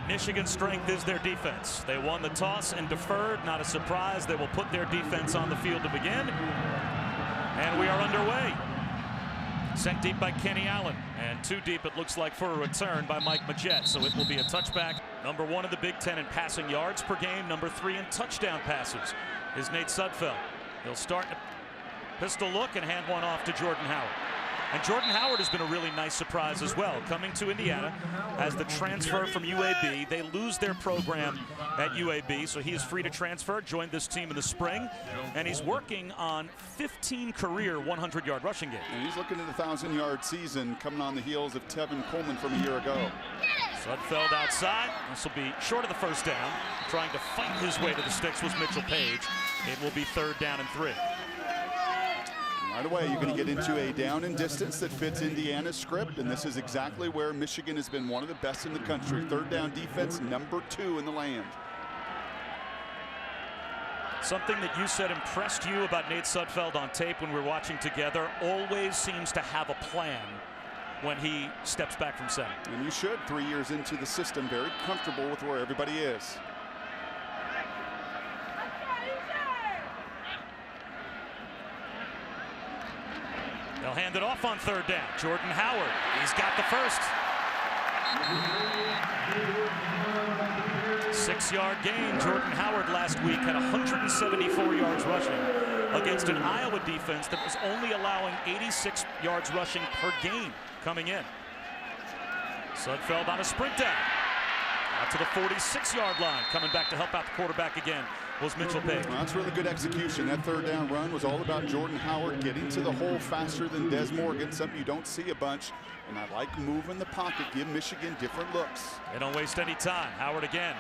Michigan's strength is their defense. They won the toss and deferred. Not a surprise. They will put their defense on the field to begin. And we are underway. Sent deep by Kenny Allen. And too deep, it looks like, for a return by Mike Majette. So it will be a touchback. Number 1 in the Big Ten in passing yards per game. Number 3 in touchdown passes is Nate Sudfeld. He'll start a pistol look and hand one off to Jordan Howard. And Jordan Howard has been a really nice surprise as well, coming to Indiana as the transfer from UAB. They lose their program at UAB, so he is free to transfer, joined this team in the spring, and he's working on 15 career 100-yard rushing games. And he's looking at a 1,000-yard season coming on the heels of Tevin Coleman from a year ago. Sudfeld outside. This will be short of the first down. Trying to fight his way to the sticks was Mitchell Page. It will be 3rd down and 3. Right away, you're going to get into a down and distance that fits Indiana's script, and this is exactly where Michigan has been one of the best in the country. 3rd down defense, number 2 in the land. Something that you said impressed you about Nate Sudfeld on tape when we were watching together, always seems to have a plan when he steps back from center. And you should, 3 years into the system, very comfortable with where everybody is. They'll hand it off on 3rd down. Jordan Howard, he's got the first. 6-yard gain. Jordan Howard last week had 174 yards rushing against an Iowa defense that was only allowing 86 yards rushing per game coming in. Sudfeld on a sprint down. Out to the 46-yard line. Coming back to help out the quarterback again was Mitchell Page. Well, that's really good execution. That 3rd down run was all about Jordan Howard getting to the hole faster than Des Morgan, something you don't see a bunch. And I like moving the pocket, give Michigan different looks. They don't waste any time. Howard again.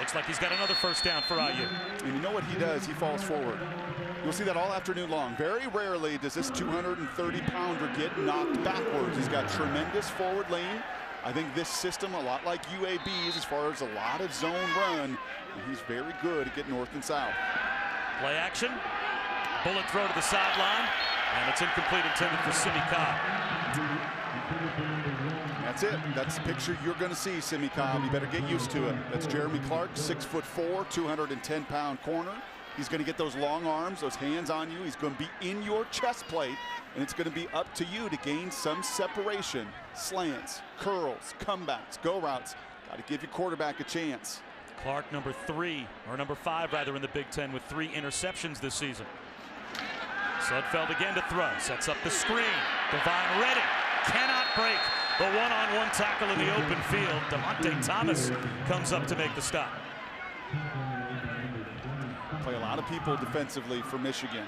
Looks like he's got another first down for IU. And you know what he does? He falls forward. You'll see that all afternoon long. Very rarely does this 230-pounder get knocked backwards. He's got tremendous forward lane. I think this system, a lot like UAB's, as far as a lot of zone run, and he's very good at getting north and south. Play action. Bullet throw to the sideline. And it's incomplete, intended for Simi Cobb. That's it. That's the picture you're going to see, Simi Cobb. You better get used to it. That's Jeremy Clark, 6'4", 210-pound corner. He's going to get those long arms, those hands on you. He's going to be in your chest plate, and it's going to be up to you to gain some separation. Slants, curls, comebacks, go routes. Got to give your quarterback a chance. Clark, number 3, or number 5 rather, in the Big Ten with 3 interceptions this season. Sudfeld again to throw. Sets up the screen. Divine Redding cannot break the one-on-one tackle in the open field. DeMonte Thomas comes up to make the stop. Play a lot of people defensively for Michigan.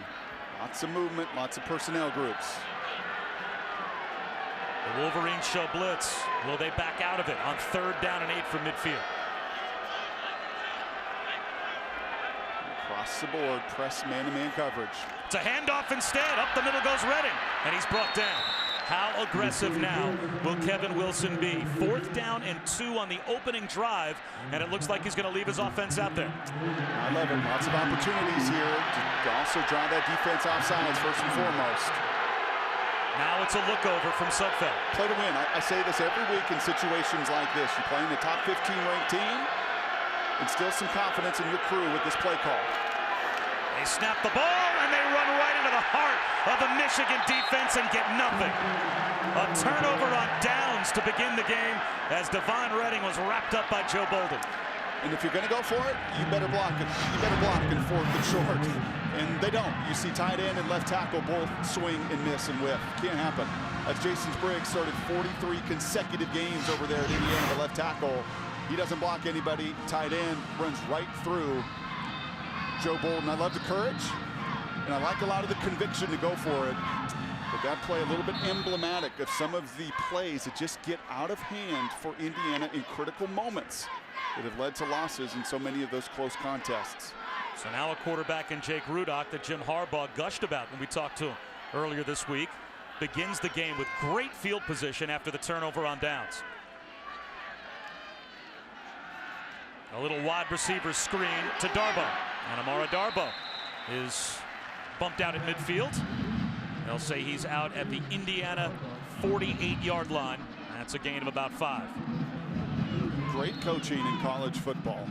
Lots of movement, lots of personnel groups. The Wolverines show blitz. Will they back out of it on 3rd down and 8 from midfield? Across the board, press man-to-man coverage. It's a handoff instead. Up the middle goes Redding, and he's brought down. How aggressive now will Kevin Wilson be? 4th down and 2 on the opening drive, and it looks like he's going to leave his offense out there. I love it. Lots of opportunities here to also drive that defense off sides first and foremost. Now it's a look over from Sudfeld. Play to win. I say this every week in situations like this. You're playing the top 15 ranked team. Instill some confidence in your crew with this play call. They snap the ball, and they run right into the heart of the Michigan defense and get nothing. A turnover on downs to begin the game as Divine Redding was wrapped up by Joe Bolden. And if you're going to go for it, you better block it. You better block in 4th and short. And they don't. You see tight end and left tackle both swing and miss and whiff. Can't happen. As Jason Spriggs started 43 consecutive games over there at Indiana, the left tackle. He doesn't block anybody. Tight end runs right through Joe Bolden. I love the courage, and I like a lot of the conviction to go for it. But that play a little bit emblematic of some of the plays that just get out of hand for Indiana in critical moments that have led to losses in so many of those close contests. So now a quarterback in Jake Rudock that Jim Harbaugh gushed about when we talked to him earlier this week begins the game with great field position after the turnover on downs. A little wide receiver screen to Darboh. And Amara Darboh is bumped out at midfield. They'll say he's out at the Indiana 48-yard line. That's a gain of about 5. Great great coaching in college football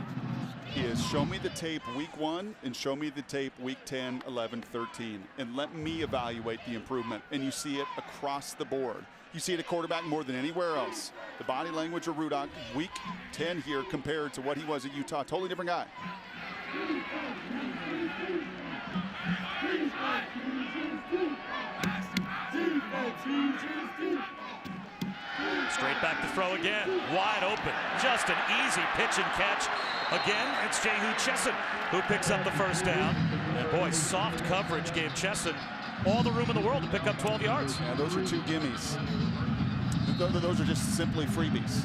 is show me the tape week 1 and show me the tape week 10, 11, 13, and let me evaluate the improvement. And you see it across the board. You see it at quarterback more than anywhere else. The body language of Rudock, week 10 here compared to what he was at Utah, totally different guy. Straight back to throw again, wide open. Just an easy pitch and catch. Again, it's Jehu Chesson who picks up the first down. And boy, soft coverage gave Chesson all the room in the world to pick up 12 yards. Yeah, those are 2 gimmies. Those are just simply freebies.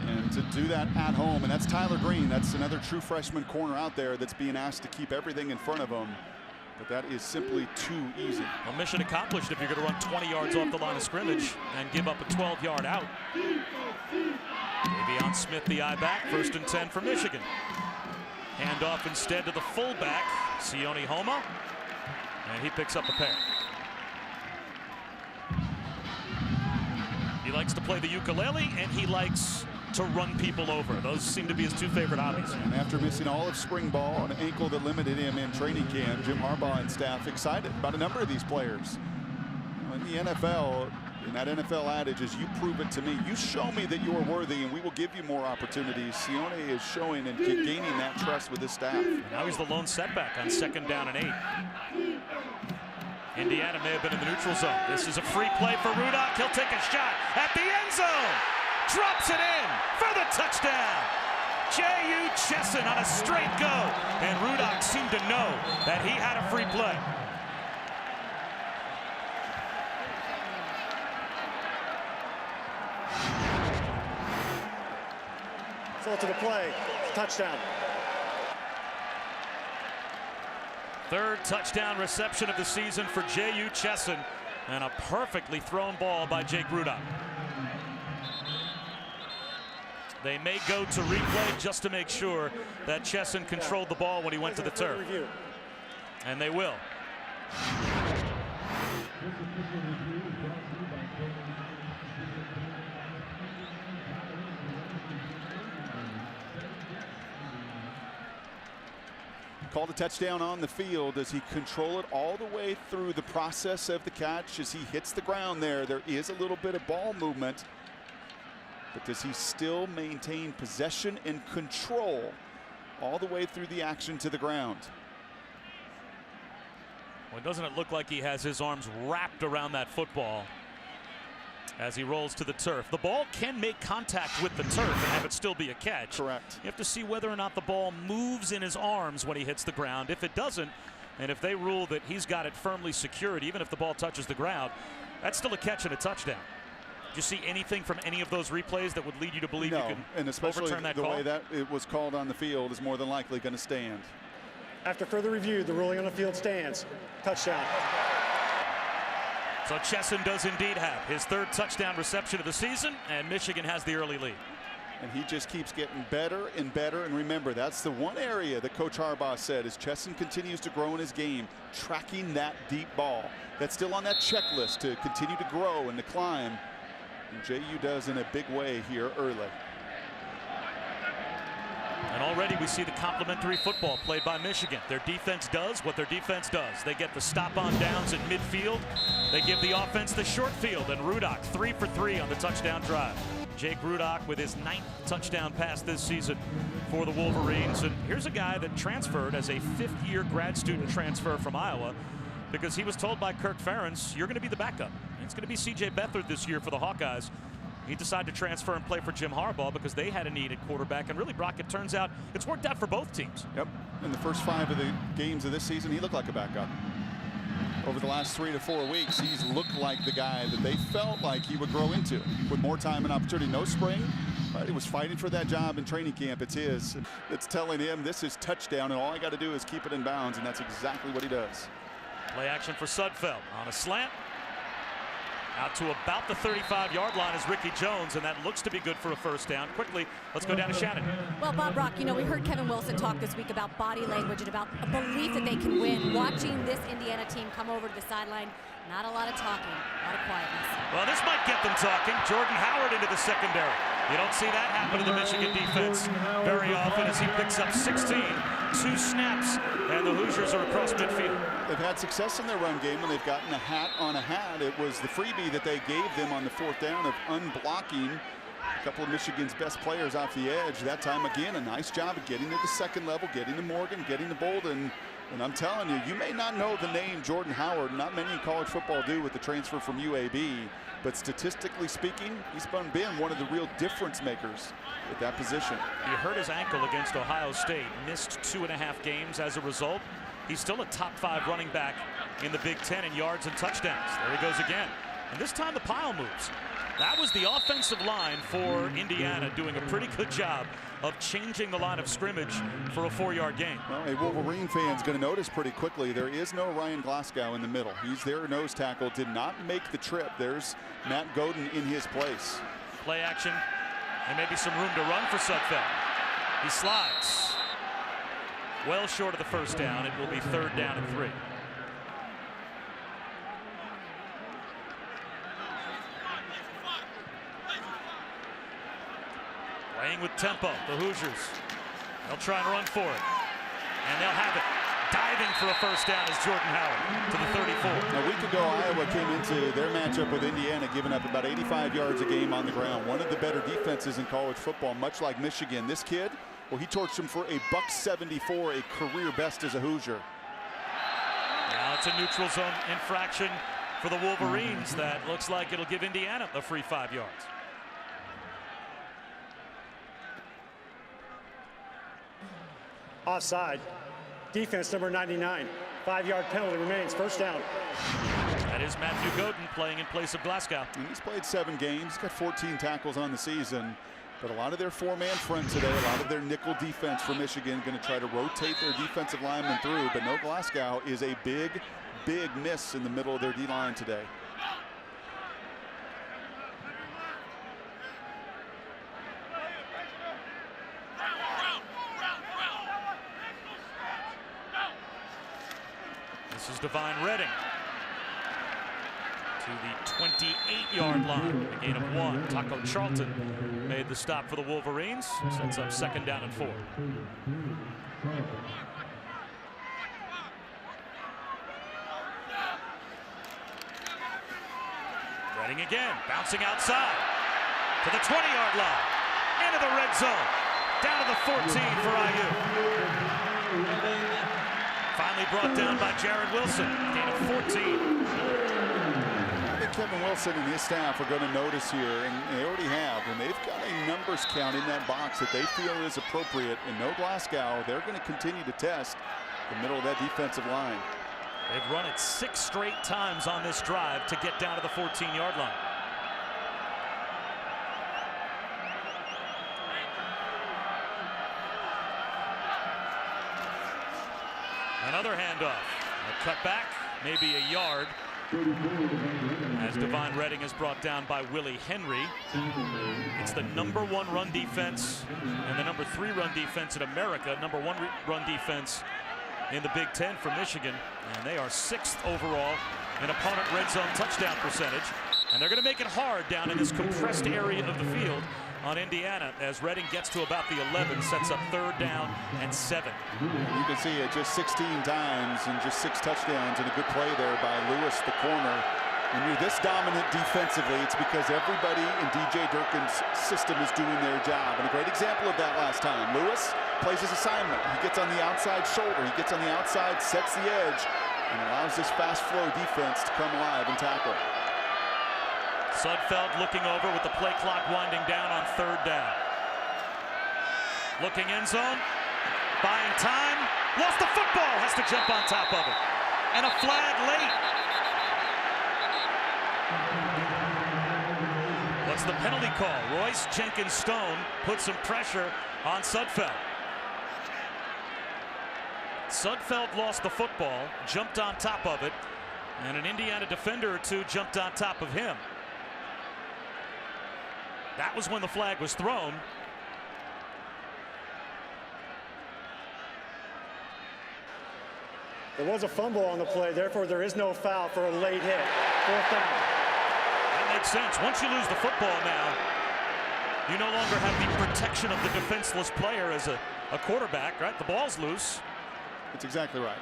And to do that at home, and that's Tyler Green. That's another true freshman corner out there that's being asked to keep everything in front of him. But that is simply too easy. Well, mission accomplished if you're going to run 20 yards off the line of scrimmage and give up a 12-yard out. Davion Smith, the eye back, 1st and 10 for Michigan. Hand off instead to the fullback, Sione Homa, and he picks up a pair. He likes to play the ukulele, and he likes to run people over. Those seem to be his 2 favorite hobbies. And after missing all of spring ball, an ankle that limited him in training camp, Jim Harbaugh and staff excited about a number of these players. In the NFL, and that NFL adage is you prove it to me. You show me that you are worthy, and we will give you more opportunities. Sione is showing and gaining that trust with his staff. And now he's the lone setback on 2nd down and 8. Indiana may have been in the neutral zone. This is a free play for Rudock. He'll take a shot at the end zone. Drops it in for the touchdown. Jehu Chesson on a straight go. And Rudock seemed to know that he had a free play. So to the play, touchdown. 3rd touchdown reception of the season for Jehu Chesson, and a perfectly thrown ball by Jake Rudock. They may go to replay just to make sure that Chesson controlled the ball when he went to the turf. And they will. Called a touchdown on the field. Does he control it all the way through the process of the catch? As he hits the ground there is a little bit of ball movement. But does he still maintain possession and control all the way through the action to the ground? Well, doesn't it look like he has his arms wrapped around that football as he rolls to the turf? The ball can make contact with the turf and have it still be a catch. Correct. You have to see whether or not the ball moves in his arms when he hits the ground. If it doesn't, and if they rule that he's got it firmly secured, even if the ball touches the ground, that's still a catch and a touchdown. Did you see anything from any of those replays that would lead you to believe you can and especially overturn that the call? way that it was called on the field is more than likely going to stand. After further review, the ruling on the field stands. Touchdown. So Chesson does indeed have his 3rd touchdown reception of the season, and Michigan has the early lead. And he just keeps getting better and better. And remember, that's the one area that Coach Harbaugh said as Chesson continues to grow in his game, tracking that deep ball. That's still on that checklist to continue to grow and to climb. And JU does in a big way here early. And already we see the complementary football played by Michigan. Their defense does what their defense does. They get the stop on downs at midfield. They give the offense the short field, and Rudock 3 for 3 on the touchdown drive. Jake Rudock with his 9th touchdown pass this season for the Wolverines. And here's a guy that transferred as a 5th-year grad student transfer from Iowa because he was told by Kirk Ferentz, you're going to be the backup. And it's going to be C.J. Beathard this year for the Hawkeyes. He decided to transfer and play for Jim Harbaugh because they had a need at quarterback. And really, Brock, it turns out it's worked out for both teams. Yep. In the first 5 of the games of this season, he looked like a backup. Over the last 3 to 4 weeks, he's looked like the guy that they felt like he would grow into with more time and opportunity. No spring, but he was fighting for that job in training camp. It's his. It's telling him this is touchdown, and all I got to do is keep it in bounds, and that's exactly what he does. Play action for Sudfeld on a slant. Out to about the 35-yard line is Ricky Jones, and that looks to be good for a first down. Quickly, let's go down to Shannon. Well, Bob Brock, you know, we heard Kevin Wilson talk this week about body language and about a belief that they can win. Watching this Indiana team come over to the sideline, not a lot of talking, a lot of quietness. Well, this might get them talking. Jordan Howard into the secondary. You don't see that happen to the Michigan defense very often as he picks up 16, 2 snaps, and the Hoosiers are across midfield. They've had success in their run game when they've gotten a hat on a hat. It was the freebie that they gave them on the 4th down of unblocking a couple of Michigan's best players off the edge. That time, again, a nice job of getting to the second level, getting to Morgan, getting to Bolden. And I'm telling you, you may not know the name Jordan Howard. Not many in college football do with the transfer from UAB. But statistically speaking, he's been one of the real difference makers at that position. He hurt his ankle against Ohio State, missed 2.5 games as a result. He's still a top 5 running back in the Big Ten in yards and touchdowns. There he goes again. And this time the pile moves. That was the offensive line for Indiana doing a pretty good job of changing the line of scrimmage for a 4-yard gain. Well, a Wolverine fan's going to notice pretty quickly there is no Ryan Glasgow in the middle. He's their nose tackle, did not make the trip. There's Matt Godin in his place. Play action, and maybe some room to run for Sudfeld. He slides. Well short of the 1st down. It will be 3rd down and 3. Playing with tempo, the Hoosiers. They'll try and run for it. And they'll have it. Diving for a 1st down is Jordan Howard to the 34. A week ago, Iowa came into their matchup with Indiana, giving up about 85 yards a game on the ground. One of the better defenses in college football, much like Michigan. This kid, well, he torched him for a $174, a career best as a Hoosier. Now it's a neutral zone infraction for the Wolverines that looks like it'll give Indiana a free 5 yards. Offside. Defense number 99. 5-yard penalty remains. 1st down. That is Matthew Godin playing in place of Glasgow. And he's played 7 games. He's got 14 tackles on the season. But a lot of their 4-man front today, a lot of their nickel defense for Michigan, going to try to rotate their defensive linemen through. But no, Glasgow is a big, big miss in the middle of their D-line today. This is Divine Redding to the 28-yard line. A gain of 1. Taco Charlton made the stop for the Wolverines. Sets up 2nd down and 4. Redding again, bouncing outside to the 20-yard line. Into the red zone. Down to the 14 for IU. Finally brought down by Jared Wilson. Gain of 14. I think Kevin Wilson and his staff are going to notice here, and they already have, when they've got a numbers count in that box that they feel is appropriate, and no Glasgow, they're going to continue to test the middle of that defensive line. They've run it 6 straight times on this drive to get down to the 14-yard line. Another handoff. A cut back, maybe a yard. As Divine Redding is brought down by Willie Henry. It's the #1 run defense and the #3 run defense in America. #1 run defense in the Big Ten for Michigan. And they are 6th overall in opponent red zone touchdown percentage. And they're going to make it hard down in this compressed area of the field on Indiana as Redding gets to about the 11, sets up 3rd down and 7. You can see it just 16 times and just 6 touchdowns, and a good play there by Lewis, the corner. When you're this dominant defensively, it's because everybody in DJ Durkin's system is doing their job. And a great example of that last time. Lewis plays his assignment. He gets on the outside shoulder. He gets on the outside, sets the edge, and allows this fast flow defense to come alive and tackle. Sudfeld looking over with the play clock winding down on 3rd down. Looking end zone, buying time, lost the football, has to jump on top of it. And a flag late. What's the penalty call? Royce Jenkins Stone put some pressure on Sudfeld. Sudfeld lost the football, jumped on top of it, and an Indiana defender or 2 jumped on top of him. That was when the flag was thrown. There was a fumble on the play, therefore there is no foul for a late hit. 4th down. That makes sense. Once you lose the football now, You no longer have the protection of the defenseless player as a quarterback, right? The ball's loose. That's exactly right.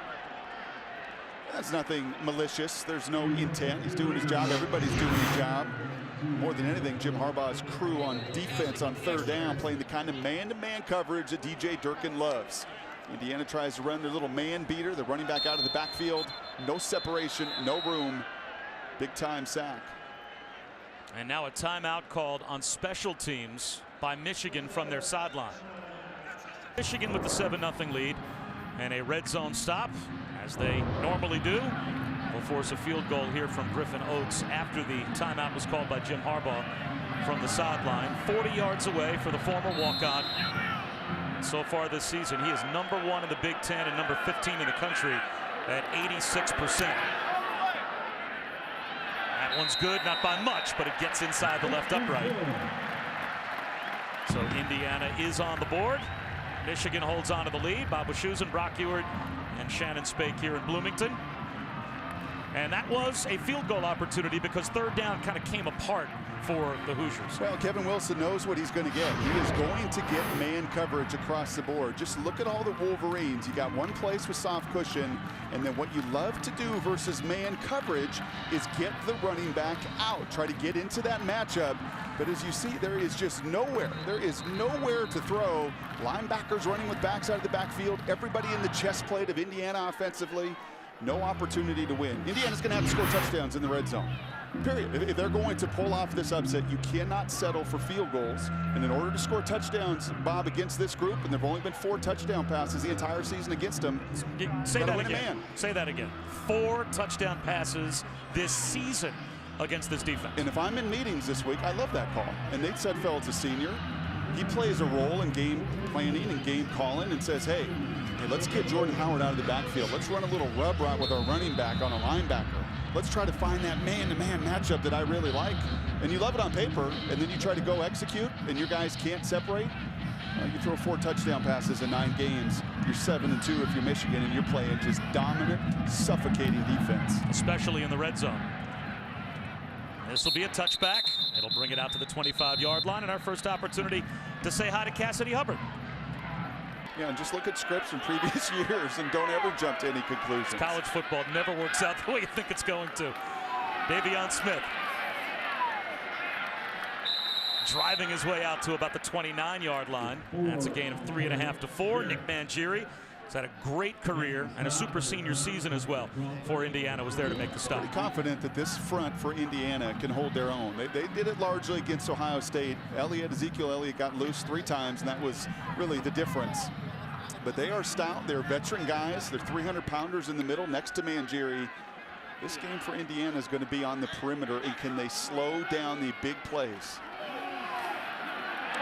That's nothing malicious. There's no intent. He's doing his job. Everybody's doing his job. More than anything, Jim Harbaugh's crew on defense on third down playing the kind of man-to-man coverage that DJ Durkin loves. Indiana tries to run their little man beater. The running back out of the backfield. No separation, no room. Big time sack. And now a timeout called on special teams by Michigan from their sideline. Michigan with the 7-0 lead and a red zone stop, as they normally do. Will force a field goal here from Griffin Oates after the timeout was called by Jim Harbaugh from the sideline. 40 yards away for the former walk-on. So far this season, he is #1 in the Big Ten and number 15 in the country at 86%. That one's good, not by much, but it gets inside the left upright. So Indiana is on the board. Michigan holds on to the lead. Bob Wischusen, Brock Ewart, and Shannon Spake here in Bloomington. And that was a field goal opportunity because third down kind of came apart for the Hoosiers. Well, Kevin Wilson knows what he's going to get. He is going to get man coverage across the board. Just look at all the Wolverines. You got one place with soft cushion, and then what you love to do versus man coverage is get the running back out. Try to get into that matchup. But as you see, there is just nowhere. There is nowhere to throw. Linebackers running with backs out of the backfield. Everybody in the chest plate of Indiana offensively. No opportunity to win. Indiana's going to have to score touchdowns in the red zone. Period. If they're going to pull off this upset, you cannot settle for field goals. And in order to score touchdowns, Bob, against this group, and there have only been 4 touchdown passes the entire season against them. Say that again. Say that again. 4 touchdown passes this season against this defense. And if I'm in meetings this week, I love that call. And Nate Sudfeld's a senior. He plays a role in game planning and game calling and says, hey, let's get Jordan Howard out of the backfield. Let's run a little rub route with our running back on a linebacker. Let's try to find that man-to-man matchup that I really like. And you love it on paper, and then you try to go execute, and your guys can't separate. You throw 4 touchdown passes in 9 games. You're 7-2 if you're Michigan, and you're playing just dominant, suffocating defense. Especially in the red zone. This will be a touchback. It'll bring it out to the 25-yard line, and our first opportunity to say hi to Cassidy Hubbard. Yeah, and just look at scripts from previous years and don't ever jump to any conclusions. College football never works out the way you think it's going to. Davion Smith driving his way out to about the 29-yard line. That's a gain of 3.5 to 4. Nick Mangieri has had a great career and a super senior season as well for Indiana. Was there to make the stop. Pretty confident that this front for Indiana can hold their own. They did it largely against Ohio State. Ezekiel Elliott got loose 3 times, and that was really the difference. But they are stout. They're veteran guys. They're 300-pounders in the middle next to Mangieri. This game for Indiana is going to be on the perimeter, and can they slow down the big plays?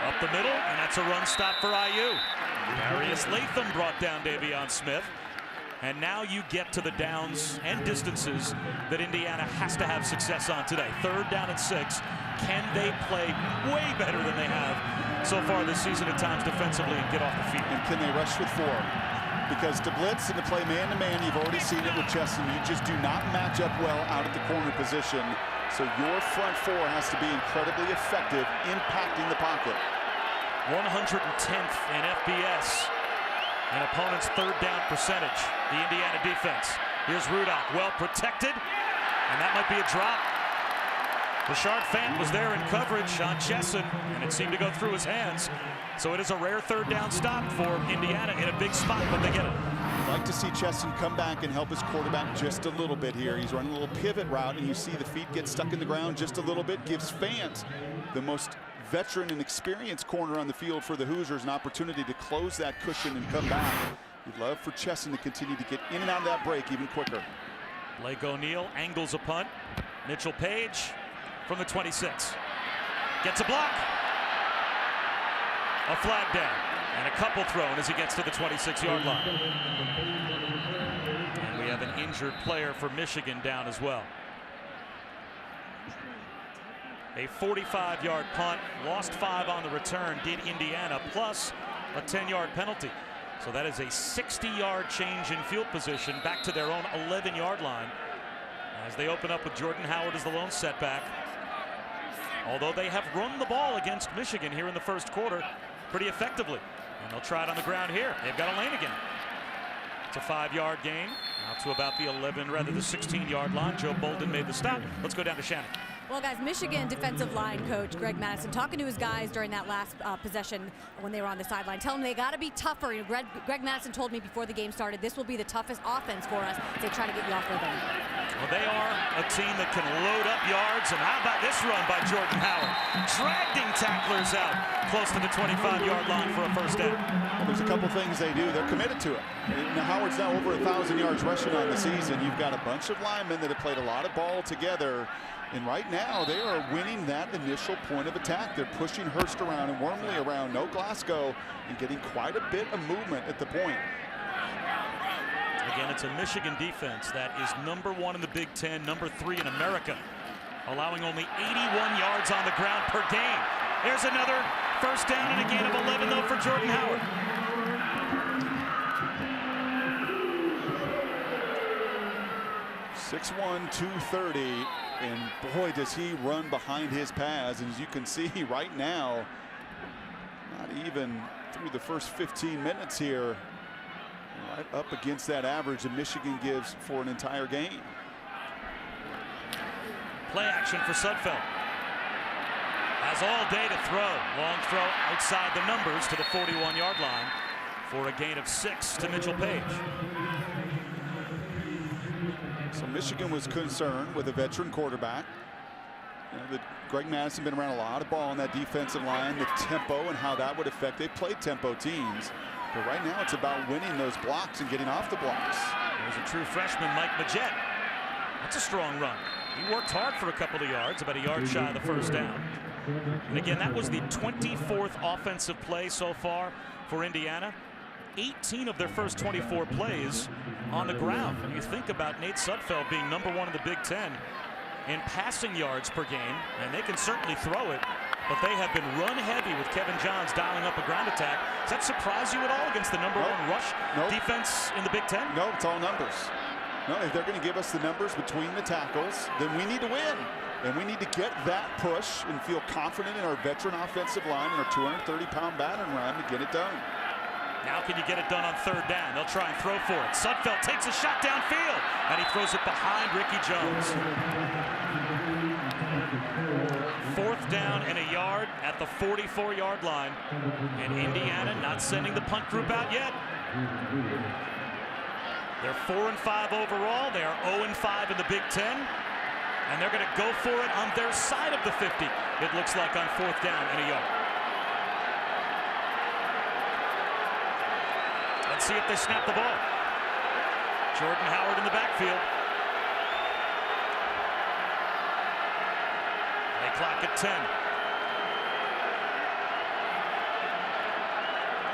Up the middle, and that's a run stop for IU. Darius Latham brought down Davion Smith. And now you get to the downs and distances that Indiana has to have success on today. 3rd down and 6. Can they play way better than they have so far this season at times defensively and get off the field? And can they rush with 4? Because to blitz and to play man-to-man, you've already seen it with Chesson. You just do not match up well out at the corner position. So your front 4 has to be incredibly effective, impacting the pocket. 110th in FBS. An opponent's 3rd down percentage. The Indiana defense. Here's Rudolph, well protected, and that might be a drop. Rashard Fant was there in coverage on Chesson, and it seemed to go through his hands. So it is a rare 3rd down stop for Indiana in a big spot, but they get it. I'd like to see Chesson come back and help his quarterback just a little bit here. He's running a little pivot route, and you see the feet get stuck in the ground just a little bit. Gives Fant, the most veteran and experienced corner on the field for the Hoosiers, an opportunity to close that cushion and come back. You'd love for Chesson to continue to get in and out of that break even quicker. Blake O'Neal angles a punt. Mitchell Page from the 26. Gets a block. A flag down. And a couple thrown as he gets to the 26-yard line. And we have an injured player for Michigan down as well. A 45-yard punt, lost 5 on the return, did Indiana, plus a 10-yard penalty. So that is a 60-yard change in field position back to their own 11-yard line as they open up with Jordan Howard as the lone setback. although they have run the ball against Michigan here in the first quarter pretty effectively. And they'll try it on the ground here. They've got a lane again. It's a 5-yard gain. Out to about the 16-yard line. Joe Bolden made the stop. Let's go down to Shannon. Well, guys, Michigan defensive line coach Greg Madison talking to his guys during that last possession when they were on the sideline, telling them they got to be tougher. Greg Madison told me before the game started, this will be the toughest offense for us. They try to get you off rhythm. Well, they are a team that can load up yards. And how about this run by Jordan Howard? Dragging tacklers out close to the 25-yard line for a first down. Well, there's a couple things they do. They're committed to it. Now, Howard's now over 1,000 yards rushing on the season. You've got a bunch of linemen that have played a lot of ball together. And right now, they are winning that initial point of attack. They're pushing Hurst around and Wormley around, no Glasgow, and getting quite a bit of movement at the point. Again, it's a Michigan defense that is #1 in the Big Ten, #3 in America, allowing only 81 yards on the ground per game. There's another first down and a gain of 11, though, for Jordan Howard. 6'1", 230, and boy, does he run behind his pads. And as you can see right now, not even through the first 15 minutes here, right up against that average that Michigan gives for an entire game. Play action for Sudfeld. Has all day to throw. Long throw outside the numbers to the 41-yard line for a gain of 6 to Mitchell Page. So Michigan was concerned with a veteran quarterback. Greg Madison been around a lot of ball on that defensive line, the tempo and how that would affect. They played tempo teams, but right now it's about winning those blocks and getting off the blocks. There's a true freshman, Mike Majette. That's a strong run. He worked hard for a couple of yards, about a yard shy of the first down. And again, that was the 24th offensive play so far for Indiana. 18 of their first 24 plays on the ground. When you think about Nate Sudfeld being #1 in the Big Ten in passing yards per game, and they can certainly throw it, but they have been run heavy with Kevin Johns dialing up a ground attack. Does that surprise you at all against the #1 rush defense in the Big Ten? No, it's all numbers. No, if they're going to give us the numbers between the tackles, then we need to win. And we need to get that push and feel confident in our veteran offensive line and our 230-pound battering ram to get it done. Now can you get it done on third down? They'll try and throw for it. Sudfeld takes a shot downfield, and he throws it behind Ricky Jones. 4th down and a yard at the 44-yard line. And Indiana not sending the punt group out yet. They're 4-5 overall. They are 0-5 in the Big Ten. And they're going to go for it on their side of the 50, it looks like, on 4th down and a yard. Let's see if they snap the ball. Jordan Howard in the backfield. They clock at 10.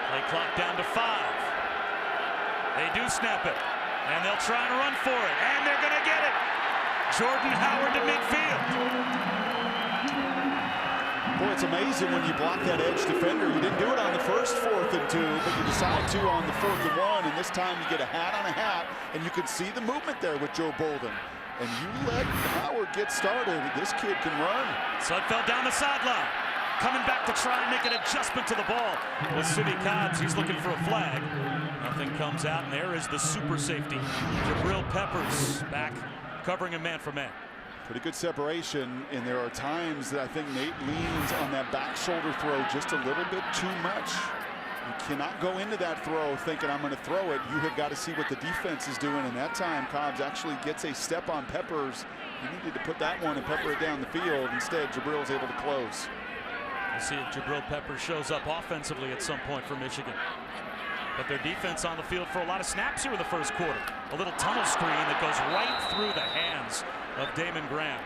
Play clock down to 5. They do snap it, and they'll try and run for it, and they're going to get it. Jordan Howard to midfield. Boy, it's amazing when you block that edge defender. You didn't do it on the first 4th and 2, but you decide to on the 4th and 1, and this time you get a hat on a hat, and you can see the movement there with Joe Bolden. And you let Howard get started. This kid can run. Sudfeld down the sideline. Coming back to try and make an adjustment to the ball with Sidney Cobbs. He's looking for a flag. Nothing comes out, and there is the super safety. Jabril Peppers back covering him man for man. Pretty good separation, and there are times that I think Nate leans on that back shoulder throw just a little bit too much. You cannot go into that throw thinking I'm going to throw it. You have got to see what the defense is doing, and that time Cobbs actually gets a step on Peppers. He needed to put that one and pepper it down the field. Instead, Jabril's able to close. We'll see if Jabril Peppers shows up offensively at some point for Michigan. But their defense on the field for a lot of snaps here in the first quarter. A little tunnel screen that goes right through the hands of Damon Graham.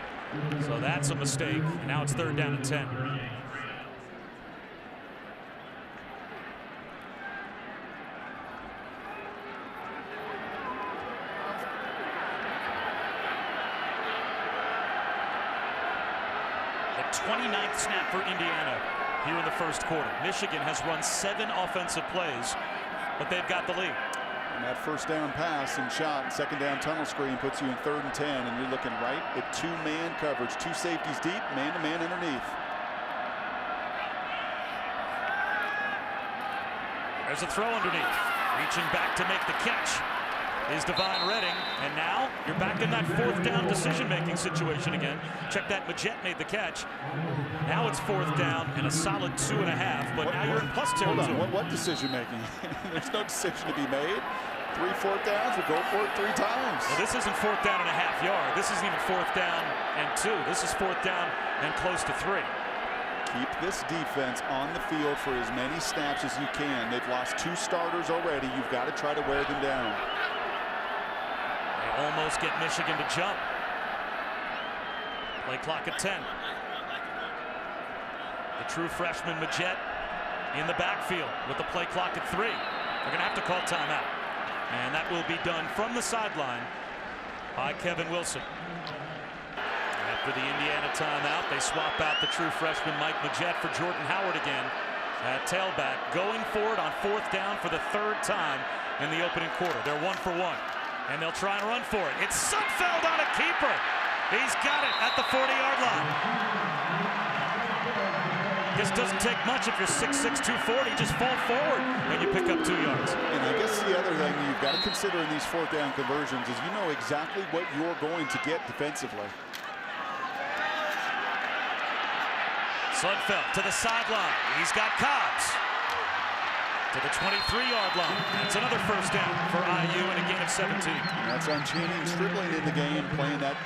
So that's a mistake. And now it's 3rd down and 10. The 29th snap for Indiana here in the first quarter. Michigan has run 7 offensive plays, but they've got the lead. And that first down pass and shot, second down tunnel screen puts you in 3rd and 10, and you're looking right at 2-man coverage, 2 safeties deep, man-to-man underneath. There's a throw underneath. Reaching back to make the catch is Devon Redding, and now you're back in that 4th down decision-making situation again. Check that, Majette made the catch. Now it's 4th down and a solid 2.5, but now you're in plus territory. What decision-making? There's no decision to be made. 3 4th downs, we'll go for it 3 times. Well, this isn't 4th down and a half yard. This isn't even 4th down and 2. This is 4th down and close to 3. Keep this defense on the field for as many snaps as you can. They've lost 2 starters already. You've got to try to wear them down. They almost get Michigan to jump. Play clock at 10. The true freshman Majette in the backfield with the play clock at 3. They're going to have to call timeout. And that will be done from the sideline by Kevin Wilson. After the Indiana timeout, they swap out the true freshman Mike Majette for Jordan Howard again at tailback, going for it on 4th down for the 3rd time in the opening quarter. They're 1 for 1, and they'll try and run for it. It's Sudfeld on a keeper. He's got it at the 40-yard line. This doesn't take much if you're 6'6", 240. Just fall forward and you pick up 2 yards. And I guess the other thing you've got to consider in these 4th down conversions is you know exactly what you're going to get defensively. Sudfeld to the sideline. He's got Cobbs to the 23-yard line. That's another 1st down for IU and a gain of 17. And that's on Channing Stribling in the game, playing that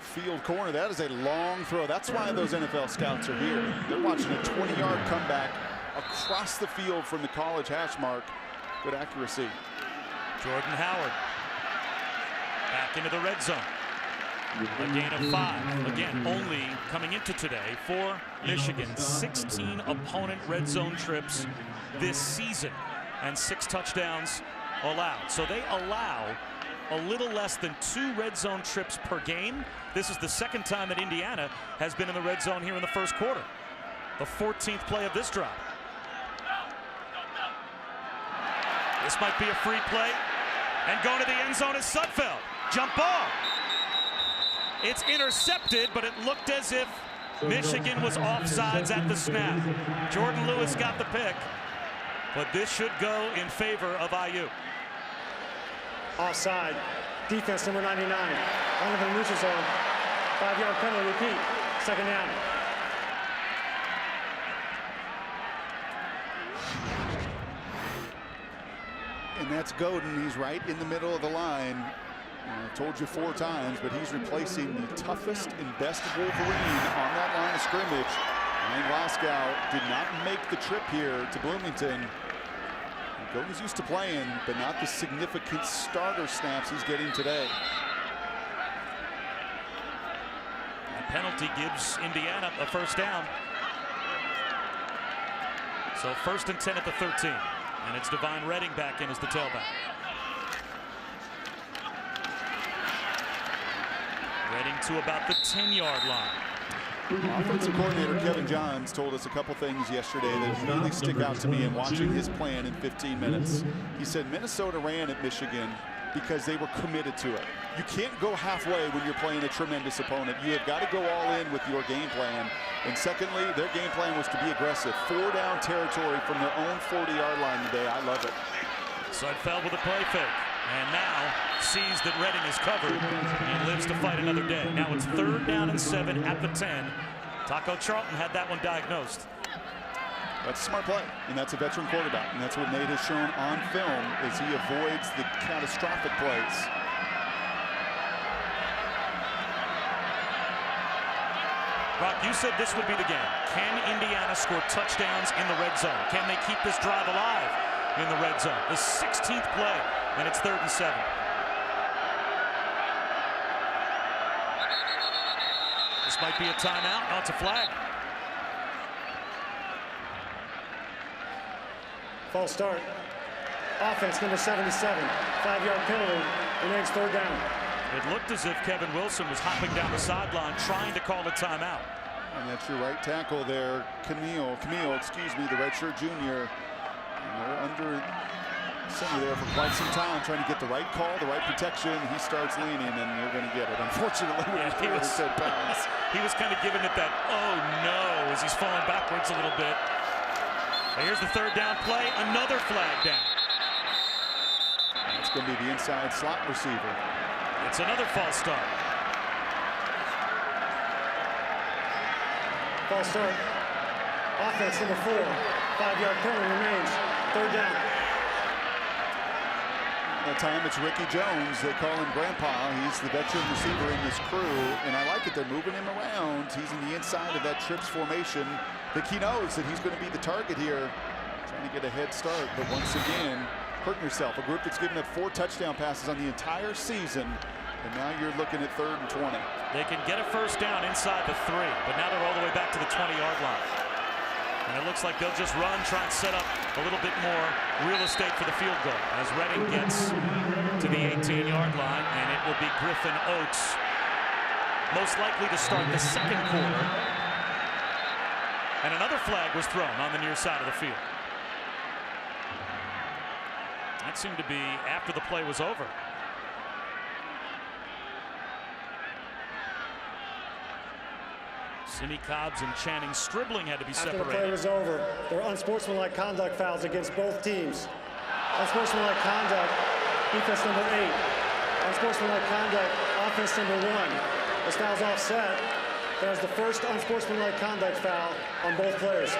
field corner. That is a long throw. That's why those NFL scouts are here. They're watching a 20-yard comeback across the field from the college hash mark. Good accuracy. Jordan Howard back into the red zone. A gain of 5. Again, only coming into today for Michigan. 16 opponent red zone trips this season and 6 touchdowns allowed. So they allow a little less than 2 red zone trips per game. This is the 2nd time that Indiana has been in the red zone here in the 1st quarter. The 14th play of this drive. This might be a free play. And going to the end zone is Sudfeld. Jump ball. It's intercepted, but it looked as if Michigan was offsides at the snap. Jordan Lewis got the pick, but this should go in favor of IU. Offside. Defense number 99. Under the neutral zone. 5-yard penalty. Repeat. 2nd down. And that's Godin. He's right in the middle of the line. I told you 4 times, but he's replacing the toughest and best Wolverine on that line of scrimmage. Ryan Glasgow did not make the trip here to Bloomington. Godin's used to playing, but not the significant starter snaps he's getting today. A penalty gives Indiana a 1st down. So 1st and 10 at the 13. And it's Devon Redding back in as the tailback. Redding to about the 10-yard line. Offensive coordinator Kevin Johns told us a couple things yesterday that really stick out to me in watching his plan in 15 minutes. He said Minnesota ran at Michigan because they were committed to it. You can't go halfway when you're playing a tremendous opponent. You have got to go all in with your game plan. And secondly, their game plan was to be aggressive. 4 down territory from their own 40-yard line today. I love it. Sudfeld with a play fake. And now sees that Redding is covered and lives to fight another day. Now it's 3rd down and 7 at the 10. Taco Charlton had that one diagnosed. That's a smart play, and that's a veteran quarterback. And that's what Nate has shown on film is he avoids the catastrophic plays. Brock, you said this would be the game. Can Indiana score touchdowns in the red zone? Can they keep this drive alive in the red zone? The 16th play, and it's 3rd and 7. This might be a timeout. No, it's a flag. False start. Offense number 77. 5-yard penalty. Remains 3rd down. It looked as if Kevin Wilson was hopping down the sideline trying to call a timeout. And that's your right tackle there, Camille, the redshirt junior. And they're under Center there for quite some time, trying to get the right call, the right protection. He starts leaning, and you're going to get it. Unfortunately, he was kind of giving it that, oh no, as he's falling backwards a little bit. But here's the third down play, another flag down. It's going to be the inside slot receiver. It's another false start. False start. Offense number 4. 5-yard penalty remains. Third down. That time it's Ricky Jones. They call him Grandpa. He's the veteran receiver in this crew, and I like it. They're moving him around. He's in the inside of that trips formation. I think he knows that he's going to be the target here, trying to get a head start. But once again, hurting yourself. A group that's given up 4 touchdown passes on the entire season, and now you're looking at 3rd and 20. They can get a first down inside the 3, but now they're all the way back to the 20-yard line. And it looks like they'll just run, try and set up a little bit more real estate for the field goal as Reading gets to the 18-yard line, and it will be Griffin Oates, most likely to start the second quarter. And another flag was thrown on the near side of the field. That seemed to be after the play was over. Simi Cobbs and Channing Stribling had to be separated. After the play was over, there were unsportsmanlike conduct fouls against both teams. Unsportsmanlike conduct, defense number 8. Unsportsmanlike conduct, offense number 1. As fouls offset, that was the first unsportsmanlike conduct foul on both players.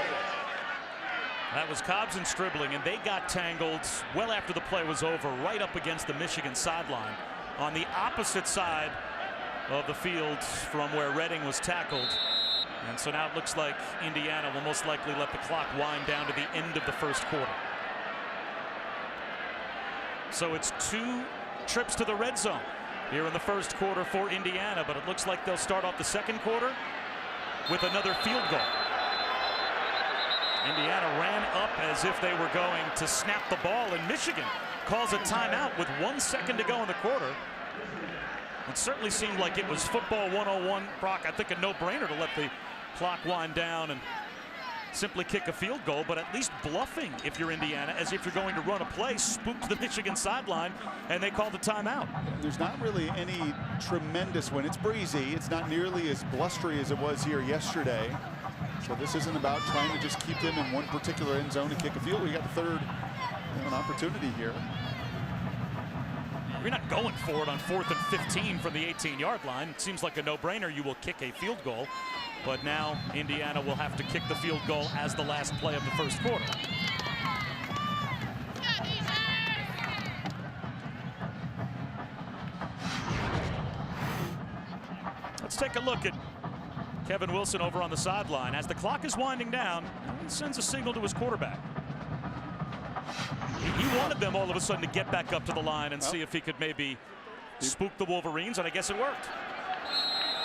That was Cobbs and Stribling, and they got tangled well after the play was over, right up against the Michigan sideline on the opposite side of the field from where Reading was tackled. And so now it looks like Indiana will most likely let the clock wind down to the end of the first quarter. So it's 2 trips to the red zone here in the first quarter for Indiana, but it looks like they'll start off the second quarter with another field goal. Indiana ran up as if they were going to snap the ball, and Michigan calls a timeout with 1 second to go in the quarter. It certainly seemed like it was football 101, Brock. I think a no-brainer to let the clock wind down and simply kick a field goal, but at least bluffing if you're Indiana, as if you're going to run a play, spooked the Michigan sideline, and they called the timeout. There's not really any tremendous wind. It's breezy. It's not nearly as blustery as it was here yesterday. So this isn't about trying to just keep them in one particular end zone and kick a field. We got the third opportunity here. You're not going for it on 4th and 15 from the 18-yard line. It seems like a no-brainer. You will kick a field goal. But now Indiana will have to kick the field goal as the last play of the first quarter. Let's take a look at Kevin Wilson over on the sideline. As the clock is winding down, he sends a signal to his quarterback. He wanted them all of a sudden to get back up to the line and see if he could maybe spook the Wolverines, and I guess it worked.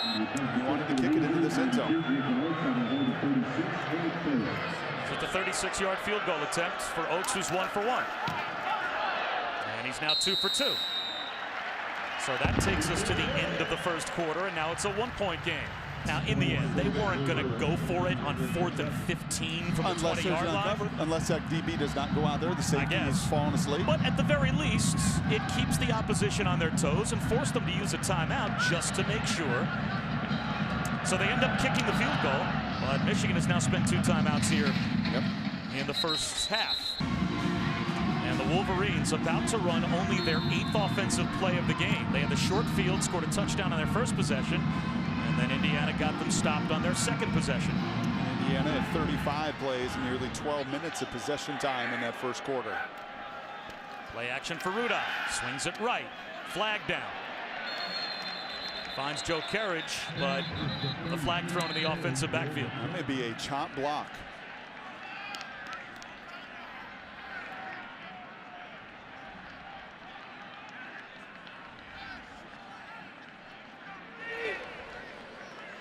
He wanted to kick it into this end zone. With the 36-yard field goal attempt for Oates, who's 1 for 1. And he's now 2 for 2. So that takes us to the end of the first quarter, and now it's a 1-point game. Now, in the end, they weren't going to go for it on 4th and 15 from the 20-yard line. Unless that DB does not go out there, the safety is falling asleep. But at the very least, it keeps the opposition on their toes and force them to use a timeout just to make sure. So they end up kicking the field goal, but Michigan has now spent 2 timeouts here in the first half. And the Wolverines about to run only their 8th offensive play of the game. They had the short field, scored a touchdown on their first possession, and then Indiana got them stopped on their second possession. Indiana had 35 plays and nearly 12 minutes of possession time in that first quarter. Play action for Rudolph. Swings it right. Flag down. Finds Joe Carriage, but the flag thrown in the offensive backfield. That may be a chop block.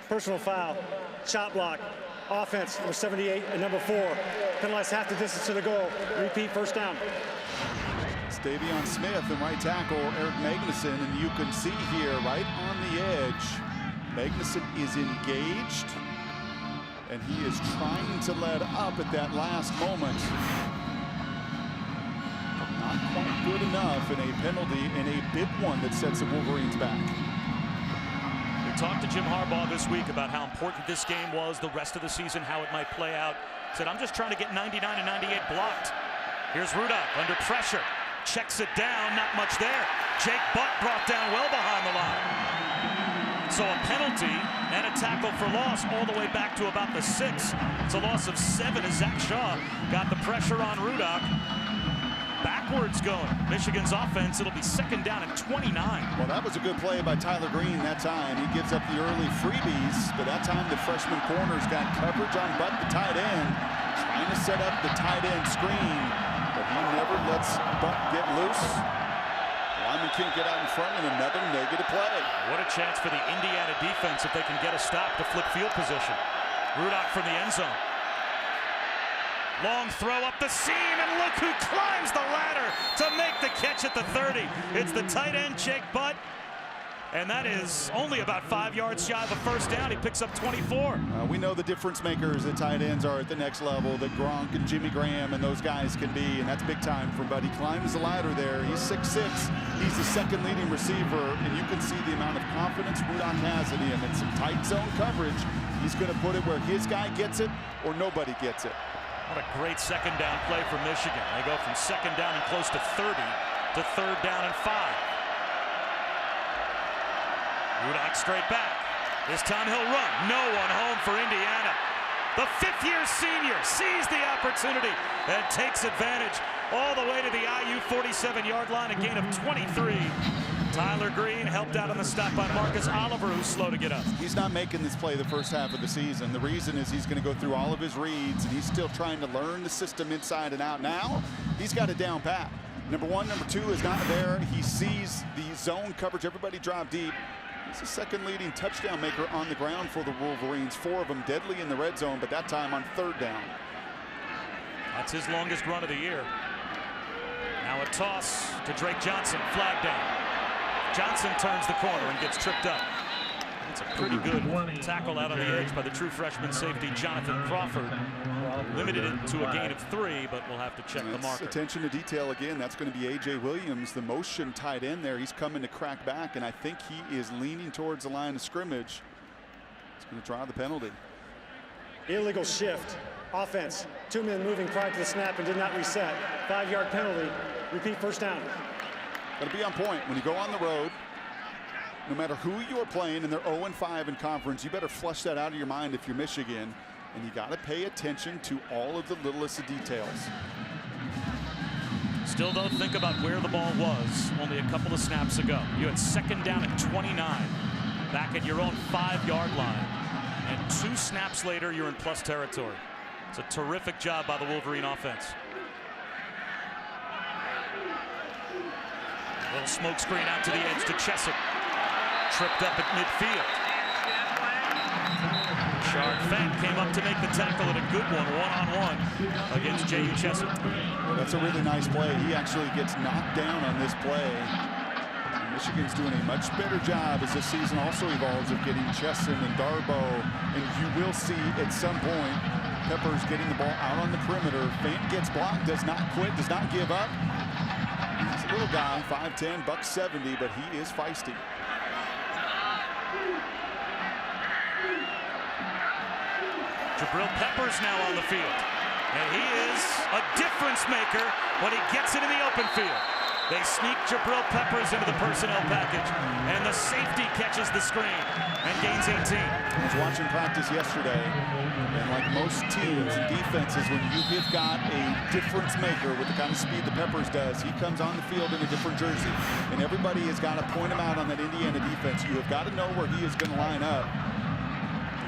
Personal foul, chop block, offense, number 78 and number 4. Penalize half the distance to the goal. Repeat, first down. It's Davion Smith and right tackle Eric Magnuson, and you can see here right on the edge, Magnuson is engaged, and he is trying to let up at that last moment. Not good enough in a penalty, and a big one that sets the Wolverines back. We talked to Jim Harbaugh this week about how important this game was, the rest of the season, how it might play out. Said, I'm just trying to get 99 and 98 blocked. Here's Rudock under pressure. Checks it down, not much there. Jake Butt brought down well behind the line. So a penalty and a tackle for loss all the way back to about the 6. It's a loss of 7 as Zach Shaw got the pressure on Rudock. Backwards going. Michigan's offense, it'll be 2nd down and 29. Well, that was a good play by Tyler Green that time. He gives up the early freebies, but that time the freshman corner's got coverage on Butt, the tight end, trying to set up the tight end screen, but he never lets Butt get loose. Lyman can't get out in front, and another negative play. What a chance for the Indiana defense if they can get a stop to flip field position. Rudock from the end zone. Long throw up the seam, and look who climbs the ladder to make the catch at the 30. It's the tight end, Jake Butt. And that is only about 5 yards shy of a first down. He picks up 24. We know the difference makers that tight ends are at the next level, that Gronk and Jimmy Graham and those guys can be, and that's big time for Butt. He climbs the ladder there. He's 6'6". He's the 2nd leading receiver, and you can see the amount of confidence Rudock has in him. And some tight zone coverage. He's going to put it where his guy gets it or nobody gets it. What a great 2nd down play for Michigan. They go from 2nd down and close to 30 to 3rd down and 5. Rudock straight back. This time he'll run. No one home for Indiana. The 5th-year senior sees the opportunity and takes advantage all the way to the IU 47-yard line, a gain of 23. Tyler Green helped out on the stop by Marcus Oliver, who's slow to get up. He's not making this play the first half of the season. The reason is he's going to go through all of his reads, and he's still trying to learn the system inside and out. Now, he's got it down pat. Number 1, number 2 is not there. He sees the zone coverage. Everybody drop deep. He's the 2nd leading touchdown maker on the ground for the Wolverines. 4 of them deadly in the red zone, but that time on 3rd down. That's his longest run of the year. Now a toss to Drake Johnson. Flag down. Johnson turns the corner and gets tripped up. It's a pretty good tackle out on the edge by the true freshman safety Jonathan Crawford. Limited it to a gain of 3, but we'll have to check the marker. Attention to detail again. That's going to be A.J. Williams, the motion tight end there. He's coming to crack back, and I think he is leaning towards the line of scrimmage. He's going to draw the penalty. Illegal shift. Offense. 2 men moving prior to the snap and did not reset. 5-yard penalty. Repeat, 1st down. Got to be on point. When you go on the road, no matter who you are playing, and they're 0-5 in conference, you better flush that out of your mind if you're Michigan. And you got to pay attention to all of the littlest of details. Still don't think about where the ball was only a couple of snaps ago. You had 2nd down at 29, back at your own 5-yard line. And 2 snaps later, you're in plus territory. It's a terrific job by the Wolverine offense. Little smoke screen out to the edge to Chesson. Tripped up at midfield. Shard Fent came up to make the tackle, and a good one-on-one against J.U. Chesson. Well, that's a really nice play. He actually gets knocked down on this play. And Michigan's doing a much better job as this season also evolves of getting Chesson and Darbo. And you will see at some point Peppers getting the ball out on the perimeter. Fent gets blocked, does not quit, does not give up. He's a little guy, 5'10", $170, but he is feisty. Jabril Peppers now on the field. And he is a difference maker when he gets it in the open field. They sneak Jabril Peppers into the personnel package, and the safety catches the screen and gains 18. I was watching practice yesterday, and like most teams and defenses, when you've got a difference maker with the kind of speed that Peppers does, he comes on the field in a different jersey, and everybody has got to point him out on that Indiana defense. You have got to know where he is going to line up,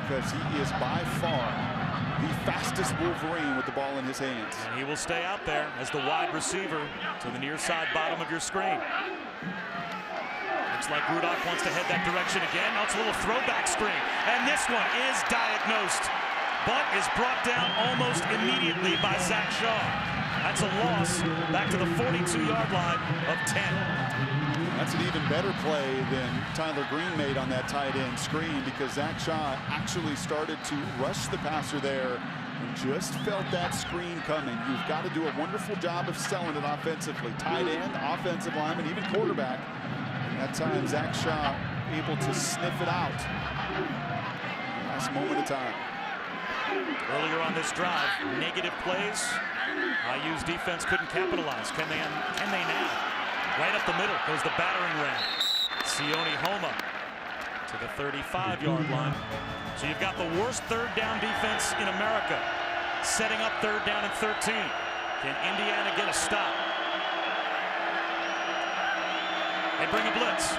because he is by far the fastest Wolverine with the ball in his hands. And he will stay out there as the wide receiver to the near side bottom of your screen. Looks like Rudock wants to head that direction again. Now it's a little throwback screen. And this one is diagnosed. But is brought down almost immediately by Zach Shaw. That's a loss back to the 42-yard line of 10. That's an even better play than Tyler Green made on that tight end screen, because Zach Shaw actually started to rush the passer there And just felt that screen coming. You've got to do a wonderful job of selling it offensively. Tight end, offensive lineman, even quarterback. And that time, Zach Shaw able to sniff it out. Last moment of time. Earlier on this drive, negative plays. IU's defense couldn't capitalize. Can they now? Right up the middle goes the battering ram. Sione Homa to the 35-yard line. So you've got the worst third down defense in America, setting up third down and 13. Can Indiana get a stop? They bring a blitz.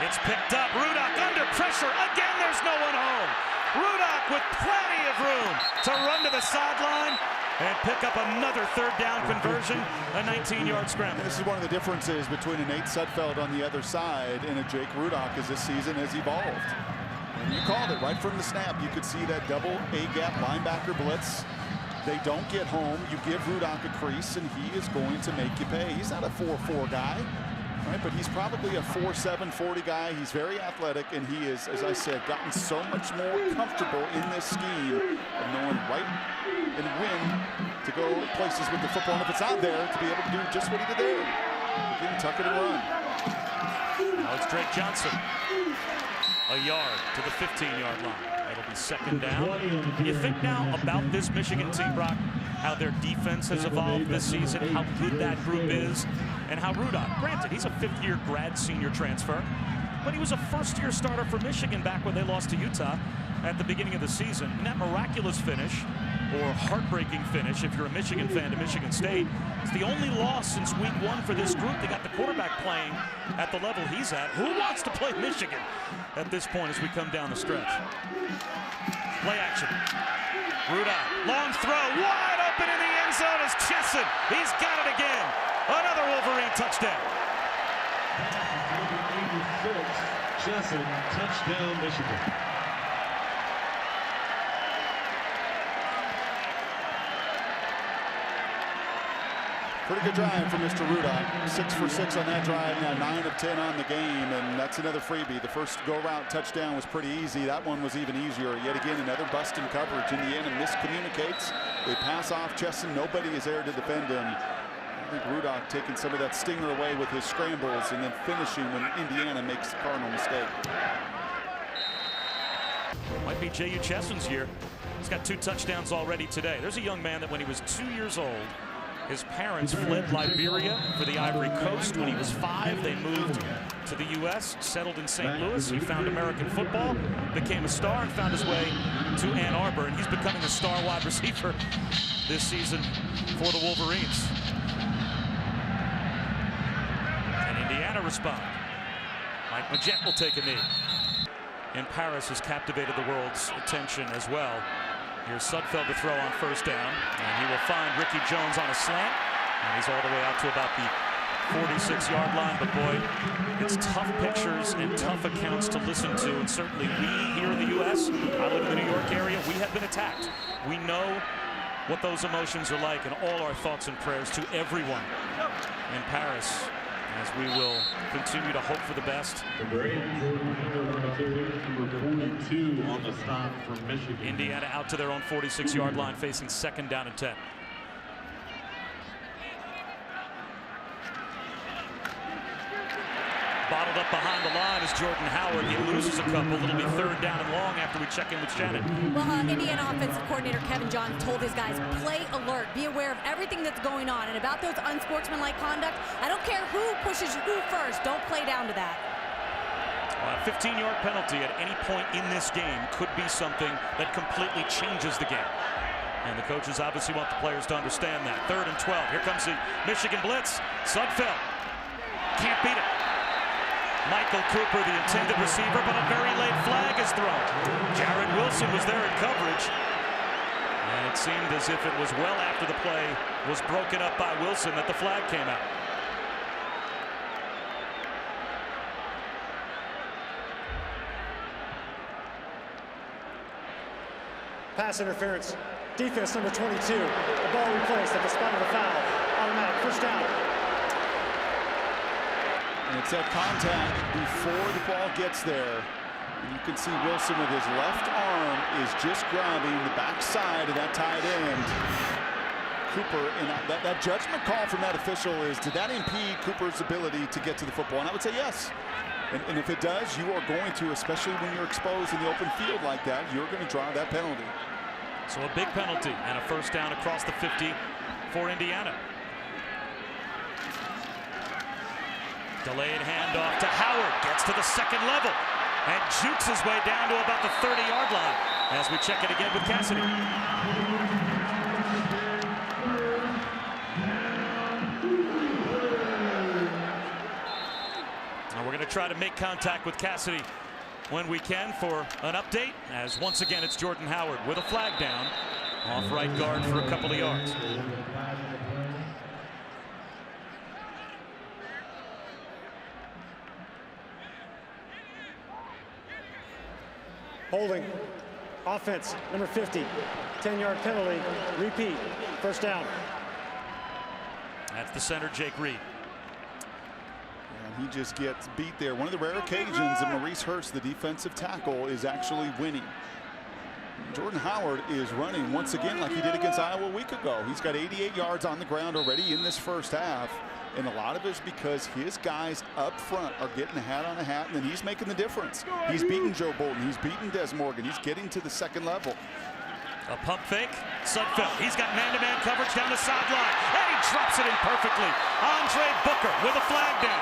It's picked up. Rudock under pressure. Again, there's no one home. Rudock with plenty of room to run to the sideline and pick up another third down conversion, a 19-yard scramble. And this is one of the differences between a Nate Sudfeld on the other side and a Jake Rudock as this season has evolved. And you called it right from the snap. You could see that double A-gap linebacker blitz. They don't get home. You give Rudock a crease, and he is going to make you pay. He's not a 4-4 guy, right? But he's probably a 4-7, 40 guy. He's very athletic, and he is, as I said, gotten so much more comfortable in this scheme of knowing right and when to go places with the football. And if it's out there, to be able to do just what he did there. Again, tuck it and run. Now it's Drake Johnson. A yard to the 15-yard line. It'll be second down. You think now about this Michigan team, Brock, how their defense has evolved this season, how good that group is, and how Rudock, granted, he's a fifth-year grad senior transfer, but he was a first-year starter for Michigan back when they lost to Utah at the beginning of the season. And that miraculous finish, or heartbreaking finish if you're a Michigan fan to Michigan State, it's the only loss since week 1 for this group. They got the quarterback playing at the level he's at. Who wants to play Michigan at this point as we come down the stretch? Play action. Rudock, long throw, wide open in the end zone is Chesson. He's got it again. Another Wolverine touchdown. Chesson, touchdown, Michigan. Pretty good drive for Mr. Rudock. 6 for 6 on that drive, now 9 of 10 on the game, and that's another freebie. The first go-route touchdown was pretty easy. That one was even easier. Yet again, another bust in coverage. Indiana miscommunicates. They pass off Chesson. Nobody is there to defend him. I think Rudock taking some of that stinger away with his scrambles and then finishing when Indiana makes the cardinal mistake. Might be J.U. Chesson's year. He's got 2 touchdowns already today. There's a young man that when he was 2 years old, his parents fled Liberia for the Ivory Coast. When he was 5, they moved to the U.S., settled in St. Louis. He found American football, became a star, and found his way to Ann Arbor. And he's becoming a star wide receiver this season for the Wolverines. And Indiana respond. Mike Majette will take a knee. And Paris has captivated the world's attention as well. Here's Sudfeld to throw on first down, and he will find Ricky Jones on a slant, and he's all the way out to about the 46-yard line. But boy, it's tough pictures and tough accounts to listen to, and certainly we here in the U.S., I live in the New York area, we have been attacked. We know what those emotions are like, and all our thoughts and prayers to everyone in Paris, as we will continue to hope for the best. Number 42 on the stop from Michigan. Indiana out to their own 46-yard line, facing second down and 10. Bottled up behind the line is Jordan Howard. He loses a couple. It'll be third down and long after we check in with Shannon. Well, Indiana offensive coordinator Kevin Johns told his guys, play alert, be aware of everything that's going on. And about those unsportsmanlike conduct, I don't care who pushes who first. Don't play down to that. A 15-yard penalty at any point in this game could be something that completely changes the game. And the coaches obviously want the players to understand that. Third and 12. Here comes the Michigan blitz. Sudfeld can't beat it. Michael Cooper, the intended receiver, but a very late flag is thrown. Jared Wilson was there in coverage, and it seemed as if it was well after the play was broken up by Wilson that the flag came out. Pass interference. Defense number 22. The ball replaced at the spot of the foul. Automatic first down. And it's that contact before the ball gets there. And you can see Wilson with his left arm is just grabbing the backside of that tight end. Cooper, and that judgment call from that official is, did that impede Cooper's ability to get to the football? And I would say yes. And if it does, you are going to, especially when you're exposed in the open field like that, you're going to draw that penalty. So a big penalty and a first down across the 50 for Indiana. Delayed handoff to Howard, gets to the second level and jukes his way down to about the 30-yard line as we check it again with Cassidy. We're going to try to make contact with Cassidy when we can for an update, as once again it's Jordan Howard with a flag down off right guard for a couple of yards. Holding. Offense, number 50. 10-yard penalty. Repeat. First down. That's the center, Jake Reed. And he just gets beat there. One of the rare occasions that Maurice Hurst, the defensive tackle, is actually winning. Jordan Howard is running once again like he did against Iowa a week ago. He's got 88 yards on the ground already in this first half. And a lot of it is because his guys up front are getting a hat on a hat, and then he's making the difference. He's beating Joe Bolton. He's beating Des Morgan. He's getting to the second level. A pump fake. Sudfeld. He's got man-to-man coverage down the sideline. And he drops it in perfectly. Andre Booker with a flag down.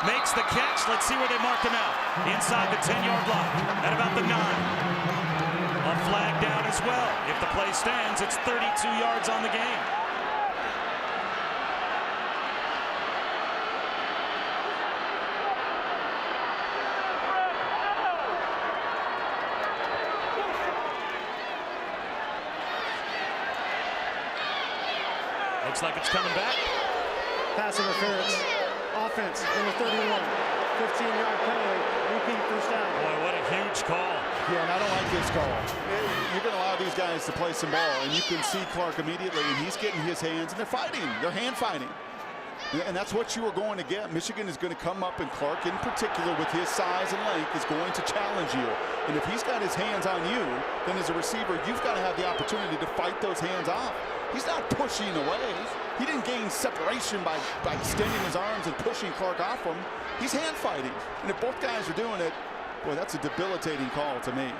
Makes the catch. Let's see where they marked him out. Inside the 10-yard line at about the 9. A flag down as well. If the play stands, it's 32 yards on the game. Looks like it's coming back. Pass interference. Offense, number 31. 15-yard penalty. Repeat first down. Boy, what a huge call. Yeah, and I don't like this call. You're going to allow these guys to play some ball, and you can see Clark immediately, and he's getting his hands, and they're fighting. They're hand fighting. And that's what you are going to get. Michigan is going to come up, and Clark in particular with his size and length is going to challenge you. And if he's got his hands on you, then as a receiver, you've got to have the opportunity to fight those hands off. He's not pushing away. He didn't gain separation by extending his arms and pushing Clark off him. He's hand fighting. And if both guys are doing it, boy, that's a debilitating call to me.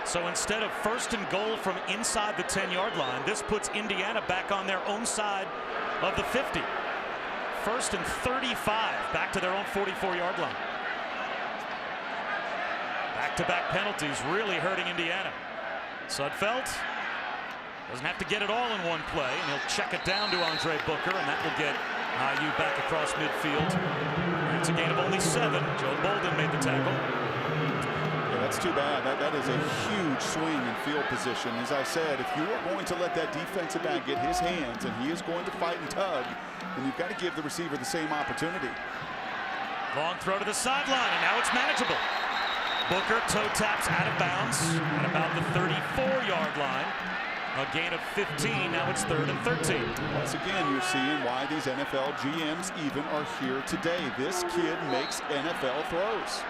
So instead of first and goal from inside the 10-yard line, this puts Indiana back on their own side of the 50. First and 35, back to their own 44-yard line. Back-to-back penalties really hurting Indiana. Sudfeld doesn't have to get it all in one play, and he'll check it down to Andre Booker, and that will get IU back across midfield. It's a gain of only 7. Joe Bolden made the tackle. That's too bad. That is a huge swing in field position. As I said, if you are going to let that defensive back get his hands and he is going to fight and tug, then you've got to give the receiver the same opportunity. Long throw to the sideline, and now it's manageable. Booker toe taps out of bounds at about the 34-yard line. A gain of 15. Now it's 3rd and 13. Once again, you're seeing why these NFL GMs even are here today. This kid makes NFL throws.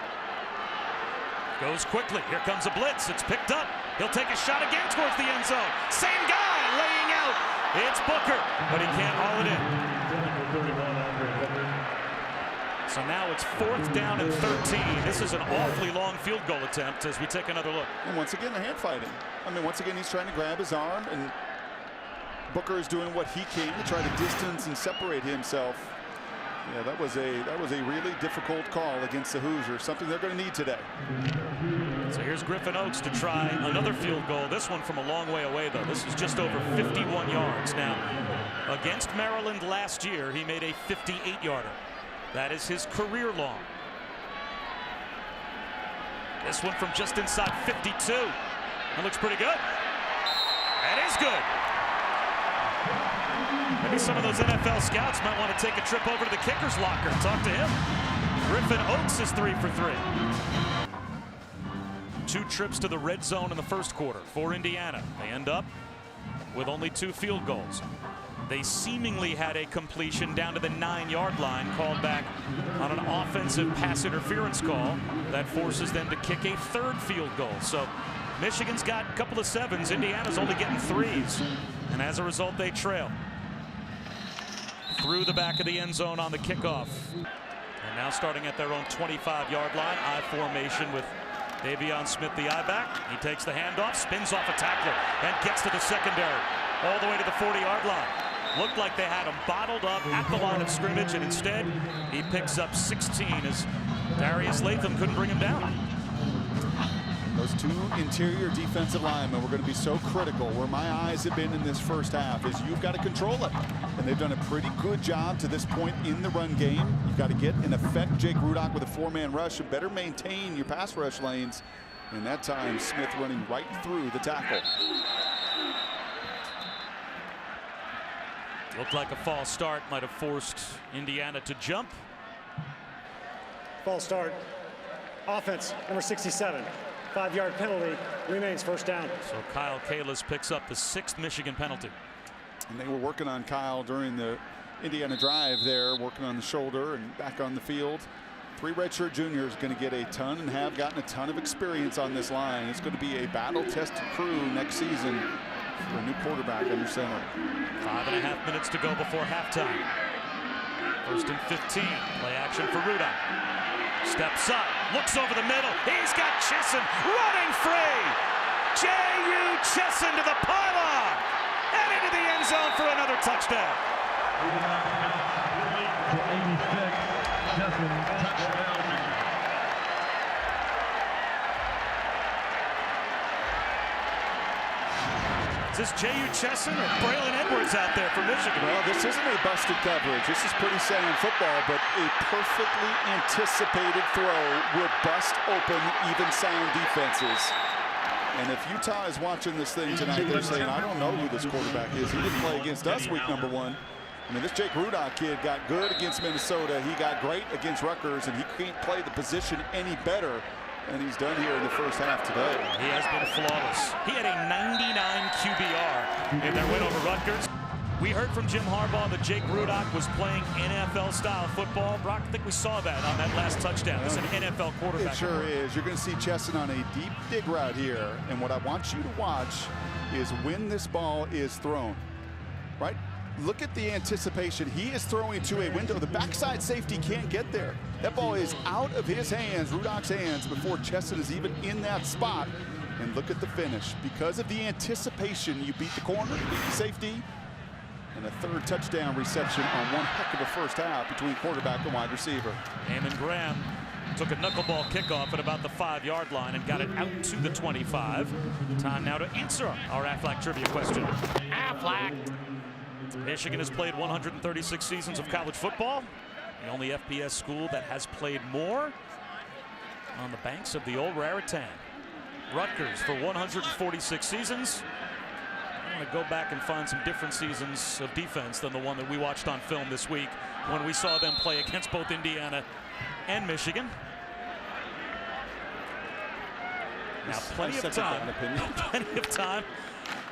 Goes quickly. Here comes a blitz. It's picked up. He'll take a shot again towards the end zone. Same guy laying out. It's Booker, but he can't haul it in. So now it's 4th down and 13. This is an awfully long field goal attempt as we take another look. And once again, they're hand fighting. I mean, once again, he's trying to grab his arm, and Booker is doing what he can to try to distance and separate himself. Yeah, that was a really difficult call against the Hoosiers, something they're going to need today. So here's Griffin Oakes to try another field goal. This one from a long way away, though. This is just over 51 yards. Now, against Maryland last year, he made a 58-yarder. That is his career long. This one from just inside 52. That looks pretty good. That is good. Maybe some of those NFL scouts might want to take a trip over to the kicker's locker and talk to him. Griffin Oakes is 3 for 3. 2 trips to the red zone in the first quarter for Indiana. They end up with only 2 field goals. They seemingly had a completion down to the 9-yard line called back on an offensive pass interference call that forces them to kick a third field goal. So Michigan's got a couple of 7s. Indiana's only getting 3s. And as a result, they trail. Through the back of the end zone on the kickoff. And now starting at their own 25-yard line, I formation with Davion Smith, the I-back. He takes the handoff, spins off a tackler, and gets to the secondary. All the way to the 40-yard line. Looked like they had him bottled up at the line of scrimmage, and instead he picks up 16 as Darius Latham couldn't bring him down. Those 2 interior defensive linemen were going to be so critical. Where my eyes have been in this first half is you've got to control it. And they've done a pretty good job to this point in the run game. You've got to get and affect Jake Rudock with a 4-man rush and better maintain your pass rush lanes. And that time, Smith running right through the tackle. Looked like a false start might have forced Indiana to jump. False start. Offense, number 67. 5-yard penalty, remains first down. So Kyle Kalis picks up the 6th Michigan penalty. And they were working on Kyle during the Indiana drive there, working on the shoulder and back on the field. 3 redshirt juniors going to get a ton and have gotten a ton of experience on this line. It's going to be a battle-tested crew next season for a new quarterback under center. 5.5 minutes to go before halftime. 1st and 15. Play action for Rudock. Steps up, looks over the middle. He's got Chesson running free. J.U. Chesson to the pylon and into the end zone for another touchdown. Is this J.U. Chesson or Braylon Edwards out there for Michigan? Well, this isn't a busted coverage. This is pretty sound football, but a perfectly anticipated throw will bust open even sound defenses. And if Utah is watching this thing tonight, they're saying, I don't know who this quarterback is. He didn't play against us week number 1. I mean, this Jake Rudock kid got good against Minnesota. He got great against Rutgers, and he can't play the position any better. And he's done here in the first half today. He has been flawless. He had a 99 QBR in their win over Rutgers. We heard from Jim Harbaugh that Jake Rudock was playing NFL-style football. Brock, I think we saw that on that last touchdown. It's an NFL quarterback. It sure is. You're going to see Chesson on a deep dig route here. And what I want you to watch is when this ball is thrown, right? Look at the anticipation. He is throwing to a window. The backside safety can't get there. That ball is out of his hands, Rudock's hands, before Chesson is even in that spot. And look at the finish. Because of the anticipation, you beat the corner, you beat the safety, and a 3rd touchdown reception on one heck of a first half between quarterback and wide receiver. Eamon Graham took a knuckleball kickoff at about the 5-yard line and got it out to the 25. Time now to answer our Aflac trivia question. Aflac. Michigan has played 136 seasons of college football. The only FBS school that has played more on the banks of the old Raritan. Rutgers for 146 seasons. I want to go back and find some different seasons of defense than the one that we watched on film this week when we saw them play against both Indiana and Michigan. Now plenty of time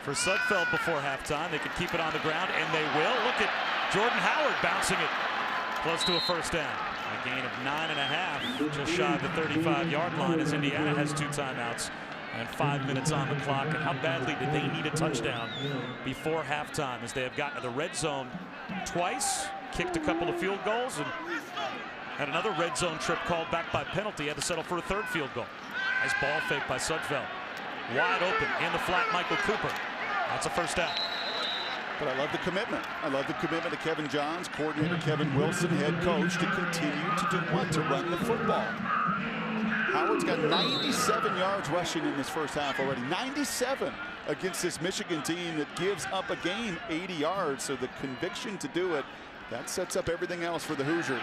for Sudfeld before halftime. They could keep it on the ground, and they will. Look at Jordan Howard bouncing it close to a first down. A gain of 9.5, just shy of the 35-yard line, as Indiana has 2 timeouts and 5 minutes on the clock. And how badly did they need a touchdown before halftime, as they have gotten to the red zone twice, kicked a couple of field goals, and had another red zone trip called back by penalty. Had to settle for a 3rd field goal. Nice ball fake by Sudfeld. Wide open in the flat, Michael Cooper. That's a first down. But I love the commitment. I love the commitment of Kevin Johns, coordinator Kevin Wilson, head coach, to continue to do what? To run the football. Howard's got 97 yards rushing in this first half already. 97 against this Michigan team that gives up a game 80 yards. So the conviction to do it, that sets up everything else for the Hoosiers.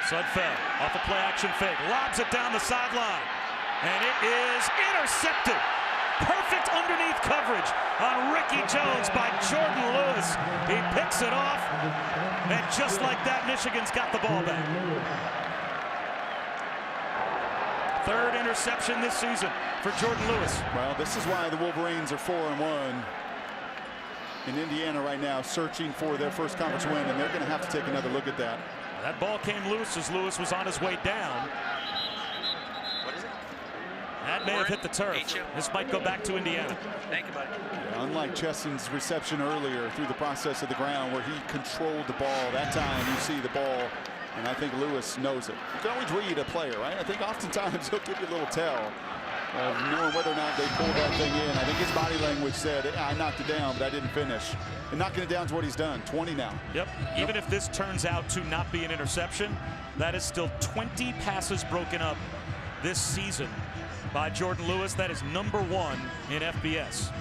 Sudfeld off a play action fake, lobs it down the sideline, and it is intercepted. Perfect underneath coverage on Ricky Jones by Jordan Lewis. He picks it off, and just like that, Michigan's got the ball back. 3rd interception this season for Jordan Lewis. Well, this is why the Wolverines are 4-1. And Indiana right now searching for their first conference win, and they're going to have to take another look at that. That ball came loose as Lewis was on his way down. What is it? That may have hit the turf. This might go back to Indiana. Thank you, buddy. Yeah, unlike Chesson's reception earlier through the process of the ground where he controlled the ball, that time you see the ball, and I think Lewis knows it. You can always read a player, right? I think oftentimes he'll give you a little tell of knowing whether or not they pulled that thing in. I think his body language said, I knocked it down, but I didn't finish. And knocking it down is what he's done. 20 now. Yep. Even if this turns out to not be an interception, that is still 20 passes broken up this season by Jordan Lewis. That is #1 in FBS.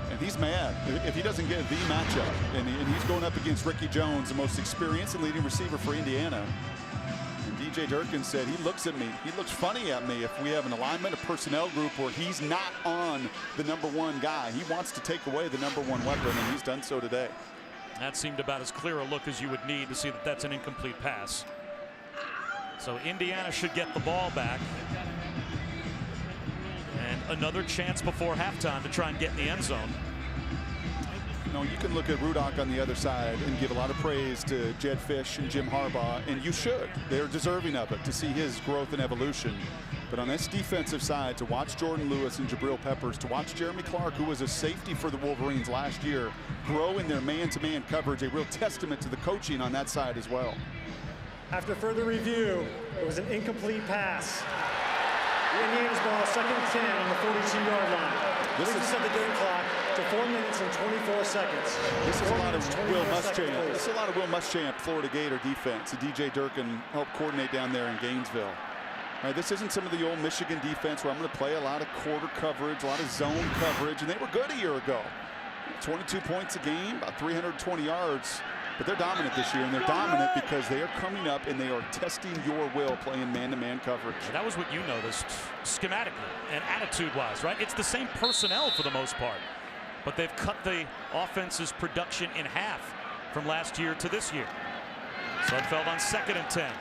And he's mad if he doesn't get the matchup. And he's going up against Ricky Jones, the most experienced and leading receiver for Indiana. DJ Durkin said he looks at me. He looks funny at me if we have an alignment, a personnel group where he's not on the #1 guy. He wants to take away the #1 weapon, and he's done so today. That seemed about as clear a look as you would need to see that that's an incomplete pass. So Indiana should get the ball back. And another chance before halftime to try and get in the end zone. No, you can look at Rudock on the other side and give a lot of praise to Jed Fish and Jim Harbaugh, and you should. They're deserving of it to see his growth and evolution. But on this defensive side, to watch Jordan Lewis and Jabril Peppers, to watch Jeremy Clark, who was a safety for the Wolverines last year, grow in their man-to-man coverage, a real testament to the coaching on that side as well. After further review, it was an incomplete pass. The Indiana's ball, 2nd and 10 on the 42-yard line. This is set the game clock to 4 minutes and 24 seconds. This is a lot of Will Muschamp. This is a lot of Will Muschamp, Florida Gator defense. DJ Durkin helped coordinate down there in Gainesville. All right, this isn't some of the old Michigan defense where I'm going to play a lot of quarter coverage, a lot of zone coverage, and they were good a year ago. 22 points a game, about 320 yards. But they're dominant this year, and they're dominant because they are coming up and they are testing your will playing man-to-man coverage. That was what you noticed schematically and attitude-wise, right? It's the same personnel for the most part, but they've cut the offense's production in half from last year to this year. Sudfeld on 2nd and 10.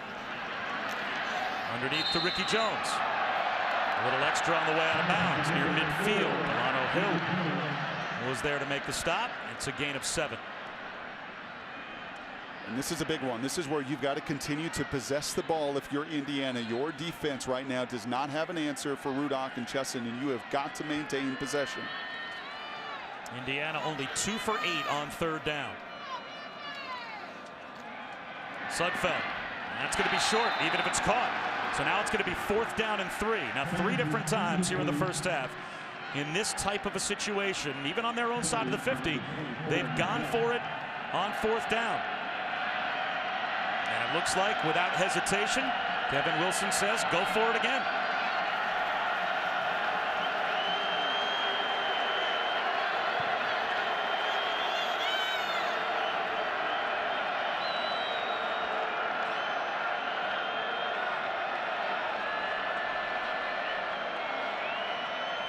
Underneath to Ricky Jones. A little extra on the way out of bounds near midfield. Delano Hill was there to make the stop. It's a gain of 7. And this is a big one. This is where you've got to continue to possess the ball if you're Indiana. Your defense right now does not have an answer for Rudock and Chesson, and you have got to maintain possession. Indiana only 2 for 8 on 3rd down. Sudfeld. That's going to be short, even if it's caught. So now it's going to be 4th down and 3. Now 3 different times here in the first half. In this type of a situation, even on their own side of the 50, they've gone for it on 4th down. And it looks like without hesitation, Kevin Wilson says, go for it again.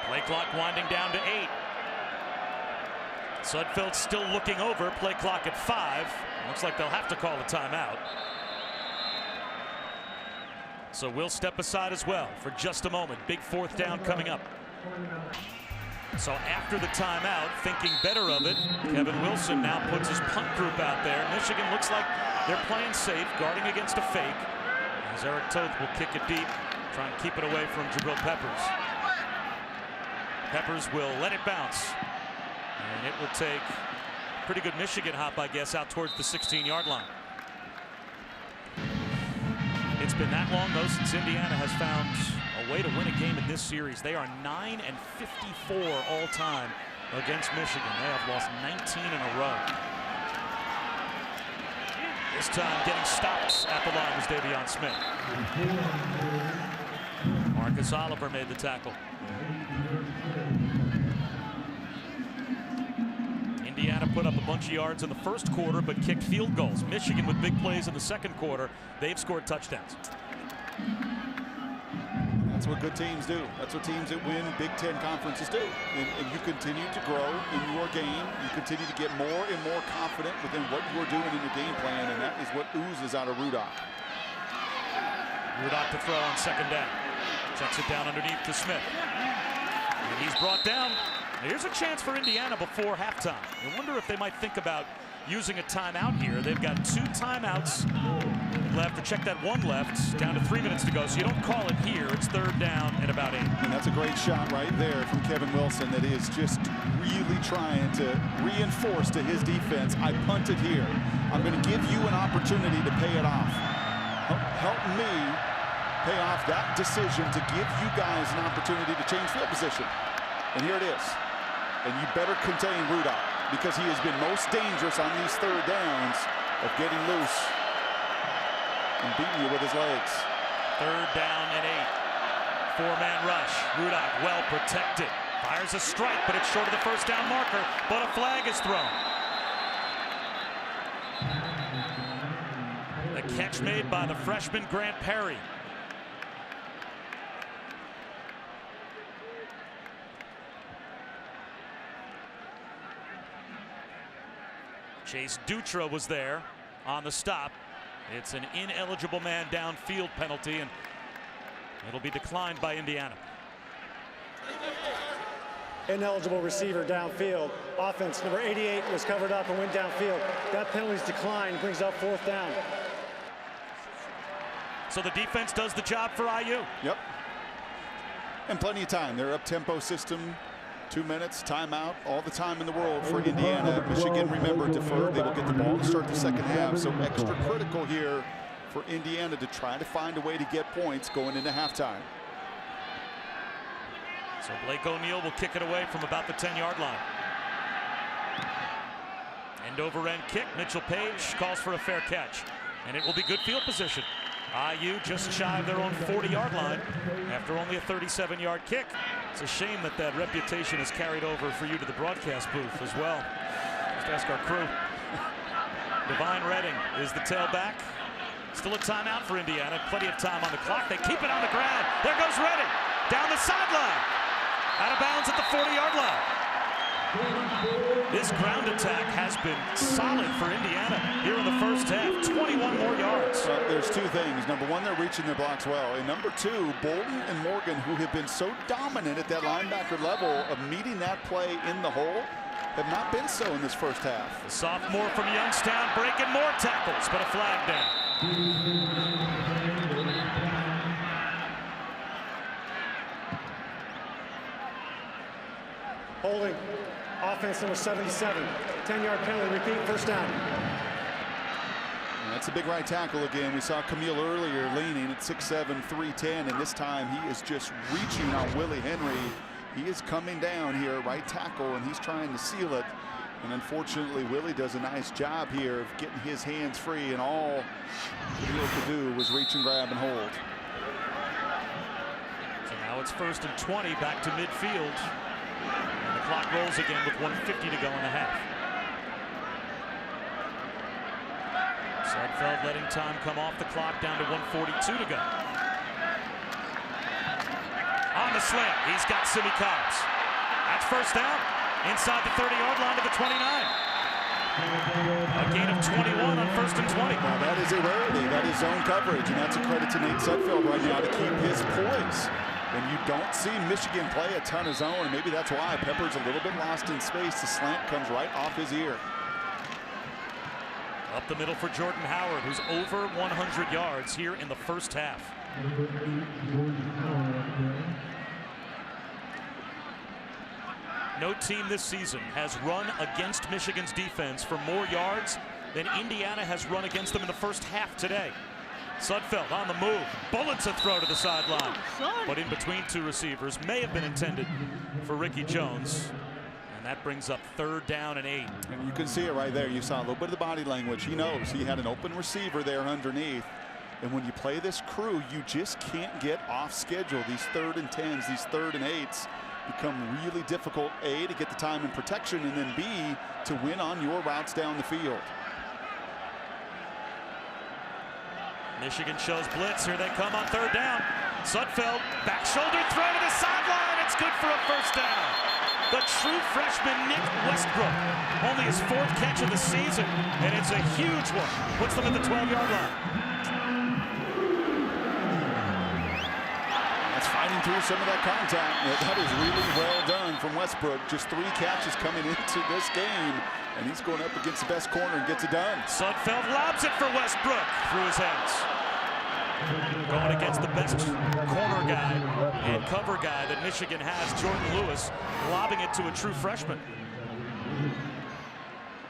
Play clock winding down to 8. Sudfeld still looking over. Play clock at 5. Looks like they'll have to call a timeout. So we'll step aside as well for just a moment. Big 4th down coming up. So after the timeout, thinking better of it, Kevin Wilson now puts his punt group out there. Michigan looks like they're playing safe, guarding against a fake. As Eric Toth will kick it deep, try and keep it away from Jabril Peppers. Peppers will let it bounce. And it will take a pretty good Michigan hop, I guess, out towards the 16-yard line. It's been that long, though, since Indiana has found a way to win a game in this series. They are 9-54 all time against Michigan. They have lost 19 in a row. This time getting stopped at the line was Davion Smith. Marcus Oliver made the tackle. Indiana put up a bunch of yards in the first quarter, but kicked field goals. Michigan with big plays in the second quarter. They've scored touchdowns. That's what good teams do. That's what teams that win Big Ten conferences do. And you continue to grow in your game. You continue to get more and more confident within what you're doing in your game plan, and that is what oozes out of Rudock. Rudock to throw on 2nd down. Checks it down underneath to Smith. And he's brought down. Here's a chance for Indiana before halftime. I wonder if they might think about using a timeout here. They've got 2 timeouts left. To check that one left, down to 3 minutes to go. So you don't call it here. It's 3rd down and about 8. And that's a great shot right there from Kevin Wilson that is just really trying to reinforce to his defense. I punted here. I'm going to give you an opportunity to pay it off. Help me pay off that decision to give you guys an opportunity to change field position. And here it is. And you better contain Rudolph, because he has been most dangerous on these 3rd downs of getting loose and beating you with his legs. 3rd down and 8. 4-man rush. Rudolph well protected. Fires a strike, but it's short of the 1st down marker. But a flag is thrown. The catch made by the freshman Grant Perry. Chase Dutra was there on the stop. It's an ineligible man downfield penalty, and it'll be declined by Indiana. Ineligible receiver downfield. Offense number 88 was covered up and went downfield. That penalty's declined, brings up 4th down. So the defense does the job for IU. Yep. And plenty of time. Their up-tempo system. 2 minutes, timeout, all the time in the world for Indiana. Michigan, remember, deferred. They will get the ball to start the 2nd half. So extra critical here for Indiana to try to find a way to get points going into halftime. So Blake O'Neal will kick it away from about the 10-yard line. End over end kick. Mitchell Page calls for a fair catch. And it will be good field position. IU just shy of their own 40-yard line after only a 37-yard kick. It's a shame that that reputation is carried over for you to the broadcast booth as well. Just ask our crew. Divine Redding is the tailback. Still a timeout for Indiana. Plenty of time on the clock. They keep it on the ground. There goes Redding. Down the sideline. Out of bounds at the 40-yard line. This ground attack has been solid for Indiana here in the 1st half. 21 more yards. There's 2 things. Number 1, they're reaching their blocks well. And number 2, Bolden and Morgan, who have been so dominant at that linebacker level of meeting that play in the hole, have not been so in this 1st half. The sophomore from Youngstown breaking more tackles, but a flag down. Holding. Offense number 77. 10-yard penalty, repeat, 1st down. And that's a big right tackle again. We saw Camille earlier leaning at 6'7", 310, and this time he is just reaching on Willie Henry. He is coming down here, right tackle, and he's trying to seal it. And unfortunately, Willie does a nice job here of getting his hands free, and all Camille could do was reach and grab and hold. So now it's 1st and 20, back to midfield. And the clock rolls again with 1:50 to go in the half. Sudfeld letting time come off the clock, down to 1:42 to go. On the slant, he's got Simi Cobbs. That's 1st down. Inside the 30-yard line to the 29. A gain of 21 on 1st and 20. Now that is a rarity. That is zone coverage, and that's a credit to Nate Sudfeld right now to keep his poise. And you don't see Michigan play a ton of zone, and maybe that's why Pepper's a little bit lost in space. The slant comes right off his ear. Up the middle for Jordan Howard, who's over 100 yards here in the 1st half. No team this season has run against Michigan's defense for more yards than Indiana has run against them in the 1st half today. Sudfeld on the move, bullets a throw to the sideline, but in between 2 receivers, may have been intended for Ricky Jones. And that brings up 3rd down and 8. And you can see it right there. You saw a little bit of the body language. He knows he had an open receiver there underneath. And when you play this crew, you just can't get off schedule. These 3rd and 10s, these 3rd and 8s become really difficult, A, to get the time and protection, and then B, to win on your routes down the field. Michigan shows blitz. Here they come on 3rd down. Sudfeld, back shoulder throw to the sideline. It's good for a 1st down. The true freshman Nick Westbrook, only his 4th catch of the season, and it's a huge one. Puts them at the 12-yard line. That's fighting through some of that contact. That is really well done from Westbrook. Just 3 catches coming into this game, and he's going up against the best corner and gets it done. Sudfeld lobs it for Westbrook through his hands. Going against the best corner guy and cover guy that Michigan has, Jordan Lewis, lobbing it to a true freshman.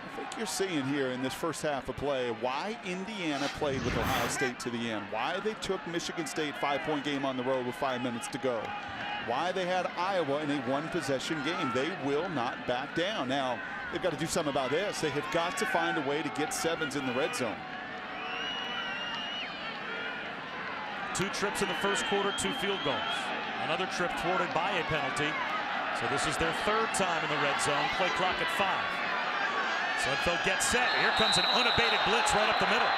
I think you're seeing here in this first half of play why Indiana played with Ohio State to the end, why they took Michigan State 5-point game on the road with 5 minutes to go, why they had Iowa in a 1-possession game. They will not back down. Now, they've got to do something about this. They have got to find a way to get 7s in the red zone. 2 trips in the first quarter, 2 field goals. Another trip thwarted by a penalty. So this is their 3rd time in the red zone. Play clock at 5. Sudfeld gets set. Here comes an unabated blitz right up the middle.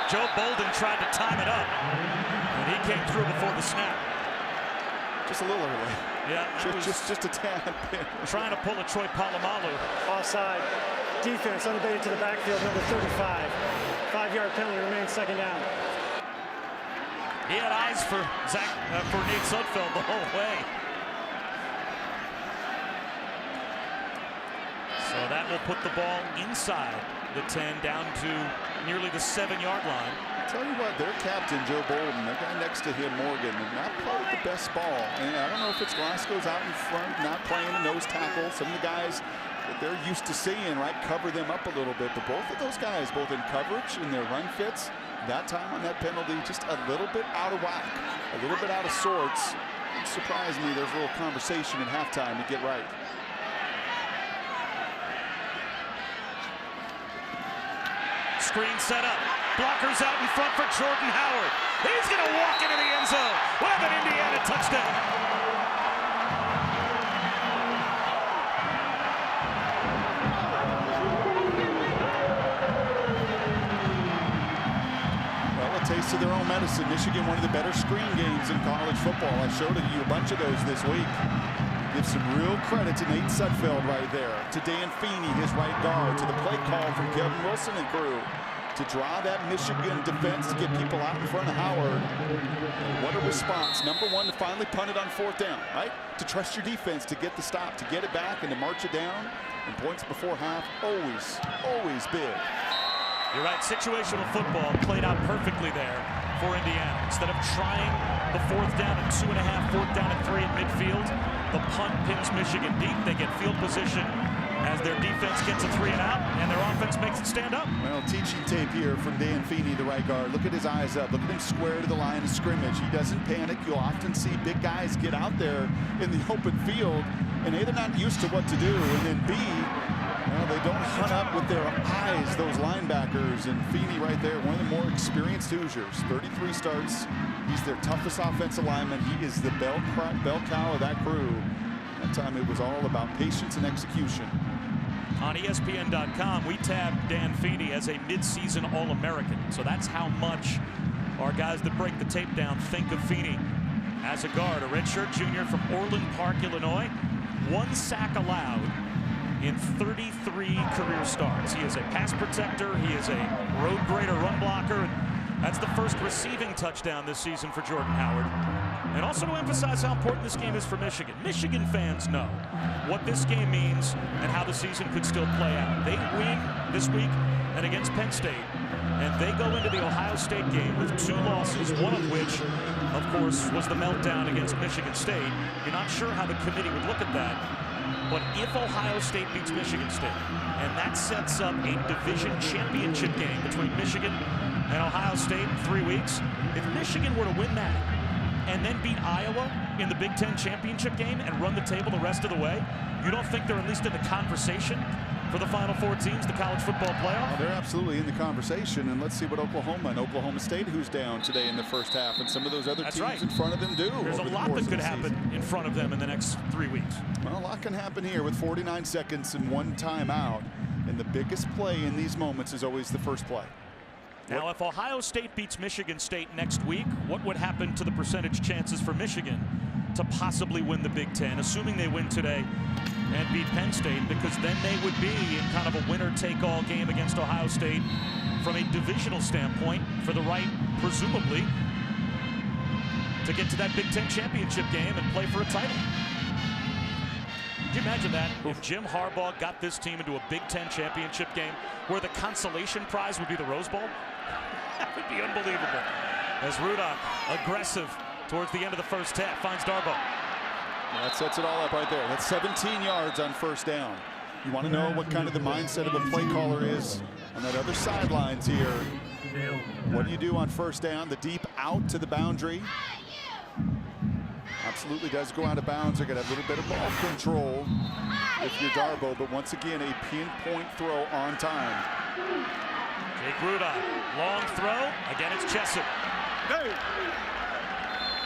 Joe Bolden tried to time it up, and he came through before the snap. Just a little early. Yeah, just a tad bit. Trying to pull a Troy Polamalu. Offside. Defense unabated to the backfield, number 35. 5-yard penalty remains, 2nd down. He had eyes for Nate Sudfeld the whole way. So that will put the ball inside the 10, down to nearly the 7-yard line. Tell you what, their captain, Joe Bolden, the guy next to him, Morgan, did not play with the best ball. And I don't know if it's Glasgow's out in front, not playing a nose tackle. Some of the guys that they're used to seeing, right, cover them up a little bit. But both of those guys, both in coverage and their run fits, that time on that penalty, just a little bit out of whack, a little bit out of sorts. It surprised me there's a little conversation at halftime to get right. Screen set up. Blockers out in front for Jordan Howard. He's going to walk into the end zone with an Indiana touchdown. Taste of their own medicine. Michigan, one of the better screen games in college football. I showed you a bunch of those this week. Give some real credit to Nate Sudfeld right there, to Dan Feeney, his right guard, to the play call from Kevin Wilson and crew, to draw that Michigan defense to get people out in front of Howard. And what a response. Number 1, to finally punt it on 4th down, right? To trust your defense to get the stop, to get it back and to march it down. And points before half, always big. You're right, situational football played out perfectly there for Indiana. Instead of trying the 4th down and 2.5, 4th down and 3 at midfield, the punt pins Michigan deep. They get field position as their defense gets a 3 and out, and their offense makes it stand up. Well, teaching tape here from Dan Feeney, the right guard. Look at his eyes up. Look at him square to the line of scrimmage. He doesn't panic. You'll often see big guys get out there in the open field, and A, they're not used to what to do, and then B, well, they don't hunt up with their eyes, those linebackers. And Feeney right there, one of the more experienced Hoosiers. 33 starts. He's their toughest offensive lineman. He is the bell cow of that crew. That time it was all about patience and execution. On ESPN.com, we tabbed Dan Feeney as a midseason All-American. So that's how much our guys that break the tape down think of Feeney as a guard. A redshirt junior from Orland Park, Illinois. 1 sack allowed in 33 career starts. He is a pass protector. He is a road grader, run blocker. And that's the first receiving touchdown this season for Jordan Howard. And also to emphasize how important this game is for Michigan. Michigan fans know what this game means and how the season could still play out. They win this week and against Penn State, and they go into the Ohio State game with 2 losses, one of which, of course, was the meltdown against Michigan State. You're not sure how the committee would look at that. But if Ohio State beats Michigan State, and that sets up a division championship game between Michigan and Ohio State in 3 weeks, if Michigan were to win that and then beat Iowa in the Big Ten championship game and run the table the rest of the way, you don't think they're at least in the conversation for the Final 4 teams, the college football playoff? Well, they're absolutely in the conversation, and let's see what Oklahoma and Oklahoma State, who's down today in the first half, and some of those other teams in front of them do. There's a lot that could happen in front of them in the next 3 weeks. Well, a lot can happen here with 49 seconds and 1 timeout, and the biggest play in these moments is always the first play. Now, if Ohio State beats Michigan State next week, what would happen to the percentage chances for Michigan to possibly win the Big Ten, assuming they win today and beat Penn State? Because then they would be in kind of a winner-take-all game against Ohio State from a divisional standpoint for the right, presumably, to get to that Big Ten championship game and play for a title. Could you imagine that? If Jim Harbaugh got this team into a Big Ten championship game where the consolation prize would be the Rose Bowl? That would be unbelievable. As Rudock, aggressive towards the end of the first half, finds Darboh. That sets it all up right there. That's 17 yards on first down. You want to know what kind of the mindset of a play caller is on that other sidelines here. What do you do on first down? The deep out to the boundary. Absolutely does go out of bounds. They're going to have a little bit of ball control if you're Darboh, but once again, a pinpoint throw on time. Jake Rudock, long throw. Again, it's Chesson.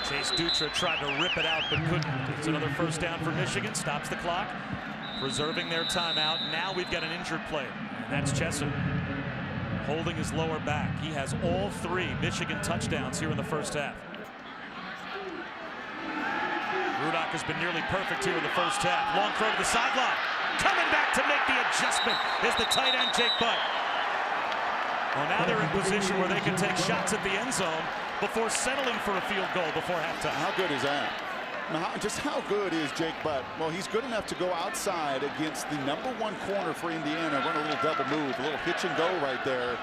Chase Dutra tried to rip it out, but couldn't. It's another first down for Michigan. Stops the clock, preserving their timeout. Now we've got an injured player, and that's Chesson, holding his lower back. He has all 3 Michigan touchdowns here in the first half. Rudock has been nearly perfect here in the first half. Long throw to the sideline. Coming back to make the adjustment is the tight end, Jake Butt. Well, now they're in position where they can take shots at the end zone before settling for a field goal before halftime. How good is that? Now, just how good is Jake Butt? Well, he's good enough to go outside against the #1 corner for Indiana, run a little double move, a little hitch and go right there.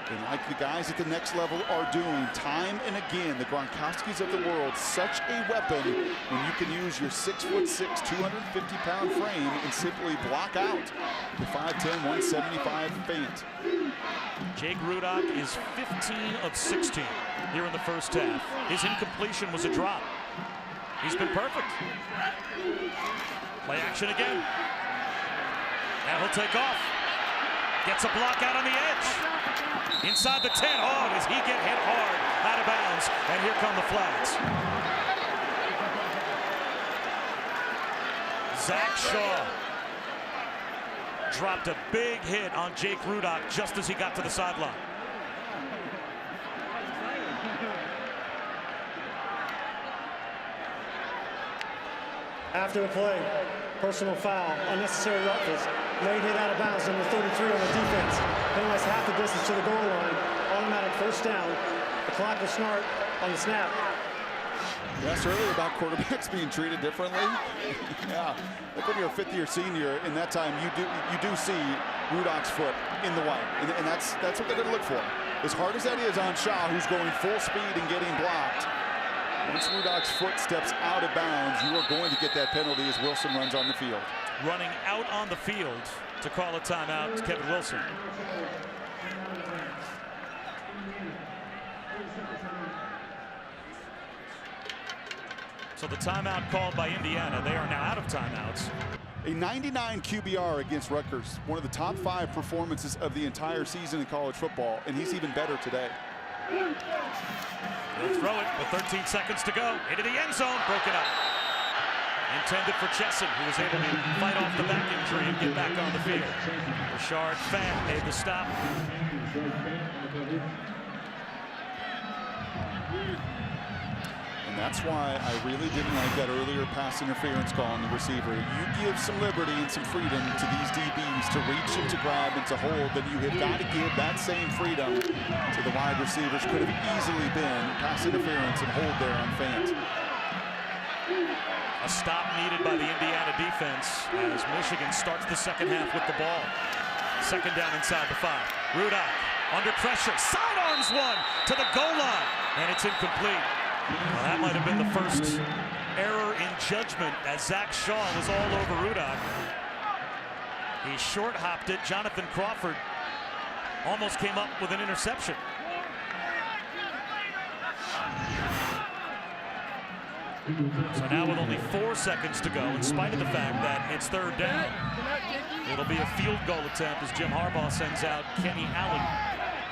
And like the guys at the next level are doing time and again, the Gronkowskis of the world, such a weapon when you can use your 6'6", 250-pound frame and simply block out the 5'10", 175 feint. Jake Rudock is 15 of 16 here in the first half. His incompletion was a drop. He's been perfect. Play action again. Now he'll take off. Gets a block out on the edge. Inside the 10. Oh, does he get hit hard out of bounds? And here come the flags. Zach Shaw dropped a big hit on Jake Rudock just as he got to the sideline. After the play, personal foul, unnecessary roughness, late hit out of bounds, number 33 on the defense. Penalized half the distance to the goal line, automatic first down. The clock will start on the snap. You asked earlier about quarterbacks being treated differently. Yeah, like when you're a fifth-year senior, in that time you do see Rudock's foot in the white, and that's what they're going to look for. As hard as that is on Shaw, who's going full speed and getting blocked, once Rudock's foot steps out of bounds, you are going to get that penalty as Wilson runs on the field. Running out on the field to call a timeout is Kevin Wilson. So the timeout called by Indiana. They are now out of timeouts. A 99 QBR against Rutgers, one of the top 5 performances of the entire season in college football, and he's even better today. He'll throw it with 13 seconds to go. Into the end zone, broken up. Intended for Chesson, who was able to fight off the back injury and get back on the field. Rashard Fan made the stop. And that's why I really didn't like that earlier pass interference call on the receiver. You give some liberty and some freedom to these DBs to reach and to grab and to hold, then you have got to give that same freedom to the wide receivers. Could have easily been pass interference and hold there on Fant. A stop needed by the Indiana defense as Michigan starts the second half with the ball. Second down inside the 5. Rudock under pressure, sidearms one to the goal line, and it's incomplete. Well, that might have been the first error in judgment as Zach Shaw was all over Rudock. He short hopped it. Jonathan Crawford almost came up with an interception. So now with only 4 seconds to go, in spite of the fact that it's third down, it'll be a field goal attempt as Jim Harbaugh sends out Kenny Allen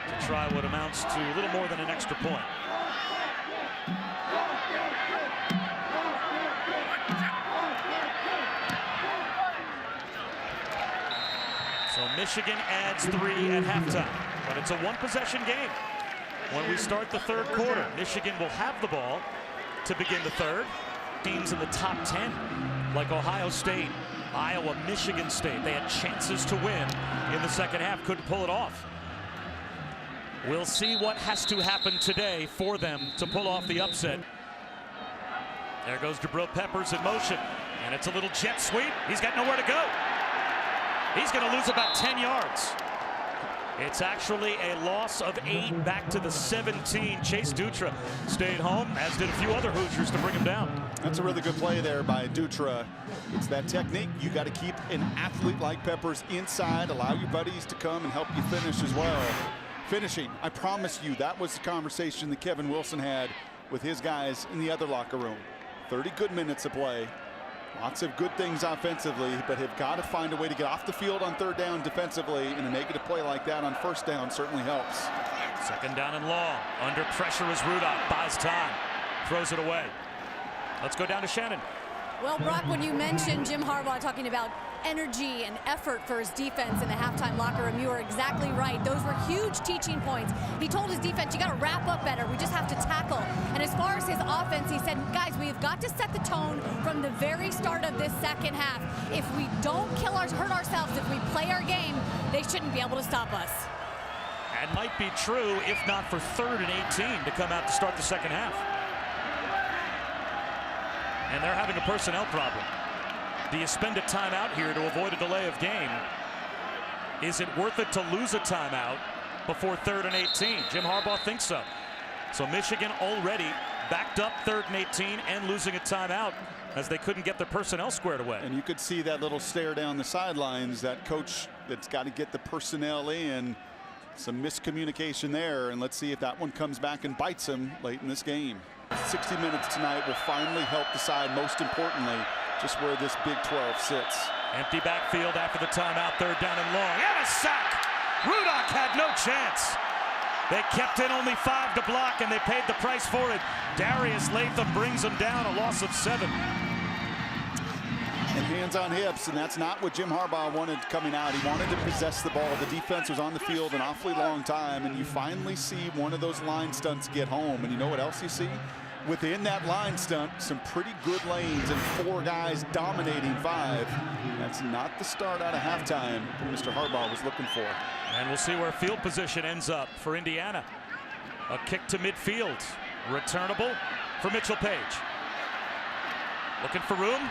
to try what amounts to a little more than an extra point. So Michigan adds 3 at halftime, but it's a 1-possession game. When we start the third quarter, Michigan will have the ball to begin the third. Teams in the top 10, like Ohio State, Iowa, Michigan State, they had chances to win in the second half, couldn't pull it off. We'll see what has to happen today for them to pull off the upset. There goes Jabril Peppers in motion, and it's a little jet sweep. He's got nowhere to go. He's going to lose about 10 yards. It's actually a loss of 8 back to the 17. Chase Dutra stayed home, as did a few other Hoosiers to bring him down. That's a really good play there by Dutra. It's that technique. You got to keep an athlete like Peppers inside, allow your buddies to come and help you finish as well. Finishing, I promise you, that was the conversation that Kevin Wilson had with his guys in the other locker room. 30 good minutes of play. Lots of good things offensively, but have got to find a way to get off the field on 3rd down defensively, and a negative play like that on 1st down certainly helps. 2nd down and long. Under pressure is Rudolph. Buys time. Throws it away. Let's go down to Shannon. Well, Brock, when you mentioned Jim Harbaugh talking about energy and effort for his defense in the halftime locker room, you were exactly right. Those were huge teaching points. He told his defense, you got to wrap up better. We just have to tackle. And as far as his offense, he said, guys, we have got to set the tone from the very start of this 2nd half. If we don't hurt ourselves, if we play our game, they shouldn't be able to stop us. And might be true if not for 3rd and 18 to come out to start the 2nd half. And they're having a personnel problem. Do you spend a timeout here to avoid a delay of game? Is it worth it to lose a timeout before 3rd and 18? Jim Harbaugh thinks so. So Michigan already backed up 3rd and 18 and losing a timeout as they couldn't get their personnel squared away. And you could see that little stare down the sidelines, that coach that's got to get the personnel in. Some miscommunication there, and let's see if that one comes back and bites him late in this game. 60 minutes tonight will finally help decide, most importantly, just where this Big 12 sits. Empty backfield after the timeout, 3rd down and long, and a sack. Rudock had no chance. They kept in only 5 to block, and they paid the price for it. Darius Latham brings them down, a loss of 7. And hands on hips, and that's not what Jim Harbaugh wanted coming out. He wanted to possess the ball. The defense was on the field an awfully long time, and you finally see one of those line stunts get home. And you know what else you see? Within that line stunt, some pretty good lanes and 4 guys dominating 5. That's not the start out of halftime Mr. Harbaugh was looking for. And we'll see where field position ends up for Indiana. A kick to midfield. Returnable for Mitchell Page. Looking for room.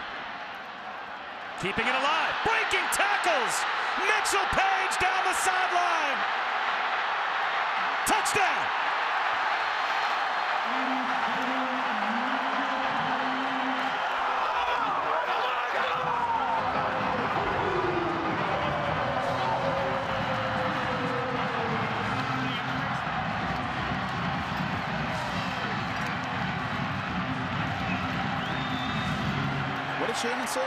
Keeping it alive. Breaking tackles. Mitchell Page down the sideline. Touchdown. What did Shannon say?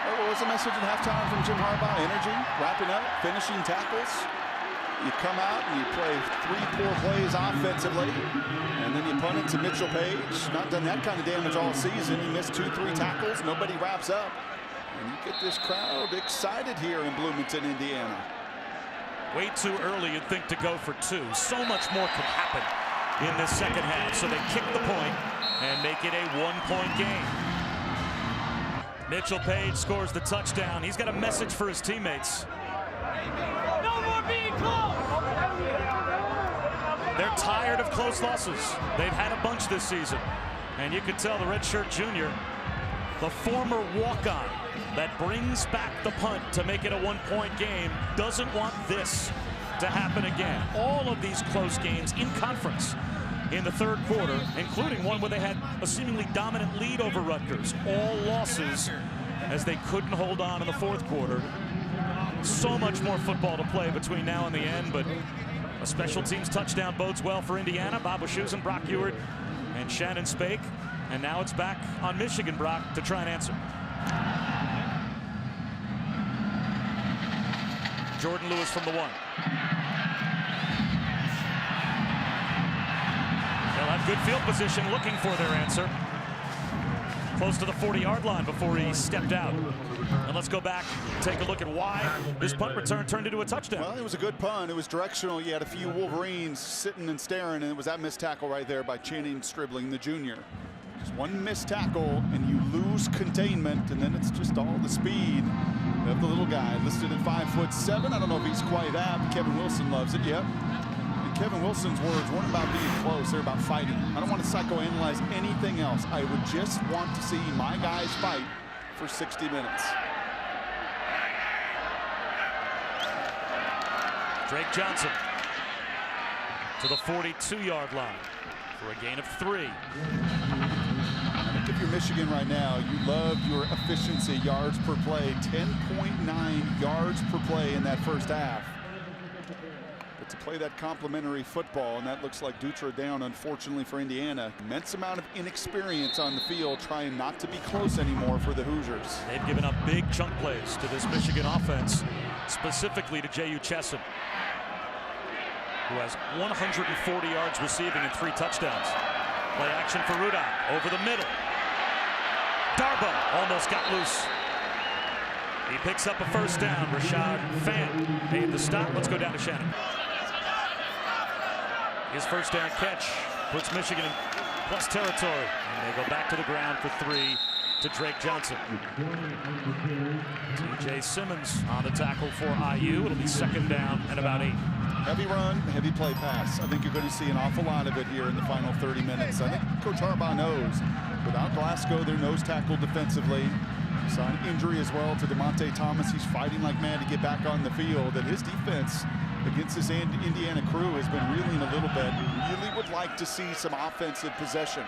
What was the message at halftime from Jim Harbaugh? Energy, wrapping up, finishing tackles. You come out and you play 3 poor plays offensively, and then you punt it to Mitchell Page. Not done that kind of damage all season. He missed 2-3 tackles. Nobody wraps up. And you get this crowd excited here in Bloomington, Indiana. Way too early, you'd think, to go for 2. So much more could happen in this 2nd half. So they kick the point and make it a 1-point game. Mitchell Page scores the touchdown. He's got a message for his teammates. No more being close. They're tired of close losses. They've had a bunch this season. And you can tell the redshirt junior, the former walk-on that brings back the punt to make it a 1-point game, doesn't want this to happen again. All of these close games in conference in the 3rd quarter, including one where they had a seemingly dominant lead over Rutgers. All losses as they couldn't hold on in the 4th quarter. So much more football to play between now and the end, but a special teams touchdown bodes well for Indiana. Bob Wischusen, Brock Ewart, and Shannon Spake. And now it's back on Michigan, Brock, to try and answer. Jordan Lewis from the 1. They'll have good field position, looking for their answer. Close to the 40-yard line before he stepped out. And let's go back and take a look at why this punt return turned into a touchdown. Well, it was a good punt. It was directional. You had a few Wolverines sitting and staring, and it was that missed tackle right there by Channing Stribling, the junior. Just one missed tackle, and you lose containment, and then it's just all the speed of the little guy listed at 5'7". I don't know if he's quite that, but Kevin Wilson loves it. Yep. And Kevin Wilson's words weren't about being close, they're about fighting. I don't want to psychoanalyze anything else. I would just want to see my guys fight for 60 minutes. Drake Johnson to the 42-yard line for a gain of 3. I think if you're Michigan right now, you love your efficiency, yards per play, 10.9 yards per play in that first half. But to play that complementary football, and that looks like Dutra down, unfortunately for Indiana. Immense amount of inexperience on the field, trying not to be close anymore for the Hoosiers. They've given up big chunk plays to this Michigan offense, specifically to J.U. Chesson, who has 140 yards receiving and 3 touchdowns. Play action for Rudock over the middle. Darboh almost got loose. He picks up a first down. Rashad Fant made the stop. Let's go down to Shannon. His first down catch puts Michigan in plus territory. And they go back to the ground for 3 to Drake Johnson. T.J. Simmons on the tackle for IU. It'll be second down and about 8. Heavy run, heavy play pass. I think you're going to see an awful lot of it here in the final 30 minutes. I think Coach Harbaugh knows without Glasgow, their nose tackle defensively, saw an injury as well to DeMonte Thomas. He's fighting like mad to get back on the field, and his defense against this Indiana crew has been reeling a little bit. Really would like to see some offensive possession.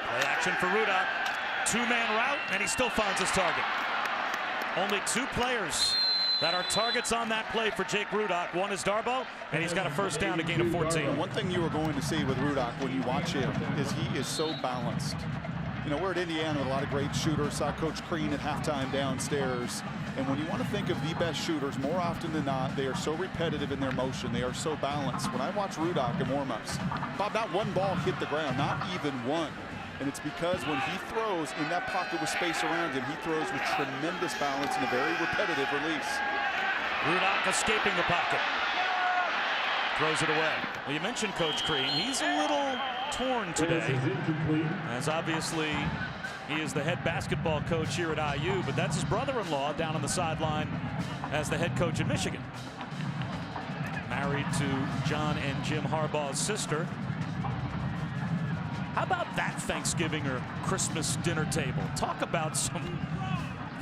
Play action for Rudock. 2-man route, and he still finds his target. Only 2 players that are targets on that play for Jake Rudock. One is Darboh, and he's got a first down, a gain of 14. One thing you are going to see with Rudock when you watch him is he is so balanced. You know, we're at Indiana with a lot of great shooters. Saw Coach Crean at halftime downstairs. And when you want to think of the best shooters, more often than not, they are so repetitive in their motion. They are so balanced. When I watch Rudock in warm-ups, Bob, not one ball hit the ground, not even one. And it's because when he throws in that pocket with space around him, he throws with tremendous balance and a very repetitive release. Rudock escaping the pocket. Throws it away. Well, you mentioned Coach Crean. He's a little torn today, as obviously he is the head basketball coach here at IU, but that's his brother-in-law down on the sideline as the head coach at Michigan. Married to John and Jim Harbaugh's sister. How about that Thanksgiving or Christmas dinner table? Talk about some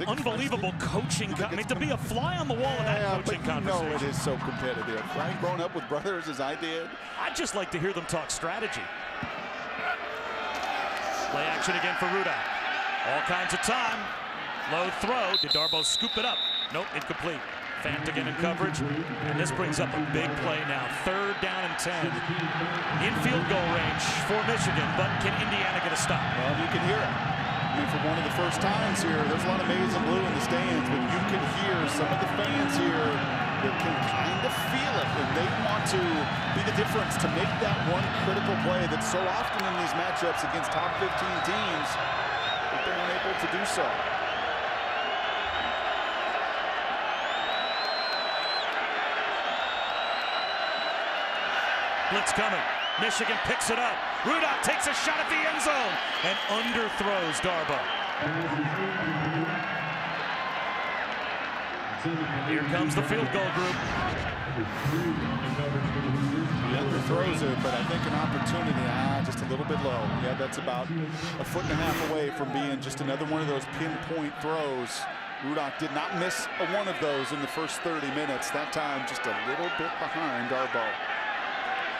unbelievable coaching. I mean, to be a fly on the wall of that coaching conversation. No, it is so competitive. Right? Growing up with brothers as I did. I'd just like to hear them talk strategy. Play action again for Rudock. All kinds of time. Low throw. Did Darboh scoop it up? Nope, incomplete. Fant again in coverage, and this brings up a big play now. 3rd down and 10. In field goal range for Michigan, but can Indiana get a stop? Well, you can hear it. I mean, for one of the first times here, there's a lot of maize and blue in the stands, but you can hear some of the fans here that can kind of feel it, and they want to be the difference to make that one critical play that so often in these matchups against top 15 teams, that they're unable to do so. Blitz coming. Michigan picks it up. Rudock takes a shot at the end zone and underthrows Darboh. Here comes the field goal group. He underthrows it, but I think an opportunity, just a little bit low. Yeah, that's about a 1.5 feet away from being just another one of those pinpoint throws. Rudock did not miss one of those in the first 30 minutes. That time just a little bit behind Darboh.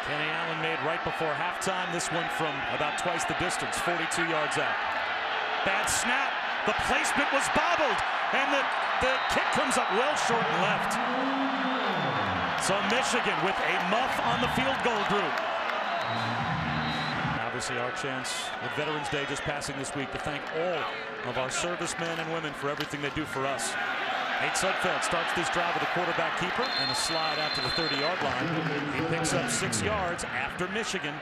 Kenny Allen made right before halftime. This one from about twice the distance, 42 yards out. Bad snap. The placement was bobbled, and the kick comes up well short and left. So Michigan with a muff on the field goal group. Obviously our chance with Veterans Day just passing this week to thank all of our servicemen and women for everything they do for us. Nate Sudfeld starts this drive with a quarterback keeper and a slide out to the 30-yard line. He picks up 6 yards after Michigan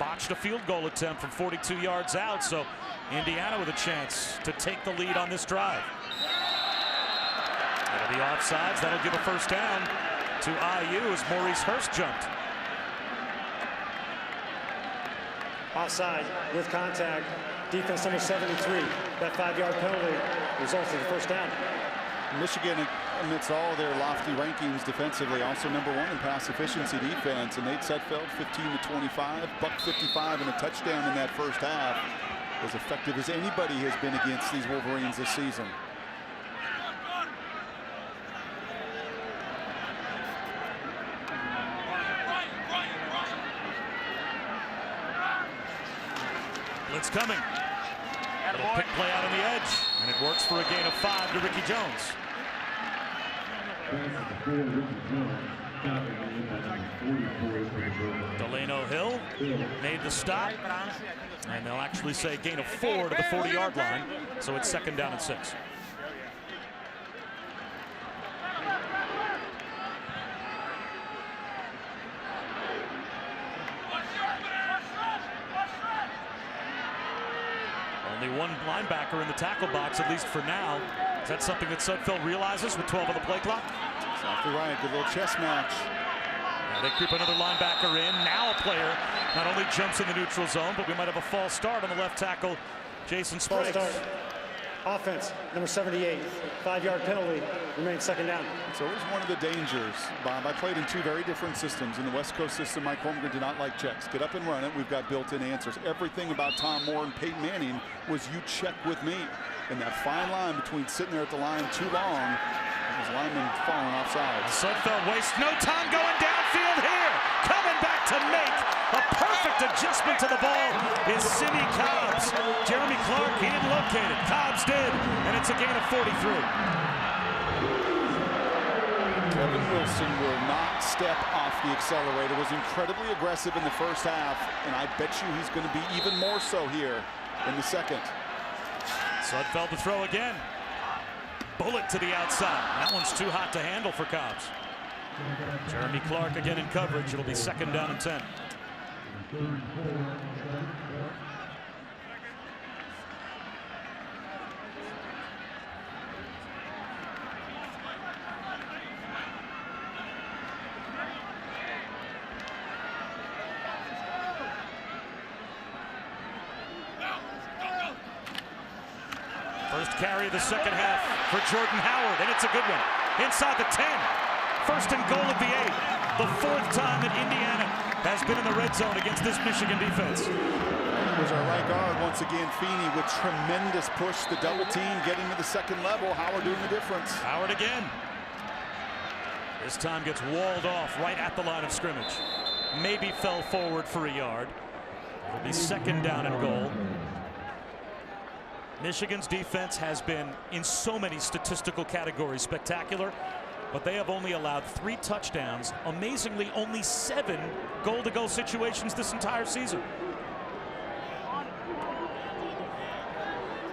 botched a field goal attempt from 42 yards out. So Indiana with a chance to take the lead on this drive. It'll be offsides. That'll give a first down to IU as Maurice Hurst jumped. Offside with contact. Defense number 73. That 5-yard penalty results in the first down. Michigan, amidst all their lofty rankings defensively, also #1 in pass efficiency defense. And Nate Sudfeld, 15-25, buck 55 and a touchdown in that first half. As effective as anybody has been against these Wolverines this season. Blitz coming. Little pick play out on the edge, and it works for a gain of 5 to Ricky Jones. Delano Hill made the stop, and they'll actually say gain of 4 to the 40-yard line, so it's 2nd down and 6. Only one linebacker in the tackle box, at least for now. Is that something that Sudfeld realizes with 12 on the play clock? Exactly right. Good little chess match. Now they creep another linebacker in. Now a player not only jumps in the neutral zone, but we might have a false start on the left tackle, Jason False Spriggs. start. Offense, number 78. 5-yard penalty. Remains 2nd down. It's always one of the dangers, Bob. I played in 2 very different systems. In the West Coast system, Mike Holmgren did not like checks. Get up and run it. We've got built-in answers. Everything about Tom Moore and Peyton Manning was you check with me. And that fine line between sitting there at the line too long, his lineman falling offside. Sudfeld wastes no time going downfield here. Coming back to make a perfect adjustment to the ball is Sidney Cobbs. Jeremy Clark, he didn't locate it. Cobbs did, and it's a gain of 43. Kevin Wilson will not step off the accelerator. Was incredibly aggressive in the first half, and I bet you he's going to be even more so here in the second. Sudfeld to throw again. Bullet to the outside. That one's too hot to handle for Cobbs. Jeremy Clark again in coverage. It'll be 2nd down and 10. First carry of the second half for Jordan Howard, and it's a good one. Inside the 10. 1st and goal at the 8. The 4th time that Indiana has been in the red zone against this Michigan defense. Here's our right guard once again, Feeney, with tremendous push. The double team getting to the 2nd level. Howard doing the difference. Howard again. This time gets walled off right at the line of scrimmage. Maybe fell forward for a yard. It'll be 2nd down and goal. Michigan's defense has been, in so many statistical categories, spectacular, but they have only allowed 3 touchdowns. Amazingly, only 7 goal-to-go situations this entire season.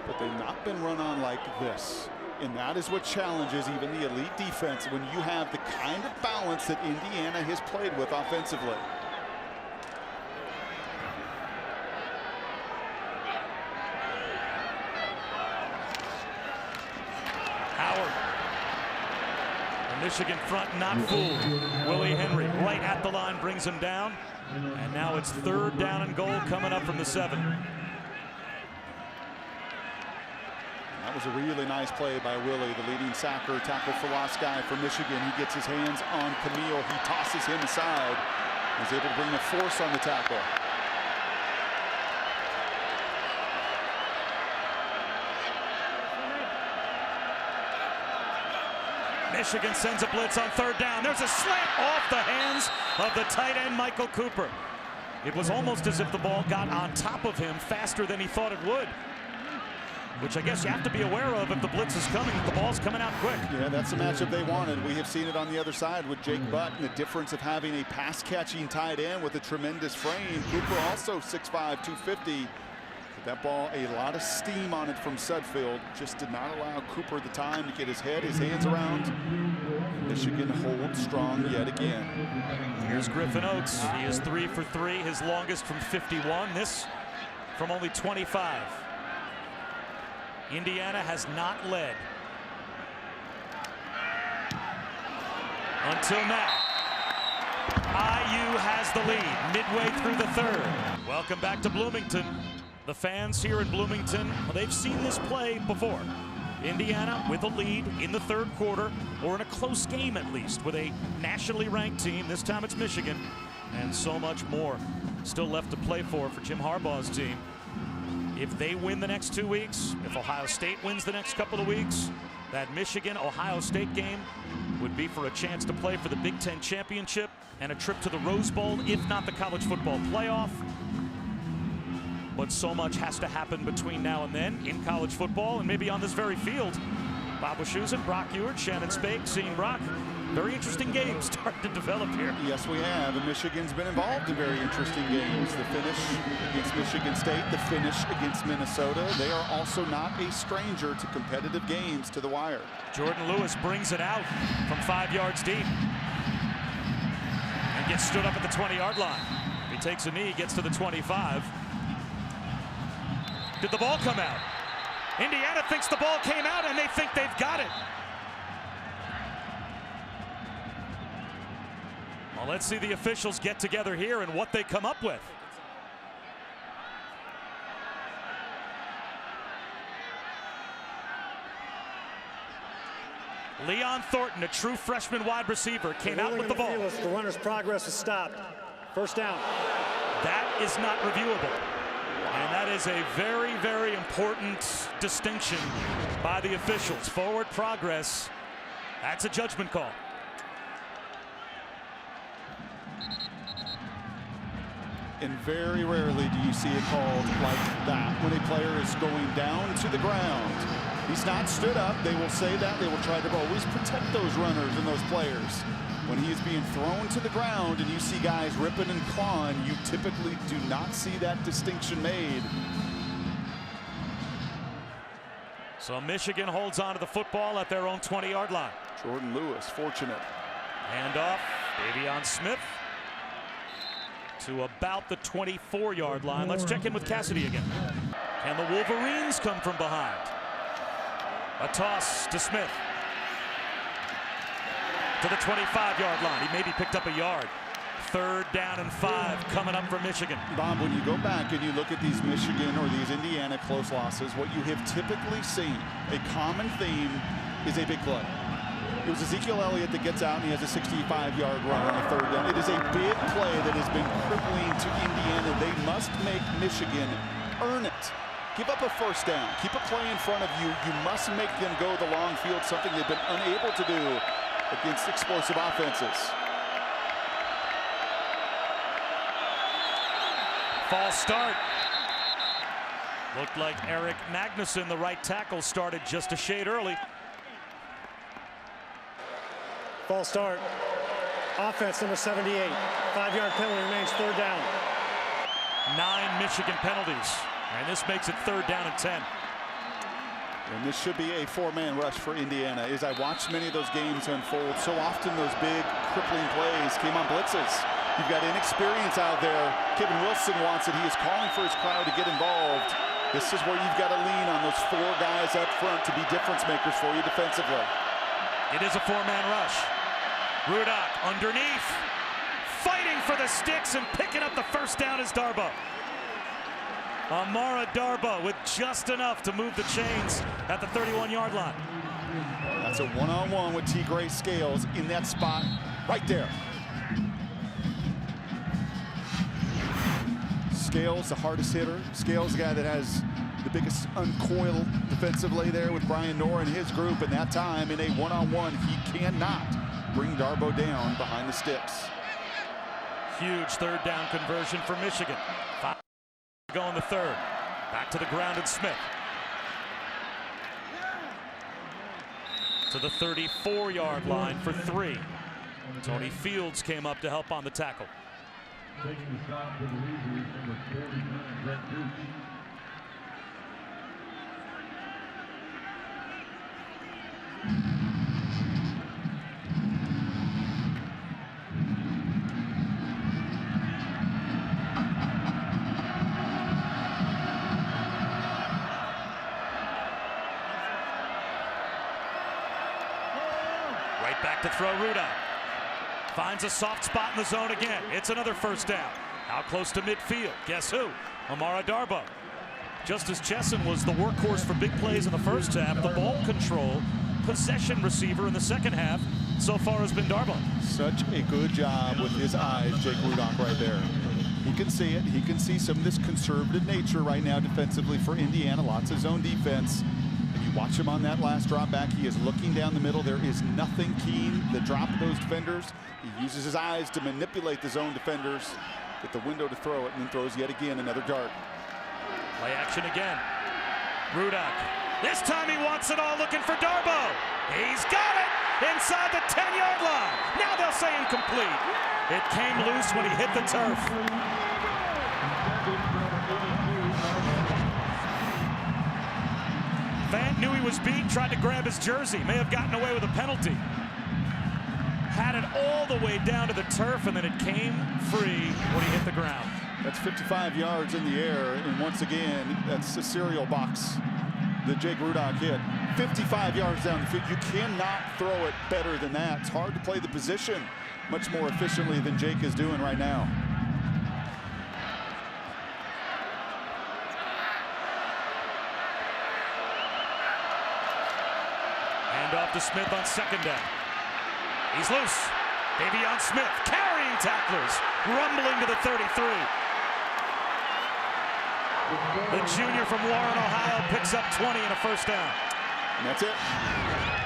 But they've not been run on like this. And that is what challenges even the elite defense when you have the kind of balance that Indiana has played with offensively. Howard. The Michigan front not fooled. Willie Henry right at the line brings him down. And now it's 3rd down and goal coming up from the 7. That was a really nice play by Willie, the leading sacker, tackle for loss guy for Michigan. He gets his hands on Camille. He tosses him aside. He's able to bring the force on the tackle. Michigan sends a blitz on 3rd down. There's a slant off the hands of the tight end, Michael Cooper. It was almost as if the ball got on top of him faster than he thought it would, which I guess you have to be aware of if the blitz is coming, the ball's coming out quick. Yeah, that's the matchup they wanted. We have seen it on the other side with Jake Butt, and the difference of having a pass-catching tight end with a tremendous frame. Cooper also 6'5", 250. That ball, a lot of steam on it from Sudfeld. Just did not allow Cooper the time to get his head, his hands around. Michigan holds strong yet again. Here's Griffin Oates. He is 3 for 3, his longest from 51. This from only 25. Indiana has not led until now. IU has the lead midway through the 3rd. Welcome back to Bloomington. The fans here in Bloomington, well, they've seen this play before. Indiana with a lead in the third quarter, or in a close game at least, with a nationally ranked team. This time it's Michigan, and so much more still left to play for Jim Harbaugh's team. If they win the next 2 weeks, if Ohio State wins the next couple of weeks, that Michigan-Ohio State game would be for a chance to play for the Big Ten championship and a trip to the Rose Bowl, if not the college football playoff. But so much has to happen between now and then in college football, and maybe on this very field. Bob Wischusen, Brock Ewart, Shannon Spake, seeing Brock. Very interesting games starting to develop here. Yes, we have. And Michigan's been involved in very interesting games. The finish against Michigan State, the finish against Minnesota. They are also not a stranger to competitive games to the wire. Jordan Lewis brings it out from 5 yards deep and gets stood up at the 20-yard line. He takes a knee, gets to the 25. Did the ball come out? Indiana thinks the ball came out, and they think they've got it. Well, let's see the officials get together here and what they come up with. Leon Thornton, a true freshman wide receiver, came out with the ball. The runner's progress is stopped. First down. That is not reviewable. And that is a very, very important distinction by the officials. Forward progress, that's a judgment call. And very rarely do you see it called like that when a player is going down to the ground. He's not stood up. They will say that. They will try to always protect those runners and those players. When he is being thrown to the ground and you see guys ripping and clawing, you typically do not see that distinction made. So Michigan holds on to the football at their own 20-yard line. Jordan Lewis, fortunate. Hand off, Davion Smith to about the 24-yard line. Let's check in with Cassidy again. And the Wolverines come from behind. A toss to Smith. To the 25-yard line. He maybe picked up a yard. 3rd down and 5 coming up for Michigan. Bob, when you go back and you look at these Michigan or these Indiana close losses, what you have typically seen, a common theme, is a big play. It was Ezekiel Elliott that gets out and he has a 65-yard run on a 3rd down. It is a big play that has been crippling to Indiana. They must make Michigan earn it. Give up a 1st down. Keep a play in front of you. You must make them go the long field, something they've been unable to do against explosive offenses. False start. Looked like Eric Magnuson, the right tackle, started just a shade early. False start. Offense number 78. 5-yard penalty remains 3rd down. 9 Michigan penalties. And this makes it 3rd down and 10. And this should be a 4-man rush for Indiana. As I watched many of those games unfold, so often those big crippling plays came on blitzes. You've got inexperience out there. Kevin Wilson wants it. He is calling for his crowd to get involved. This is where you've got to lean on those 4 guys up front to be difference makers for you defensively. It is a 4-man rush. Rudock underneath, fighting for the sticks, and picking up the 1st down is Darboh. Amara Darboh with just enough to move the chains at the 31-yard line. That's a one-on-one with T. Gray Scales in that spot right there. Scales, the hardest hitter. Scales, the guy that has the biggest uncoil defensively there with Brian Noor and his group. And that time in a one-on-one, he cannot bring Darboh down behind the sticks. Huge 3rd down conversion for Michigan. 5 to go in the 3rd. Back to the ground and Smith. To the 34-yard line for 3. Tony Fields came up to help on the tackle. Taking the stop for the Hoosiers, number 49, Brett Gooch. Right back to throw Rudock. Finds a soft spot in the zone again. It's another 1st down. Out close to midfield. Guess who? Amara Darboh. Just as Chesson was the workhorse for big plays in the first half, the ball control, possession receiver in the second half so far has been Darboh. Such a good job with his eyes, Jake Rudock right there. He can see it. He can see some of this conservative nature right now defensively for Indiana. Lots of zone defense. And you watch him on that last drop back. He is looking down the middle. There is nothing keen the drop of those defenders. He uses his eyes to manipulate the zone defenders, get the window to throw it, and then throws yet again another dart. Play action again. Rudock. This time he wants it all, looking for Darboh. He's got it inside the 10-yard line. Now they'll say incomplete. It came loose when he hit the turf. Fant knew he was beat, tried to grab his jersey, may have gotten away with a penalty. Had it all the way down to the turf, and then it came free when he hit the ground. That's 55 yards in the air, and once again, that's a cereal box that Jake Rudock hit. 55 yards down the field. You cannot throw it better than that. It's hard to play the position much more efficiently than Jake is doing right now. Hand off to Smith on second down. He's loose. Davion Smith carrying tacklers, rumbling to the 33. The junior from Warren, Ohio, picks up 20 and a first down. And that's it.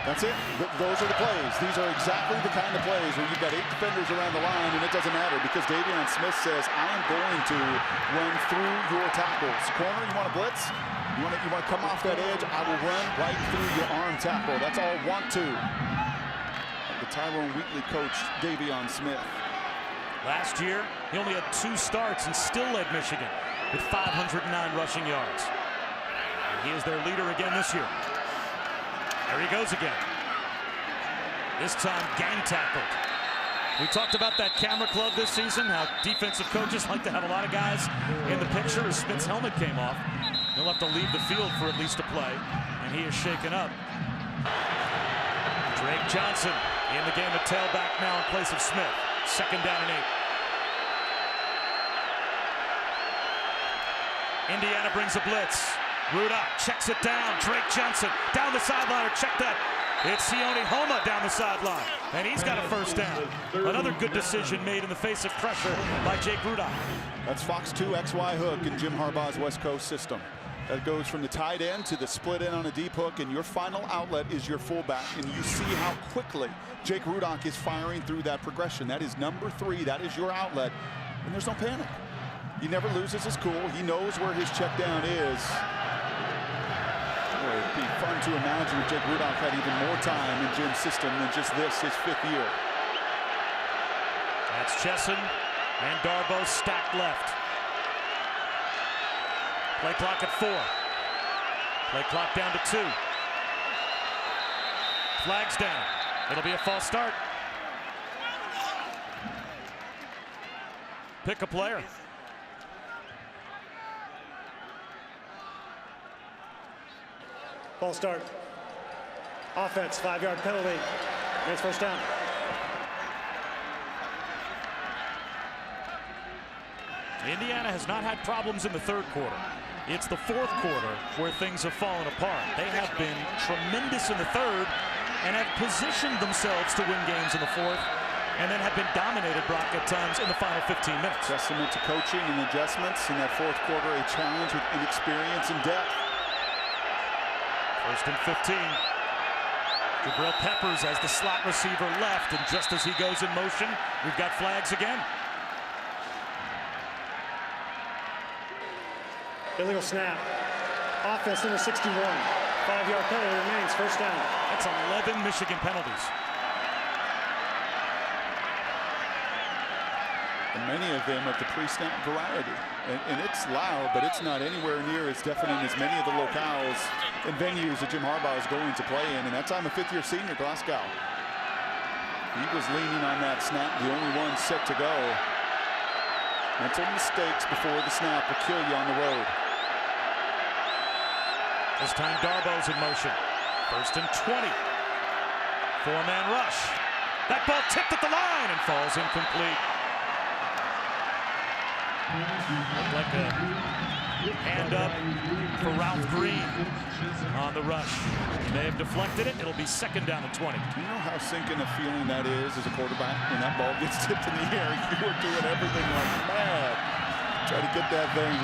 That's it. Those are the plays. These are exactly the kind of plays where you've got 8 defenders around the line, and it doesn't matter because Davion Smith says, I am going to run through your tackles. Corner, you want to blitz? You want to come off that edge? I will run right through your arm tackle. That's all want to. The Tyrone Wheatley coach, Davion Smith. Last year, he only had 2 starts and still led Michigan with 509 rushing yards. And he is their leader again this year. There he goes again. This time gang tackled. We talked about that camera club this season, how defensive coaches like to have a lot of guys in the picture. As Smith's helmet came off, he'll have to leave the field for at least a play, and he is shaken up. Drake Johnson in the game at tailback now in place of Smith. Second down and 8. Indiana brings a blitz. Rudock checks it down. Drake Johnson down the sideline. Check that. It's Sione Homa down the sideline. And he's got a first down. Another good decision made in the face of pressure by Jake Rudock. That's Fox 2 XY hook in Jim Harbaugh's West Coast system. That goes from the tight end to the split end on a deep hook, and your final outlet is your fullback. And you see how quickly Jake Rudock is firing through that progression. That is number 3. That is your outlet. And there's no panic. He never loses his cool. He knows where his check down is. Boy, it'd be fun to imagine if Jake Rudock had even more time in Jim's system than just this, his 5th year. That's Chesson and Darboh stacked left. Play clock at 4. Play clock down to 2. Flags down. It'll be a false start. Pick a player. False start. Offense, 5-yard penalty. And it's first down. Indiana has not had problems in the 3rd quarter. It's the 4th quarter where things have fallen apart. They have been tremendous in the 3rd and have positioned themselves to win games in the 4th, and then have been dominated, Brock, at times in the final 15 minutes. Testament to coaching and adjustments in that 4th quarter, a challenge with inexperience and depth. First and 15. Jabril Peppers as the slot receiver left, and just as he goes in motion, we've got flags again. Illegal snap. Offense number 61. 5-yard penalty remains. First down. That's 11 Michigan penalties. And many of them of the pre-snap variety. And it's loud, but it's not anywhere near as deafening as many of the locales and venues that Jim Harbaugh is going to play in. And that time a 5th-year senior, Glasgow. He was leaning on that snap, the only one set to go. Mental mistakes before the snap will kill you on the road. This time Darboh's in motion. First and 20. 4-man rush. That ball tipped at the line and falls incomplete. Looked like a Hand up for Ralph Green on the rush. He may have deflected it. It'll be second down and 20. Do you know how sinking a feeling that is as a quarterback when that ball gets tipped in the air? You are doing everything like mad. Try to get that thing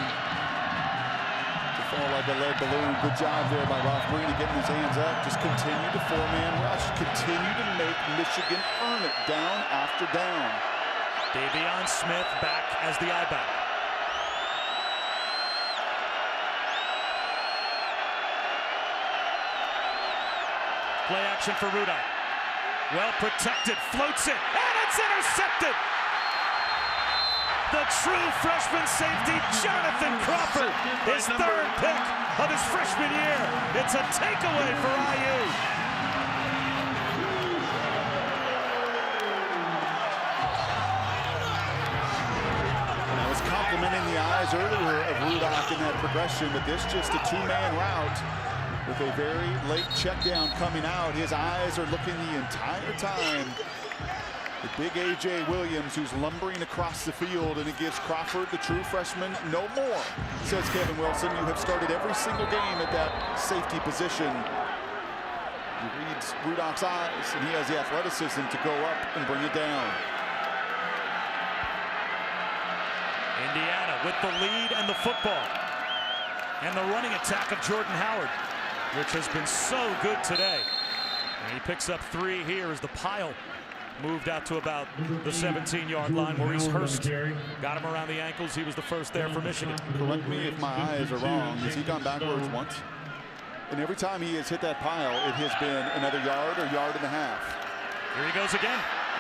to fall like a lead balloon. Good job there by Ralph Green getting his hands up. Just continue to four-man rush. Continue to make Michigan earn it down after down. Davion Smith back as the I-back. Play action for Rudock. Well protected, floats it, and it's intercepted. The true freshman safety, Jonathan Crawford, his third pick of his freshman year. It's a takeaway for IU. And I was complimenting the eyes earlier of Rudock in that progression, but this just a two-man route. With a very late check down coming out, his eyes are looking the entire time. The big A.J. Williams, who's lumbering across the field, and it gives Crawford, the true freshman, no more. Says Kevin Wilson, you have started every single game at that safety position. He reads Rudock's eyes, and he has the athleticism to go up and bring it down. Indiana with the lead and the football. And the running attack of Jordan Howard, which has been so good today. And he picks up 3 here as the pile moved out to about the 17-yard line. Maurice Hurst got him around the ankles. He was the first there for Michigan. Correct me if my eyes are wrong. Has he gone backwards once? And every time he has hit that pile, it has been another yard or yard and a half. Here he goes again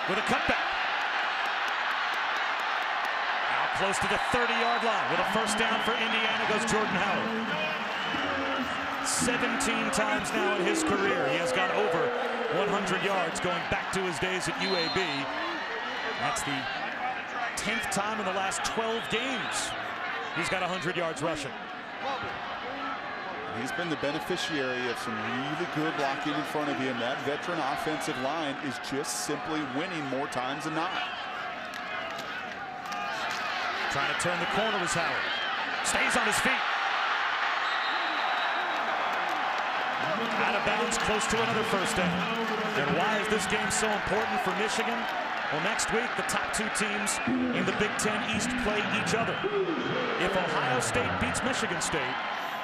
with a cutback. Now close to the 30-yard line with a first down for Indiana goes Jordan Howard. 17 times now in his career he has got over 100 yards going back to his days at UAB. That's the 10th time in the last 12 games he's got 100 yards rushing. He's been the beneficiary of some really good blocking in front of him. That veteran offensive line is just simply winning more times than not. Trying to turn the corner was Howard. Stays on his feet. Out of bounds, close to another first down. And why is this game so important for Michigan? Well, next week, the top 2 teams in the Big Ten East play each other. If Ohio State beats Michigan State,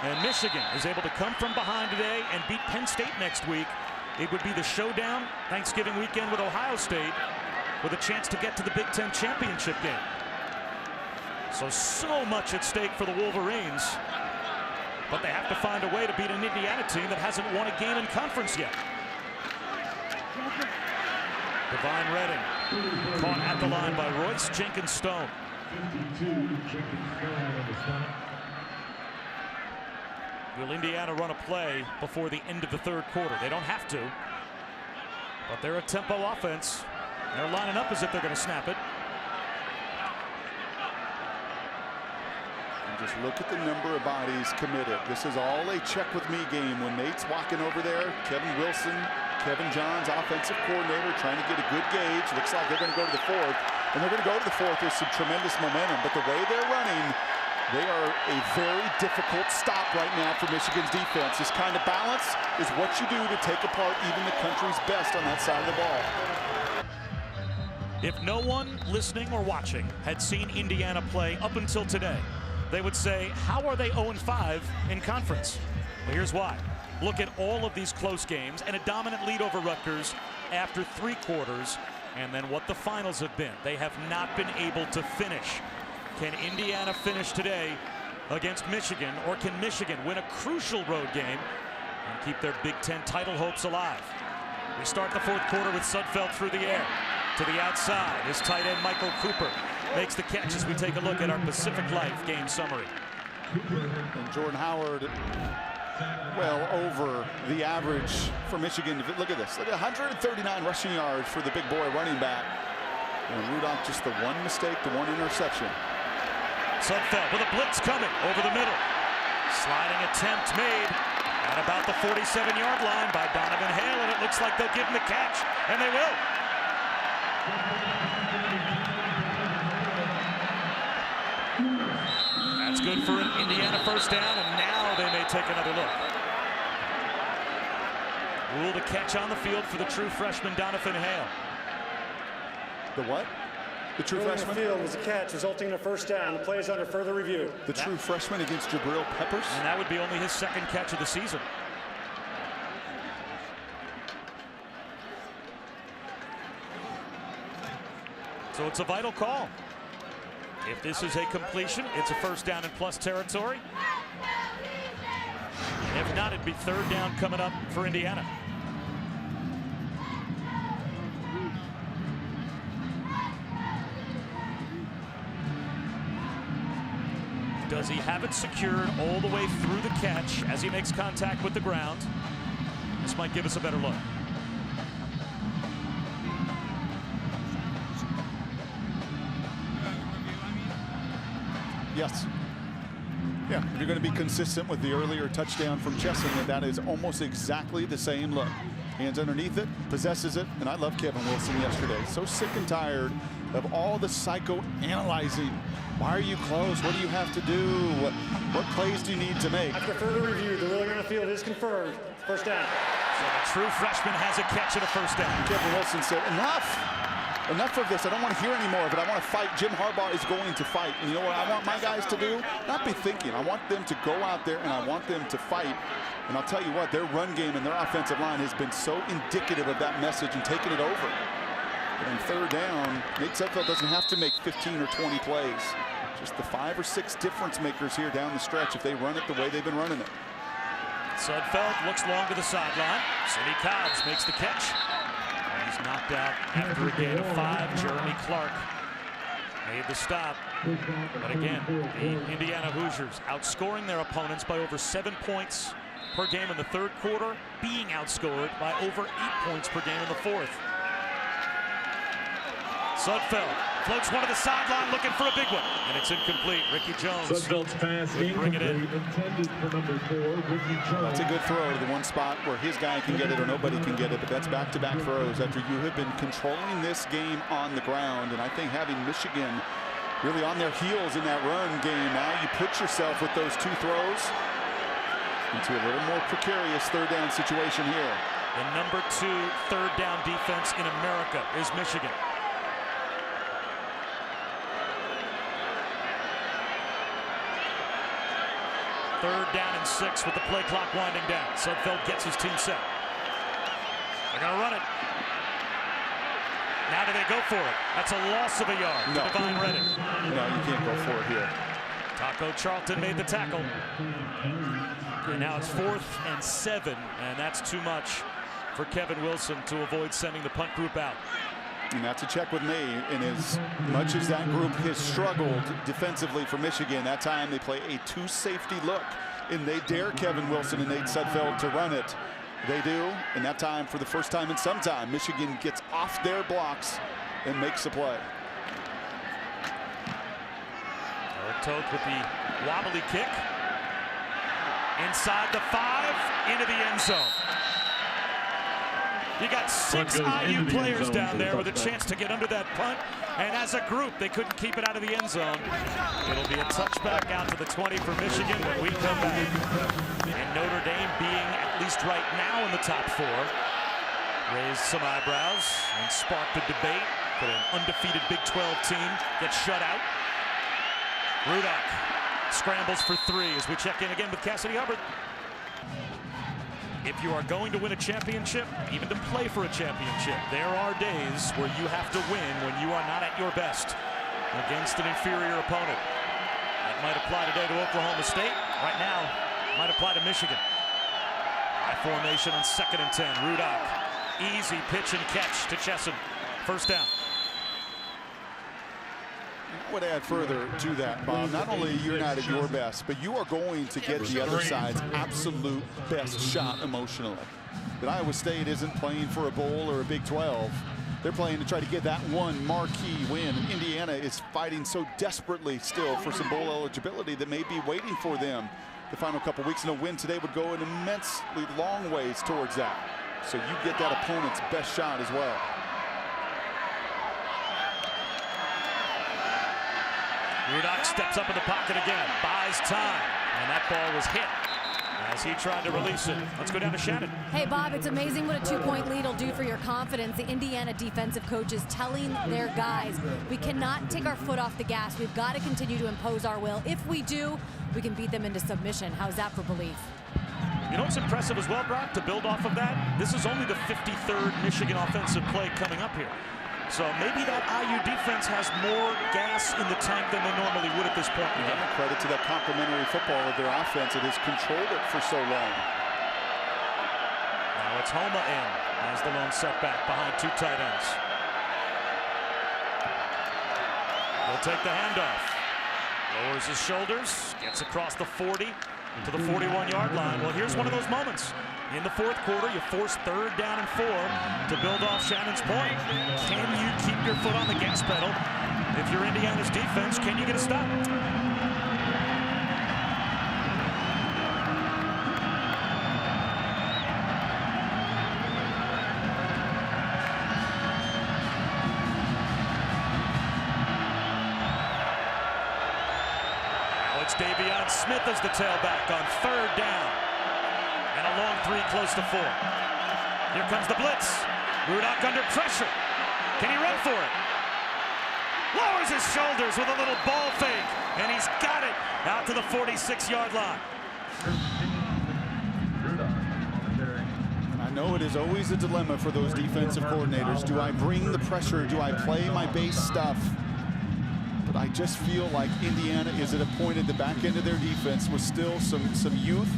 and Michigan is able to come from behind today and beat Penn State next week, it would be the showdown Thanksgiving weekend with Ohio State with a chance to get to the Big Ten championship game. So much at stake for the Wolverines. But they have to find a way to beat an Indiana team that hasn't won a game in conference yet. Divine Redding caught at the line by Royce Jenkins-Stone. Will Indiana run a play before the end of the third quarter? They don't have to, but they're a tempo offense. They're lining up as if they're going to snap it. Just look at the number of bodies committed. This is all a check with me game. When Nate's walking over there, Kevin Wilson, Kevin Johns, offensive coordinator, trying to get a good gauge. Looks like they're going to go to the 4th, and they're going to go to the 4th with some tremendous momentum. But the way they're running, they are a very difficult stop right now for Michigan's defense. This kind of balance is what you do to take apart even the country's best on that side of the ball. If no one listening or watching had seen Indiana play up until today, they would say, how are they 0-5 in conference? Well, here's why. Look at all of these close games and a dominant lead over Rutgers after 3 quarters, and then what the finals have been. They have not been able to finish. Can Indiana finish today against Michigan, or can Michigan win a crucial road game and keep their Big Ten title hopes alive? We start the 4th quarter with Sudfeld through the air. To the outside is tight end Michael Cooper. Makes the catch as we take a look at our Pacific Life game summary. And Jordan Howard, well over the average for Michigan. Look at this. Look at 139 rushing yards for the big boy running back. And Rudock just the one mistake, the one interception. Sudfeld with a blitz coming over the middle. Sliding attempt made at about the 47-yard line by Donovan Hale, and it looks like they'll give him the catch, and they will. That's That's good for an Indiana first down, and now they may take another look. Ruled a catch on the field for the true freshman Donovan Hale. The what? The true freshman? The field was a catch, resulting in a first down. The play is under further review. The true freshman against Jabril Peppers? And that would be only his second catch of the season. So it's a vital call. If this is a completion, it's a first down in plus territory. And if not, it'd be third down coming up for Indiana. Does he have it secured all the way through the catch as he makes contact with the ground? This might give us a better look. Yes. Yeah, you're going to be consistent with the earlier touchdown from Chesson, and that is almost exactly the same look. Hands underneath it, possesses it, and I love Kevin Wilson yesterday. So sick and tired of all the psycho-analyzing. Why are you close? What do you have to do? What plays do you need to make? After further review, the ruling on the field is confirmed. First down. So the true freshman has a catch and a first down. Kevin Wilson said, enough. Enough of this. I don't want to hear any more of it. I want to fight. Jim Harbaugh is going to fight. And you know what I want my guys to do? Not be thinking. I want them to go out there and I want them to fight. And I'll tell you what, their run game and their offensive line has been so indicative of that message and taking it over. But on third down, Nate Sudfeld doesn't have to make 15 or 20 plays. Just the 5 or 6 difference makers here down the stretch if they run it the way they've been running it. Sudfeld looks long to the sideline. Sidney Cobbs makes the catch. And he's knocked out after a gain of 5. Jeremy Clark made the stop. But again, the Indiana Hoosiers outscoring their opponents by over 7 points per game in the third quarter, being outscored by over 8 points per game in the fourth. Sudfeld floats one to the sideline looking for a big one, and it's incomplete. Ricky Jones Sudfeld's pass bring it in. intended for number 4, Ricky Jones. That's a good throw to the one spot where his guy can get it or nobody can get it, but that's back-to-back throws after you have been controlling this game on the ground. And I think having Michigan really on their heels in that run game, now you put yourself with those 2 throws into a little more precarious third down situation here. The number 2 third down defense in America is Michigan. Third down and 6 with the play clock winding down. Sudfeld gets his team set. They're going to run it. Now do they go for it? That's a loss of a yard to Divine Redding. No, you can't go for it here. Taco Charlton made the tackle. And now it's 4th and 7, and that's too much for Kevin Wilson to avoid sending the punt group out. And that's a check with me. And as much as that group has struggled defensively for Michigan, that time they play a 2-safety look, and they dare Kevin Wilson and Nate Sudfeld to run it. They do, and that time, for the first time in some time, Michigan gets off their blocks and makes the play. Eric Toth with the wobbly kick. Inside the 5, into the end zone. You got 6 IU players down there with a chance to get under that punt, and as a group, they couldn't keep it out of the end zone. It'll be a touchback out to the 20 for Michigan when we come back. And Notre Dame being, at least right now, in the top 4, raised some eyebrows and sparked a debate. Could an undefeated Big 12 team get shut out? Rudock scrambles for 3 as we check in again with Cassidy Hubbard. If you are going to win a championship, even to play for a championship, there are days where you have to win when you are not at your best against an inferior opponent. That might apply today to Oklahoma State. Right now, it might apply to Michigan. High formation on 2nd and 10. Rudock, easy pitch and catch to Chesson. First down. I would add further to that, Bob. Not only you're not at your best, but you are going to get the other side's absolute best shot emotionally. That Iowa State isn't playing for a bowl or a Big 12. They're playing to try to get that one marquee win. And Indiana is fighting so desperately still for some bowl eligibility that may be waiting for them the final couple weeks. And a win today would go an immensely long ways towards that. So you get that opponent's best shot as well. Rudock steps up in the pocket again, buys time, and that ball was hit as he tried to release it. Let's go down to Shannon. Hey, Bob, it's amazing what a 2-point lead will do for your confidence. The Indiana defensive coaches telling their guys, we cannot take our foot off the gas. We've got to continue to impose our will. If we do, we can beat them into submission. How's that for belief? You know what's impressive as well, Brock, to build off of that? This is only the 53rd Michigan offensive play coming up here. So maybe that IU defense has more gas in the tank than they normally would at this point in the game. Credit to that complementary football of their offense. It has controlled it for so long. Now it's Homa in as the lone setback behind two tight ends. He'll take the handoff. Lowers his shoulders, gets across the 40 to the 41-yard line. Well, here's one of those moments. In the fourth quarter, you force 3rd down and 4 to build off Shannon's point. Can you keep your foot on the gas pedal? If you're Indiana's defense, can you get a stop? Now it's Davion Smith as the tailback on 3rd down. And a long 3 close to 4. Here comes the blitz. Rudock under pressure. Can he run for it? Lowers his shoulders with a little ball fake. And he's got it out to the 46-yard line. I know it is always a dilemma for those defensive coordinators. Do I bring the pressure? Do I play my base stuff? But I just feel like Indiana is at a point at the back end of their defense with still some youth.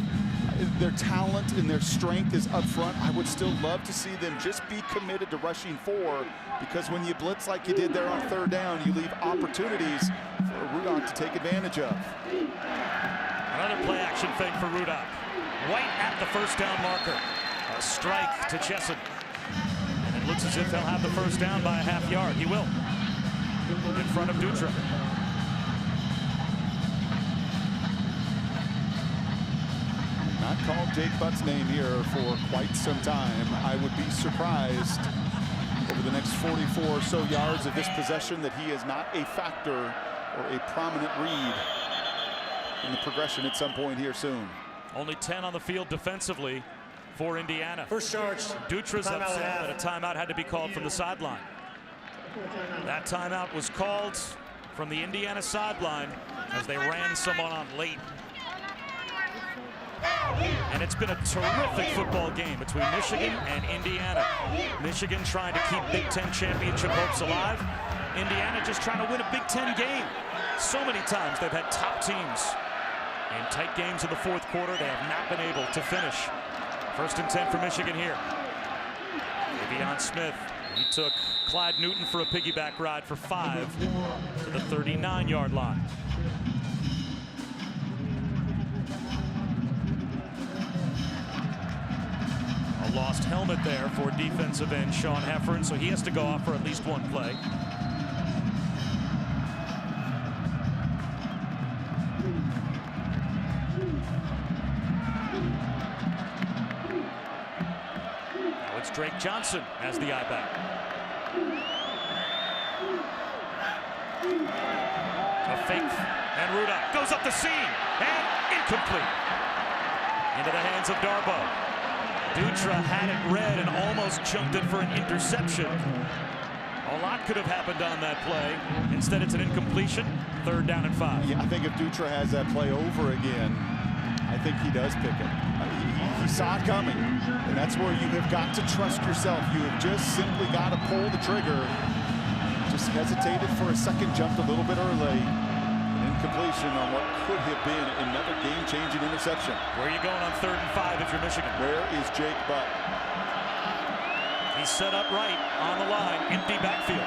Their talent and their strength is up front. I would still love to see them just be committed to rushing 4, because when you blitz like you did there on 3rd down, you leave opportunities for Rudock to take advantage of. Another play action fake for Rudock. White at the 1st down marker. A strike to Chesson. And it looks as if he'll have the 1st down by a half yard. He will. In front of Dutra. Not called Jake Butt's name here for quite some time. I would be surprised over the next 44 or so yards of this possession that he is not a factor or a prominent read in the progression at some point here soon. Only 10 on the field defensively for Indiana. First charge. Dutra's upset that a timeout had to be called from the sideline. That timeout was called from the Indiana sideline as they ran someone on late. And it's been a terrific football game between Michigan and Indiana. Michigan trying to keep Big Ten championship hopes alive. Indiana just trying to win a Big Ten game. So many times they've had top teams. In tight games in the fourth quarter, they have not been able to finish. 1st and 10 for Michigan here. Davion Smith, he took Clyde Newton for a piggyback ride for 5 to the 39-yard line. A lost helmet there for defensive end Sean Heffern, so he has to go off for at least one play. Now it's Drake Johnson as the I-back. A fake, and Rudock goes up the seam, and incomplete. Into the hands of Darboh. Dutra had it read and almost jumped it for an interception. A lot could have happened on that play. Instead, it's an incompletion. 3rd down and 5. Yeah, I think if Dutra has that play over again, I think he does pick it. He saw it coming, and that's where you have got to trust yourself. You have just simply got to pull the trigger. Just hesitated for a second, jumped a little bit early. Completion on what could have been another game-changing interception. Where are you going on 3rd and 5 if you're Michigan? Where is Jake Butt? He's set up right on the line, empty backfield.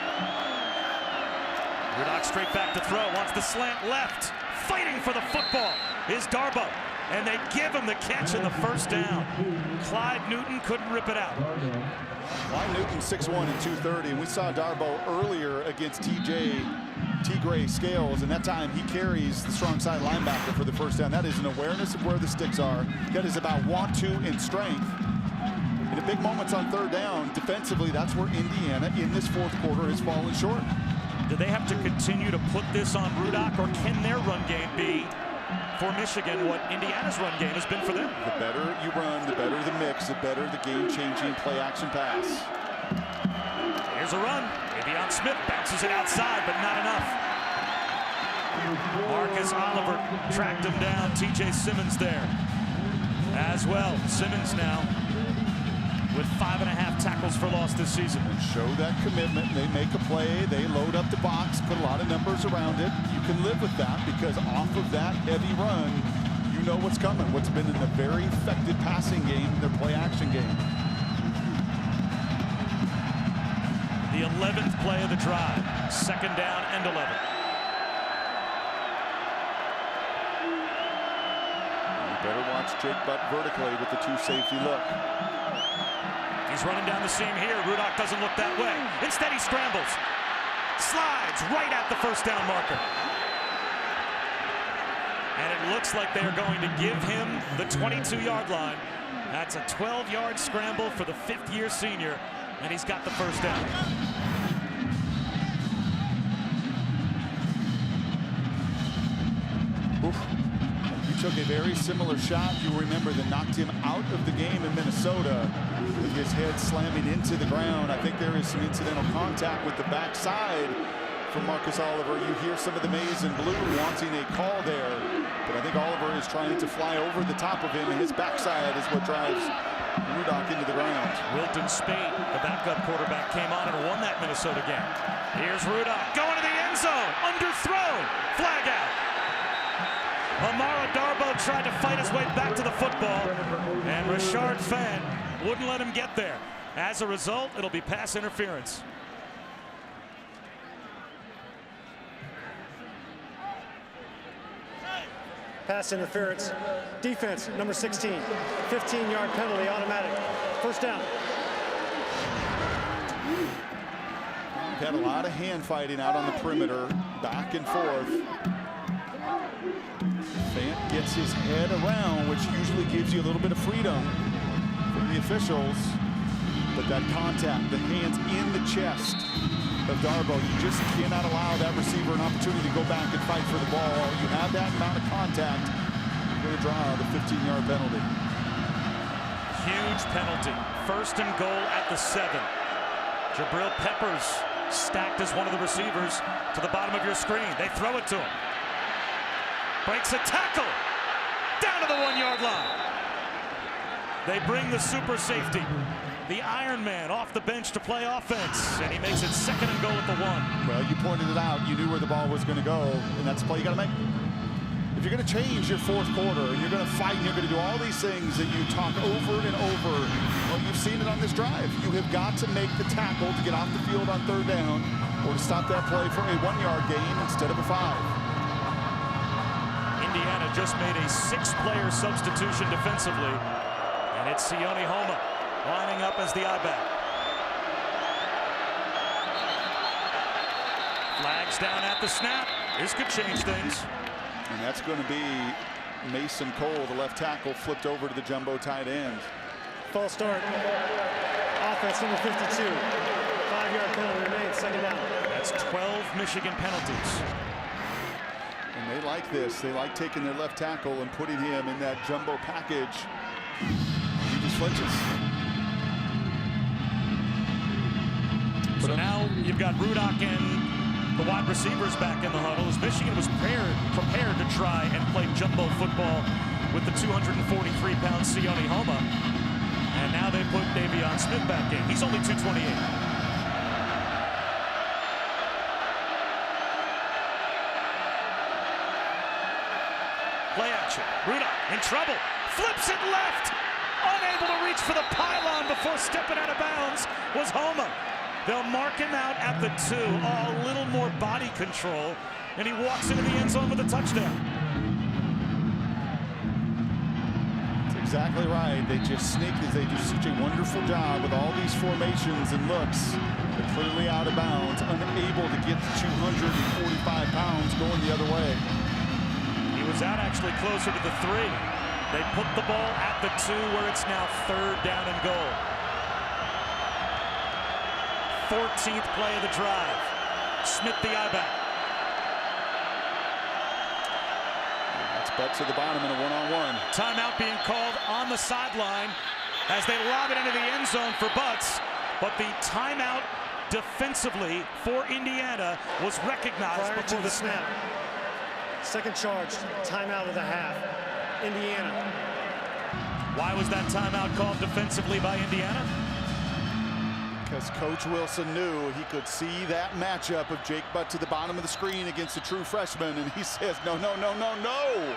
Rudock straight back to throw, wants the slant left. Fighting for the football is Darboh, and they give him the catch in the 1st down. Clyde Newton couldn't rip it out. Clyde Newton 6'1" and 230, and we saw Darboh earlier against T-Gray Scales, and that time he carries the strong side linebacker for the 1st down. That is an awareness of where the sticks are. That is about want to and strength. In the big moments on 3rd down, defensively, that's where Indiana in this 4th quarter has fallen short. Do they have to continue to put this on Rudock, or can their run game be for Michigan what Indiana's run game has been for them? The better you run, the better the mix, the better the game-changing play-action pass. Here's a run. Davion Smith bounces it outside, but not enough. Marcus Oliver tracked him down. TJ Simmons there as well. Simmons now with 5.5 tackles for loss this season. And show that commitment. They make a play. They load up the box, put a lot of numbers around it. You can live with that because off of that heavy run, you know what's coming. What's been in a very effective passing game in their play-action game. The 11th play of the drive. 2nd down and 11. You better watch Jake Butt vertically with the 2 safety look. He's running down the seam here. Rudock doesn't look that way. Instead, he scrambles. Slides right at the 1st down marker. And it looks like they are going to give him the 22-yard line. That's a 12-yard scramble for the 5th-year senior, and he's got the 1st down. Oof. He took a very similar shot. You remember that knocked him out of the game in Minnesota with his head slamming into the ground. I think there is some incidental contact with the backside from Marcus Oliver. You hear some of the maize and blue wanting a call there, but I think Oliver is trying to fly over the top of him, and his backside is what drives Rudock into the ground. Wilton Spate, the backup quarterback, came on and won that Minnesota game. Here's Rudock going to the end zone, underthrown, flag out. Amara Darboh tried to fight his way back to the football, and Rashard Fenn wouldn't let him get there. As a result, it'll be pass interference. Pass interference. Defense, number 16. 15-yard penalty, automatic. 1st down. We've had a lot of hand fighting out on the perimeter, back and forth. Fant gets his head around, which usually gives you a little bit of freedom from the officials. But that contact, the hands in the chest of Darboh, you just cannot allow that receiver an opportunity to go back and fight for the ball. You have that amount of contact, you're going to draw the 15-yard penalty. Huge penalty. 1st and goal at the 7. Jabril Peppers stacked as one of the receivers to the bottom of your screen. They throw it to him. Breaks a tackle. Down to the 1-yard line. They bring the super safety, the Iron Man, off the bench to play offense, and he makes it 2nd and goal at the 1. Well, you pointed it out. You knew where the ball was going to go, and that's the play you got to make. If you're going to change your 4th quarter, and you're going to fight, and you're going to do all these things that you talk over and over, well, you've seen it on this drive. You have got to make the tackle to get off the field on 3rd down, or to stop that play for a 1-yard gain instead of a 5. Indiana just made a 6-player substitution defensively, and it's Sione Homa lining up as the I-back. Flags down at the snap. This could change things. And that's going to be Mason Cole, the left tackle, flipped over to the jumbo tight end. False start. Offense, number 52. 5-yard penalty remains, 2nd down. That's 12 Michigan penalties. And they like this. They like taking their left tackle and putting him in that jumbo package. He just flinches. So now you've got Rudock and the wide receivers back in the huddle as Michigan was prepared to try and play jumbo football with the 243-pound Sione Homa. And now they put Davion Smith back in. He's only 228. Play action. Rudock in trouble. Flips it left. Unable to reach for the pylon before stepping out of bounds was Homa. They'll mark him out at the 2. Oh, a little more body control. And he walks into the end zone with a touchdown. That's exactly right. They just sneak as they do such a wonderful job with all these formations and looks. They're clearly out of bounds, unable to get the 245 pounds going the other way. He was out actually closer to the 3. They put the ball at the 2 where it's now 3rd down and goal. 14th play of the drive. Smith the eye back. That's butt to the bottom in a one-on-one. Timeout being called on the sideline as they lob it into the end zone for Butts. But the timeout defensively for Indiana was recognized Prior before to the snap. Second charge, timeout of the half. Indiana. Why was that timeout called defensively by Indiana? Because Coach Wilson knew he could see that matchup of Jake Butt to the bottom of the screen against a true freshman, and he says, no, no, no, no, no.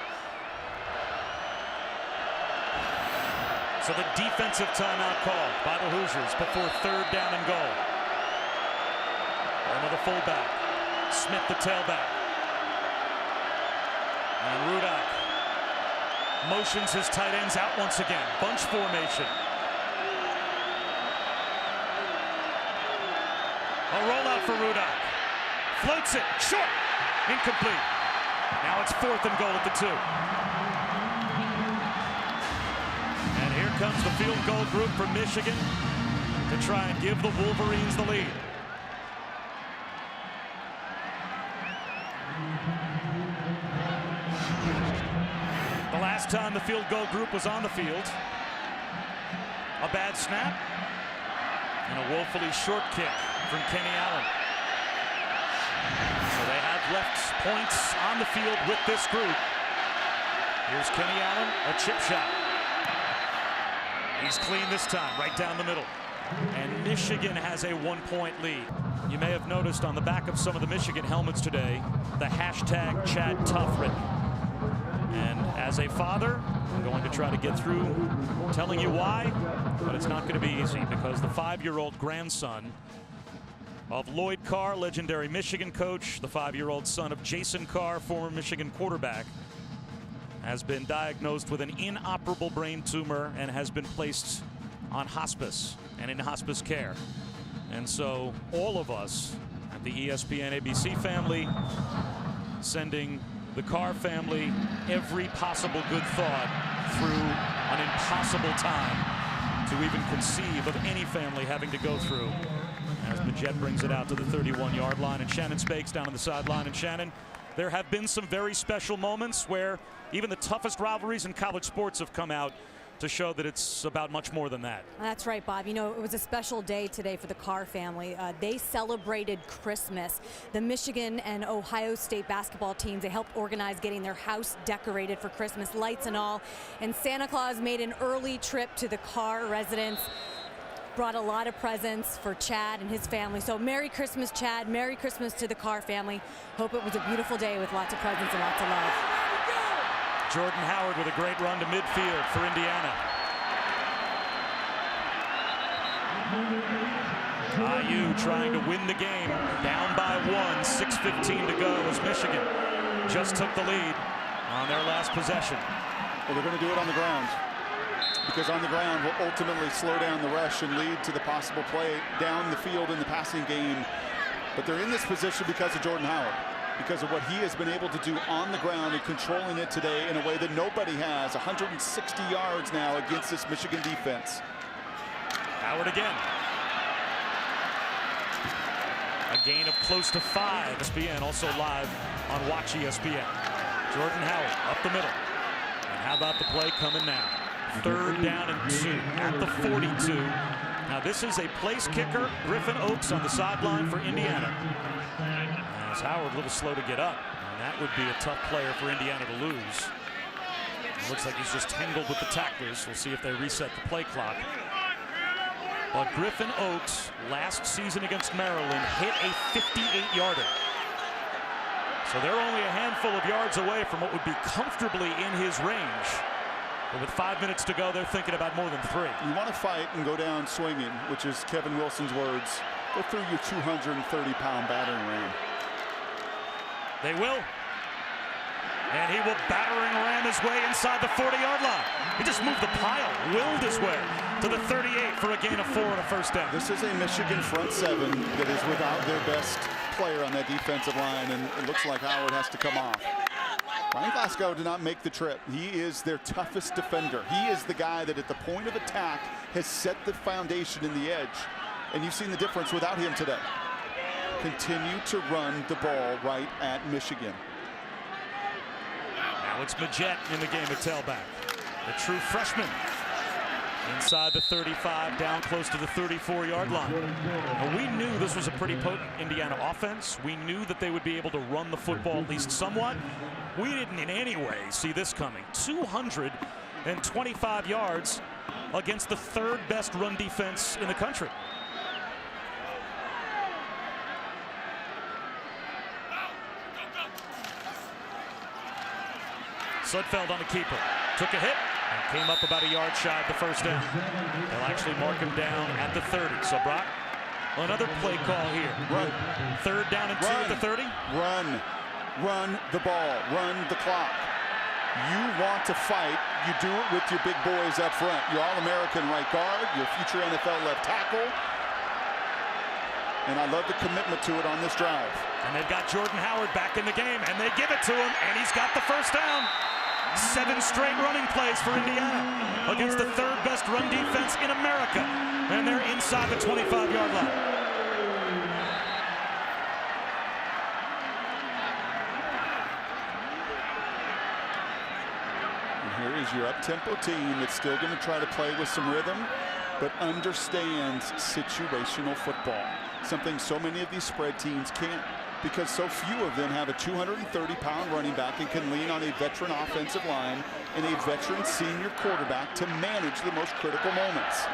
So the defensive timeout called by the Hoosiers before third down and goal. Another fullback. Smith the tailback. And Rudak motions his tight ends out once again. Bunch formation. A rollout for Rudak. Floats it. Short. Incomplete. Now it's 4th and goal at the 2. And here comes the field goal group from Michigan to try and give the Wolverines the lead. The last time the field goal group was on the field, a bad snap and a woefully short kick from Kenny Allen. So they have left points on the field with this group. Here's Kenny Allen, a chip shot. He's clean this time, right down the middle. And Michigan has a 1-point lead. You may have noticed on the back of some of the Michigan helmets today, the hashtag Chad Tough written. And as a father, I'm going to try to get through telling you why, but it's not going to be easy because the 5-year-old grandson of Lloyd Carr, legendary Michigan coach, the 5-year-old son of Jason Carr, former Michigan quarterback, has been diagnosed with an inoperable brain tumor and has been placed on hospice and in hospice care. And so all of us at the ESPN ABC family sending the Carr family every possible good thought through an impossible time to even conceive of any family having to go through. As Majette brings it out to the 31-yard line, and Shannon Spakes down on the sideline. And Shannon, there have been some very special moments where even the toughest rivalries in college sports have come out to show that it's about much more than that. That's right, Bob. You know, it was a special day today for the Carr family. They celebrated Christmas. The Michigan and Ohio State basketball teams, they helped organize getting their house decorated for Christmas, lights and all. And Santa Claus made an early trip to the Carr residence, brought a lot of presents for Chad and his family. So Merry Christmas, Chad. Merry Christmas to the Carr family. Hope it was a beautiful day with lots of presents and lots of love. Jordan Howard with a great run to midfield for Indiana. IU trying to win the game, down by 1, 6:15 to go as Michigan just took the lead on their last possession. Well, they're going to do it on the ground, because on the ground will ultimately slow down the rush and lead to the possible play down the field in the passing game. But they're in this position because of Jordan Howard, because of what he has been able to do on the ground and controlling it today in a way that nobody has. 160 yards now against this Michigan defense. Howard again. A gain of close to 5. ESPN also live on Watch ESPN. Jordan Howard up the middle. And how about the play coming now? 3rd down and 2 at the 42. Now this is a place kicker, Griffin Oakes on the sideline for Indiana. As Howard a little slow to get up, and that would be a tough player for Indiana to lose. It looks like he's just tangled with the tacklers. We'll see if they reset the play clock. But Griffin Oakes last season against Maryland hit a 58-yarder. So they're only a handful of yards away from what would be comfortably in his range. But with 5 minutes to go, they're thinking about more than 3. You want to fight and go down swinging, which is Kevin Wilson's words. Go through your 230-pound battering ram. They will. And he will battering ram his way inside the 40-yard line. He just moved the pile, willed his way to the 38 for a gain of 4 and a first down. This is a Michigan front 7 that is without their best player on that defensive line, and it looks like Howard has to come off. Ryan Glasgow did not make the trip. He is their toughest defender. He is the guy that at the point of attack has set the foundation in the edge. And you've seen the difference without him today. continue to run the ball right at Michigan. Now it's Majette in the game at tailback. The true freshman. Inside the 35, down close to the 34-yard line. Now, we knew this was a pretty potent Indiana offense. We knew that they would be able to run the football at least somewhat. We didn't in any way see this coming. 225 yards against the third best run defense in the country. Sudfeld on the keeper. Took a hit. And came up about a yard shy of the first down. They'll actually mark him down at the 30. So Brock, another play call here. Run. Third down and 2 at the 30. Run. Run the ball. Run the clock. You want to fight, you do it with your big boys up front. Your All-American right guard, your future NFL left tackle. And I love the commitment to it on this drive. And they've got Jordan Howard back in the game, and they give it to him, and he's got the first down. 7 straight running plays for Indiana against the third best run defense in America. And they're inside the 25-yard line. And here is your up-tempo team that's still going to try to play with some rhythm, but understands situational football. Something so many of these spread teams can't, because so few of them have a 230-pound running back and can lean on a veteran offensive line and a veteran senior quarterback to manage the most critical moments.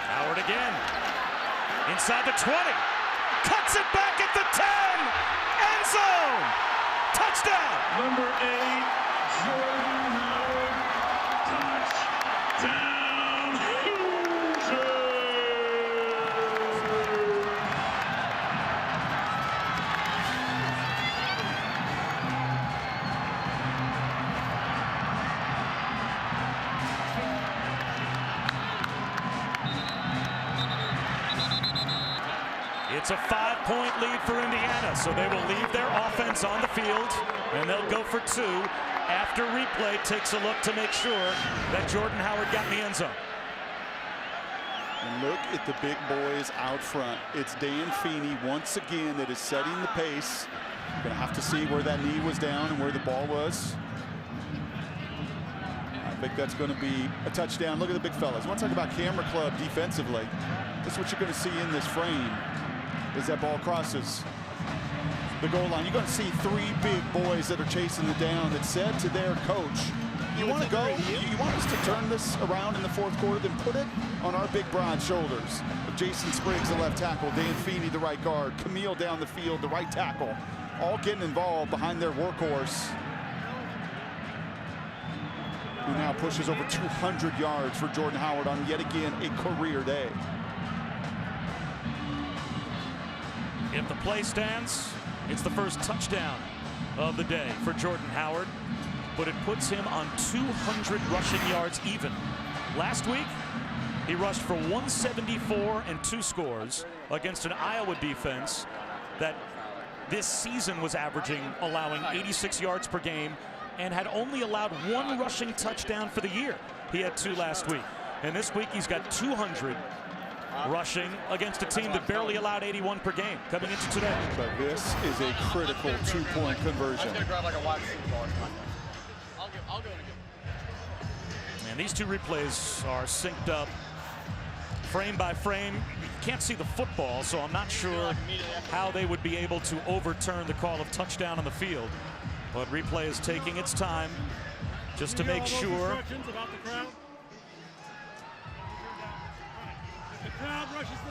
Howard again. Inside the 20. Cuts it back at the 10. End zone. Touchdown. Number 8, Jordan Howard. Touchdown. It's a 5-point lead for Indiana, so they will leave their offense on the field, and they'll go for 2 after replay takes a look to make sure that Jordan Howard got in the end zone. And look at the big boys out front. It's Dan Feeney once again that is setting the pace. Going to have to see where that knee was down and where the ball was. I think that's going to be a touchdown. Look at the big fellas. I want to talk about Camera Club defensively. This is what you're going to see in this frame. As that ball crosses the goal line, you're going to see 3 big boys that are chasing the down that said to their coach, you want to go, you want us to turn this around in the 4th quarter, then put it on our big broad shoulders. Jason Spriggs, the left tackle, Dan Feeney, the right guard, Camille down the field, the right tackle, all getting involved behind their workhorse, who now pushes over 200 yards for Jordan Howard on yet again a career day. If the play stands, it's the first touchdown of the day for Jordan Howard, but it puts him on 200 rushing yards even. Last week, he rushed for 174 and 2 scores against an Iowa defense that this season was allowing 86 yards per game and had only allowed 1 rushing touchdown for the year. He had 2 last week. And this week, he's got 200 rushing against a team that barely allowed 81 per game coming into today. But this is a critical 2-point conversion. And these 2 replays are synced up frame by frame. You can't see the football, so I'm not sure how they would be able to overturn the call of touchdown on the field. But replay is taking its time just to make sure.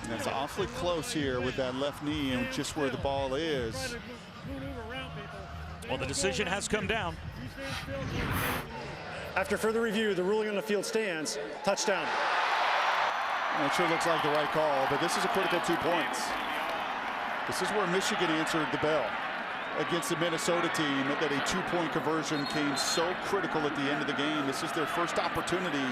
That's awfully close here with that left knee and just where the ball is. Well, the decision has come down. After further review, the ruling on the field stands. Touchdown. Well, it sure looks like the right call, but this is a critical 2 points. This is where Michigan answered the bell against the Minnesota team, that a 2-point conversion came so critical at the end of the game. This is their first opportunity.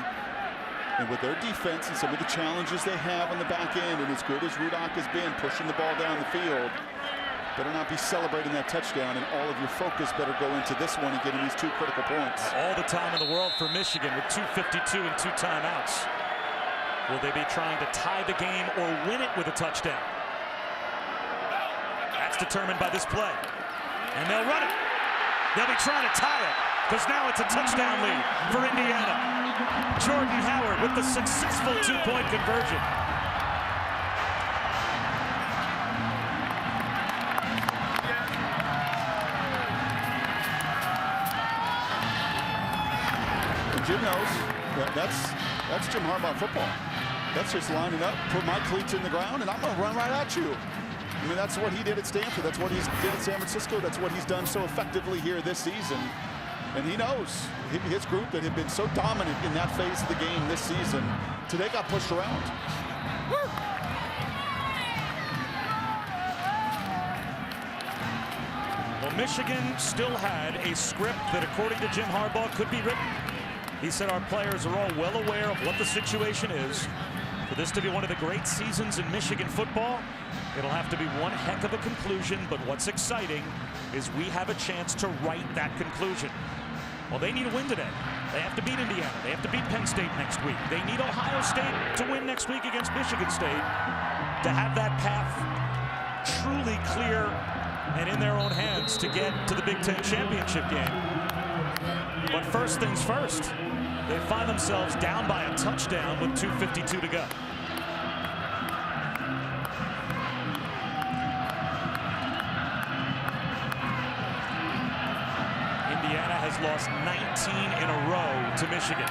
And with their defense and some of the challenges they have on the back end, and as good as Rudock has been pushing the ball down the field, better not be celebrating that touchdown, and all of your focus better go into this one and getting these 2 critical points. All the time in the world for Michigan with 2:52 and 2 timeouts. Will they be trying to tie the game or win it with a touchdown? That's determined by this play. And they'll run it. They'll be trying to tie it because now it's a touchdown lead for Indiana. Jordan Howard with the successful 2-point conversion. Jim knows that's Jim Harbaugh football. That's just lining up, put my cleats in the ground, and I'm going to run right at you. I mean, that's what he did at Stanford. That's what he did at San Francisco. That's what he's done so effectively here this season. And he knows his group that had been so dominant in that phase of the game this season, today got pushed around. Well, Michigan still had a script that, according to Jim Harbaugh, could be written. He said our players are all well aware of what the situation is. For this to be one of the great seasons in Michigan football, it'll have to be one heck of a conclusion, but what's exciting is we have a chance to write that conclusion. Well, they need a win today. They have to beat Indiana. They have to beat Penn State next week. They need Ohio State to win next week against Michigan State to have that path truly clear and in their own hands to get to the Big Ten championship game. But first things first, they find themselves down by a touchdown with 2:52 to go. Indiana has lost 19 in a row to Michigan.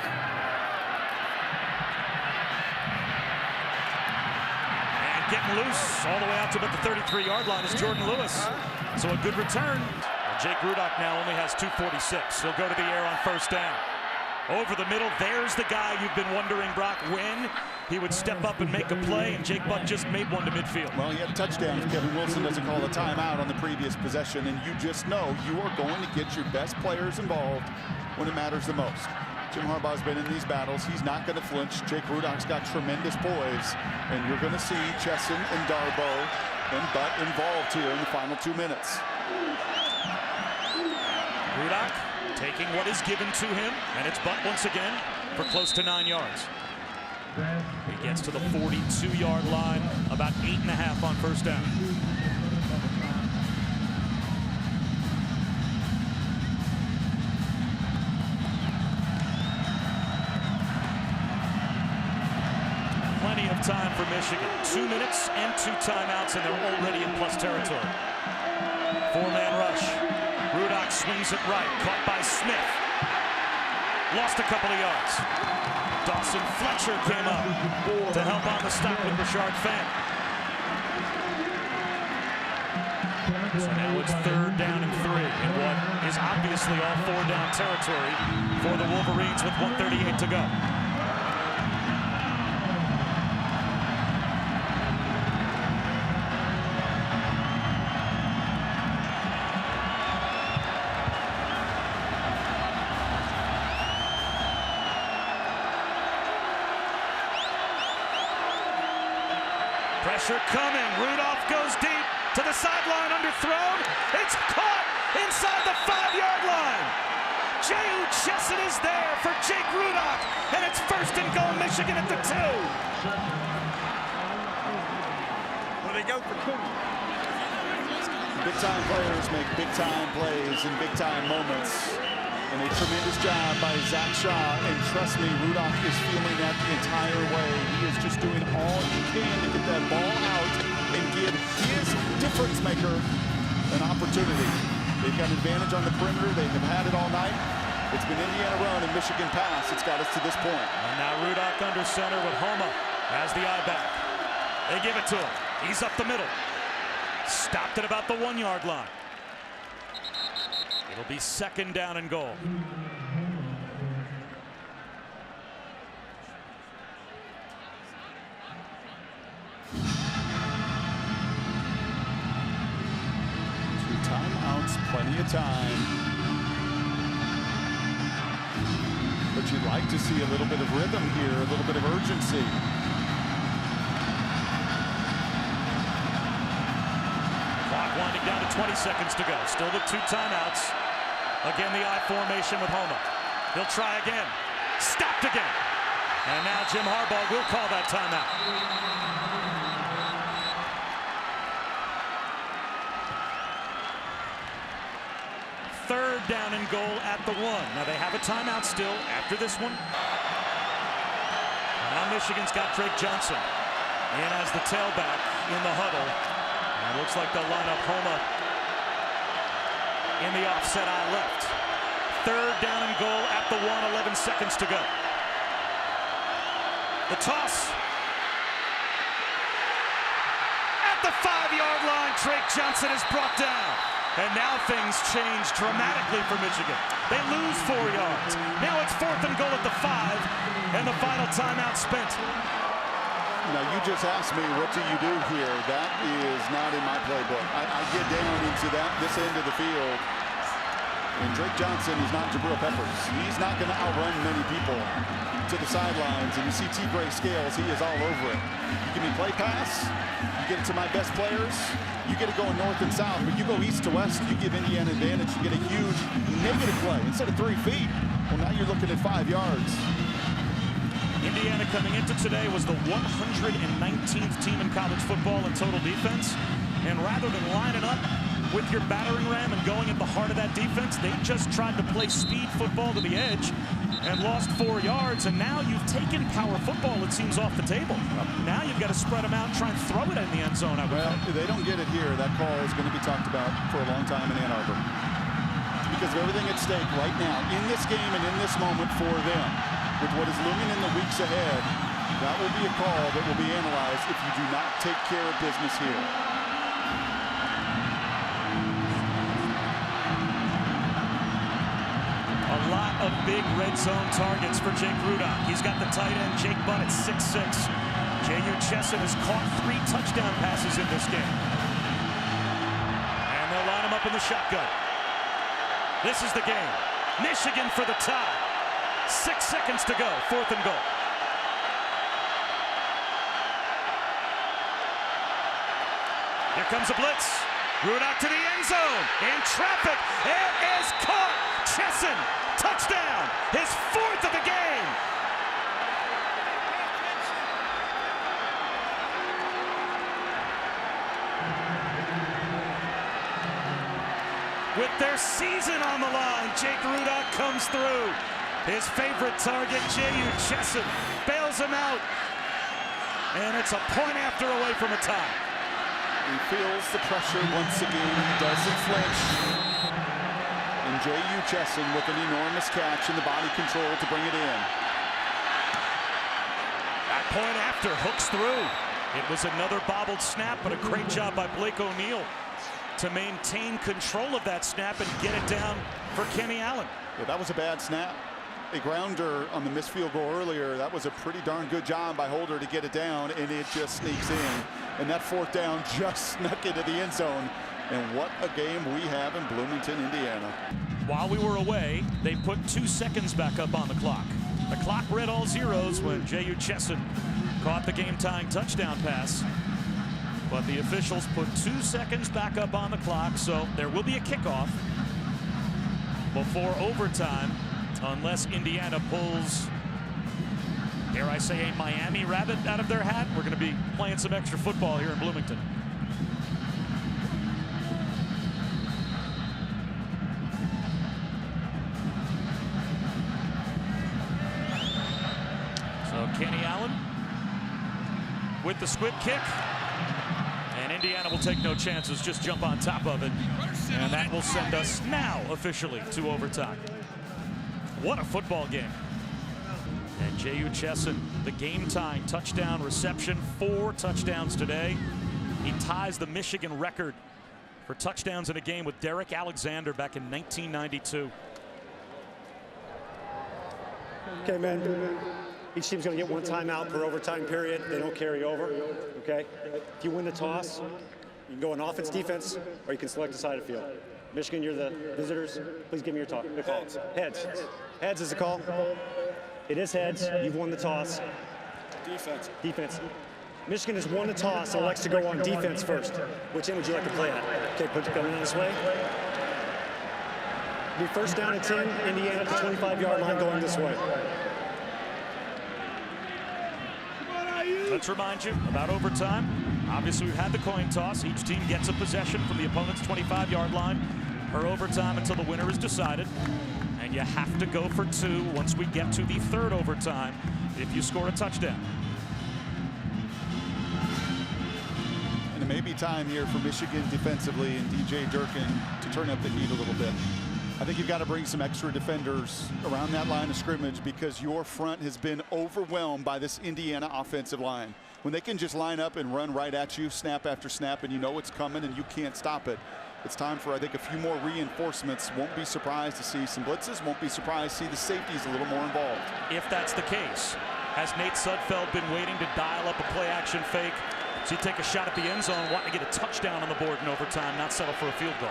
And getting loose all the way out to about the 33-yard line is Jordan Lewis. So a good return. Jake Rudock now only has 246. He'll go to the air on first down. Over the middle, there's the guy you've been wondering, Brock, when he would step up and make a play, and Jake Buck just made one to midfield. Well, he had a touchdown if Kevin Wilson doesn't call a timeout on the previous possession, and you just know you are going to get your best players involved when it matters the most. Jim Harbaugh's been in these battles. He's not going to flinch. Jake Rudock's got tremendous poise, and you're going to see Chesson and Darboh and Butt involved here in the final 2 minutes. Rudock taking what is given to him, and it's Butt once again for close to 9 yards. He gets to the 42-yard line, about 8.5 on first down. Plenty of time for Michigan. 2 minutes and 2 timeouts, and they're already in plus territory. 4-man rush. Rudock swings it right, caught by Smith. Lost a couple of yards. Dawson Fletcher came up to help on the stop with Rashard Fenn. So now it's 3rd down and 3 in what is obviously all 4-down territory for the Wolverines with 1:38 to go. Pressure coming. Rudolph goes deep to the sideline, underthrown. It's caught inside the 5-yard line. J.U. Chesson is there for Jake Rudock, and it's 1st and goal, Michigan at the 2. Well, they go for 2. Big-time players make big-time plays in big-time moments. And a tremendous job by Zach Shaw. And trust me, Rudock is feeling that the entire way. He is just doing all he can to get that ball out and give his difference maker an opportunity. They've got an advantage on the perimeter. They have had it all night. It's been Indiana run and Michigan pass. It's got us to this point. And now Rudock under center with Homa as the I-back. They give it to him. He's up the middle. Stopped at about the 1-yard line. It'll be 2nd down and goal. Two timeouts, plenty of time. But you'd like to see a little bit of rhythm here, a little bit of urgency. Clock winding down 20 seconds to go. Still with 2 timeouts. Again, the I formation with Homa. He'll try again. Stopped again. And now Jim Harbaugh will call that timeout. Third down and goal at the 1. Now they have a timeout still after this one. Now Michigan's got Drake Johnson in as the tailback in the huddle. And it looks like they'll line up Homa in the offset eye left. Third down and goal at the 1, 11 seconds to go. The toss. At the 5-yard line, Drake Johnson is brought down. And now things change dramatically for Michigan. They lose 4 yards. Now it's 4th and goal at the 5, and the final timeout spent. Now, you just asked me, what do you do here? That is not in my playbook. I get down into this end of the field, and Drake Johnson is not Jabril Peppers. He's not going to outrun many people to the sidelines, and you see T-Gray Scales, he is all over it. You give me play pass, you get it to my best players, you get it going north and south, but you go east to west, you give Indiana advantage, you get a huge negative play instead of 3 feet. Well, now you're looking at 5 yards. Indiana coming into today was the 119th team in college football in total defense, and rather than lining up with your battering ram and going at the heart of that defense, they just tried to play speed football to the edge and lost 4 yards, and now you've taken power football, it seems, off the table. Now you've got to spread them out and try and throw it in the end zone. Well, if they don't get it here, that call is going to be talked about for a long time in Ann Arbor. Because of everything at stake right now, in this game and in this moment for them, with what is looming in the weeks ahead, that will be a call that will be analyzed if you do not take care of business here. A lot of big red zone targets for Jake Rudock. He's got the tight end, Jake Butt, at 6'6". J.U. Chesson has caught 3 touchdown passes in this game. And they'll line him up in the shotgun. This is the game. Michigan for the tie. 6 seconds to go, 4th and goal. Here comes a blitz. Rudock to the end zone. In traffic. It is caught. Chesson, touchdown. His 4th of the game. With their season on the line, Jake Rudock comes through. His favorite target, J.U. Chesson, bails him out. And it's a point after away from a tie. He feels the pressure once again. He doesn't flinch. And J.U. Chesson with an enormous catch and the body control to bring it in. That point after hooks through. It was another bobbled snap, but a great job by Blake O'Neal to maintain control of that snap and get it down for Kenny Allen. Yeah, that was a bad snap. A grounder on the missed field goal earlier. That was a pretty darn good job by Holder to get it down, and it just sneaks in. And that 4th down just snuck into the end zone. And what a game we have in Bloomington, Indiana. While we were away, they put 2 seconds back up on the clock. The clock read all zeros when J.U. Chesson caught the game-tying touchdown pass. But the officials put 2 seconds back up on the clock, so there will be a kickoff before overtime, unless Indiana pulls, dare I say, a Miami rabbit out of their hat. We're going to be playing some extra football here in Bloomington. So Kenny Allen with the squib kick. And Indiana will take no chances, just jump on top of it. And that will send us now officially to overtime. What a football game. And J.U. Chesson, the game-tying touchdown reception, 4 touchdowns today. He ties the Michigan record for touchdowns in a game with Derek Alexander back in 1992. Okay, man. Each team's going to get 1 timeout per overtime period. They don't carry over, okay? If you win the toss, you can go on offense, defense, or you can select the side of the field. Michigan, you're the visitors. Please give me your call. Heads. Heads is the call. It is heads. You've won the toss. Defense. Defense. Michigan has won the toss and elects to go on defense first. Which end would you like to play at? Okay, put it coming this way. Be first down and 10, Indiana at the 25-yard line going this way. Let's remind you about overtime. Obviously, we've had the coin toss. Each team gets a possession from the opponent's 25-yard line per overtime until the winner is decided. And you have to go for 2 once we get to the 3rd overtime if you score a touchdown. And it may be time here for Michigan defensively and DJ Durkin to turn up the heat a little bit. I think you've got to bring some extra defenders around that line of scrimmage because your front has been overwhelmed by this Indiana offensive line. When they can just line up and run right at you snap after snap and you know it's coming and you can't stop it, it's time for, I think, a few more reinforcements. Won't be surprised to see some blitzes. Won't be surprised to see the safeties a little more involved. If that's the case, has Nate Sudfeld been waiting to dial up a play-action fake? So you take a shot at the end zone, wanting to get a touchdown on the board in overtime, not settle for a field goal.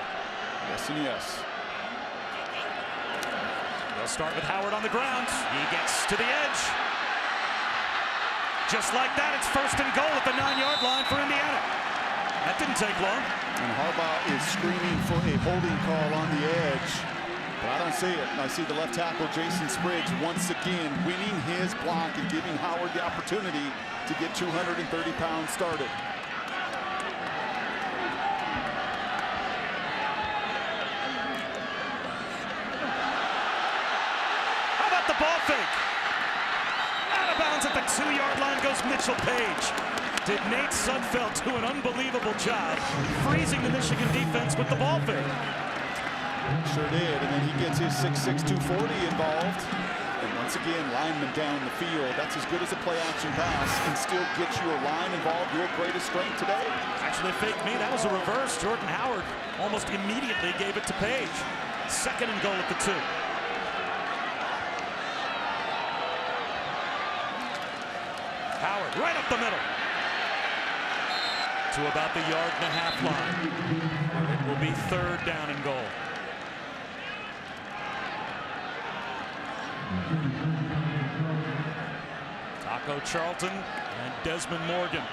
Yes and yes. They'll start with Howard on the ground. He gets to the edge. Just like that, it's 1st and goal at the 9-yard line for Indiana. That didn't take long. And Harbaugh is screaming for a holding call on the edge. But I don't see it. I see the left tackle, Jason Spriggs, once again winning his block and giving Howard the opportunity to get 230 pounds started. How about the ball fake? Out of bounds at the 2-yard line goes Mitchell Page. Did Nate Sudfeld do an unbelievable job freezing the Michigan defense with the ball fake? Sure did, and then he gets his 6'6", 240 involved. And once again, lineman down the field. That's as good as a play-action pass and still get your line involved, your greatest strength today. Actually, faked me. That was a reverse. Jordan Howard almost immediately gave it to Page. 2nd and goal at the 2. Howard right up the middle. To about the 1.5 yard line. It will be 3rd down and goal. Taco Charlton and Desmond Morgan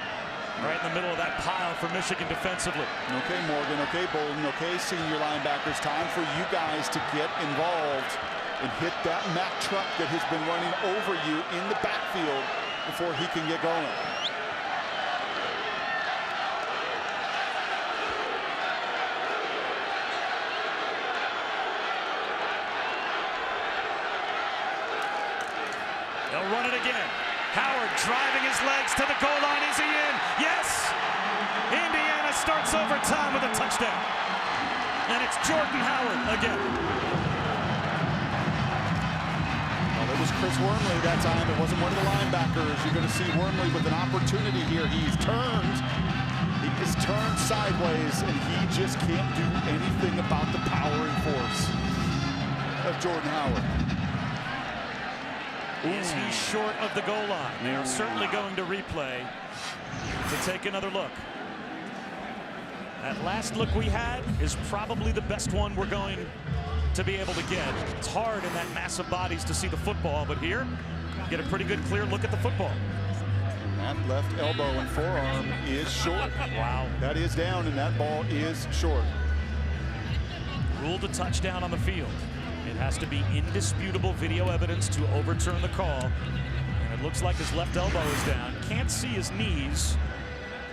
right in the middle of that pile for Michigan defensively. Okay, Morgan. Okay, Bolden. Okay, senior linebackers. Time for you guys to get involved and hit that Mack truck that has been running over you in the backfield before he can get going. They'll run it again. Howard driving his legs to the goal line. Is he in? Yes! Indiana starts overtime with a touchdown. And it's Jordan Howard again. Well, it was Chris Wormley that time. It wasn't one of the linebackers. You're going to see Wormley with an opportunity here. He's turned. He is turned sideways, and he just can't do anything about the power and force of Jordan Howard. Is he short of the goal line? They are certainly going to replay to take another look. That last look we had is probably the best one we're going to be able to get. It's hard in that mass of bodies to see the football, but here, get a pretty good clear look at the football. That left elbow and forearm is short. Wow. That is down, and that ball is short. Ruled a touchdown on the field. It has to be indisputable video evidence to overturn the call. And it looks like his left elbow is down. Can't see his knees.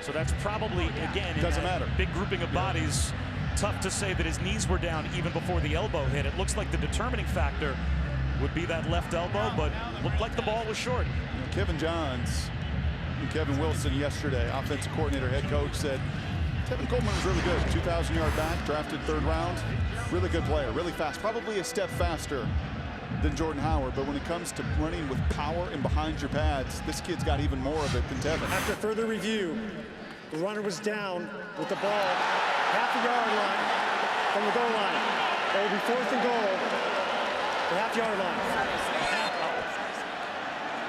So that's probably, again, doesn't matter. Big grouping of bodies. Tough to say that his knees were down even before the elbow hit. It looks like the determining factor would be that left elbow, but looked like the ball was short. Kevin Johns and Kevin Wilson yesterday, offensive coordinator, head coach, said Tevin Coleman was really good. 2,000-yard back, drafted 3rd round. Really good player, really fast. Probably a step faster than Jordan Howard, but when it comes to running with power and behind your pads, this kid's got even more of it than Tevin. After further review, the runner was down with the ball half-a-yard line from the goal line. That will be 4th and goal, the half-yard line.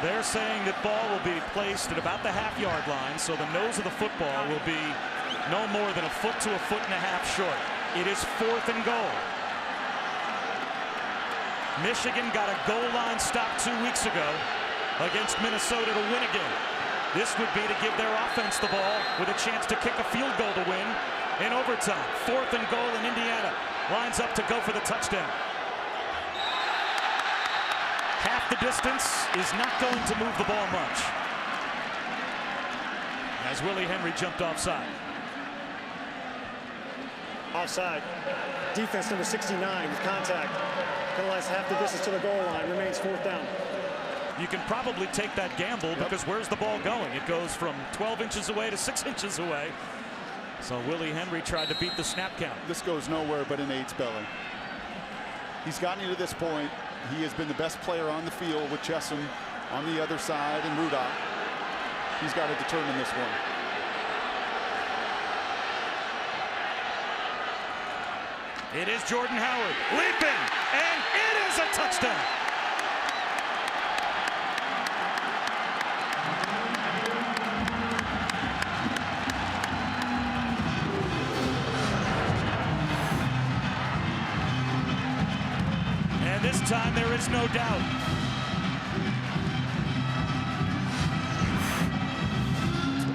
They're saying that ball will be placed at about the half-yard line, so the nose of the football will be no more than 1 foot to 1.5 feet short. It is 4th and goal. Michigan got a goal line stop 2 weeks ago against Minnesota to win a game. This would be to give their offense the ball with a chance to kick a field goal to win in overtime. 4th and goal, and Indiana lines up to go for the touchdown. Half the distance is not going to move the ball much, as Willie Henry jumped offside. Offside. Defense number 69 with contact. Penalized half the distance to the goal line. Remains 4th down. You can probably take that gamble because where's the ball going? It goes from 12 inches away to 6 inches away. So Willie Henry tried to beat the snap count. This goes nowhere but in Nate's belly. He's gotten you to this point. He has been the best player on the field with Chesson on the other side and Rudock. He's got to determine this one. It is Jordan Howard leaping, and it is a touchdown. And this time there is no doubt.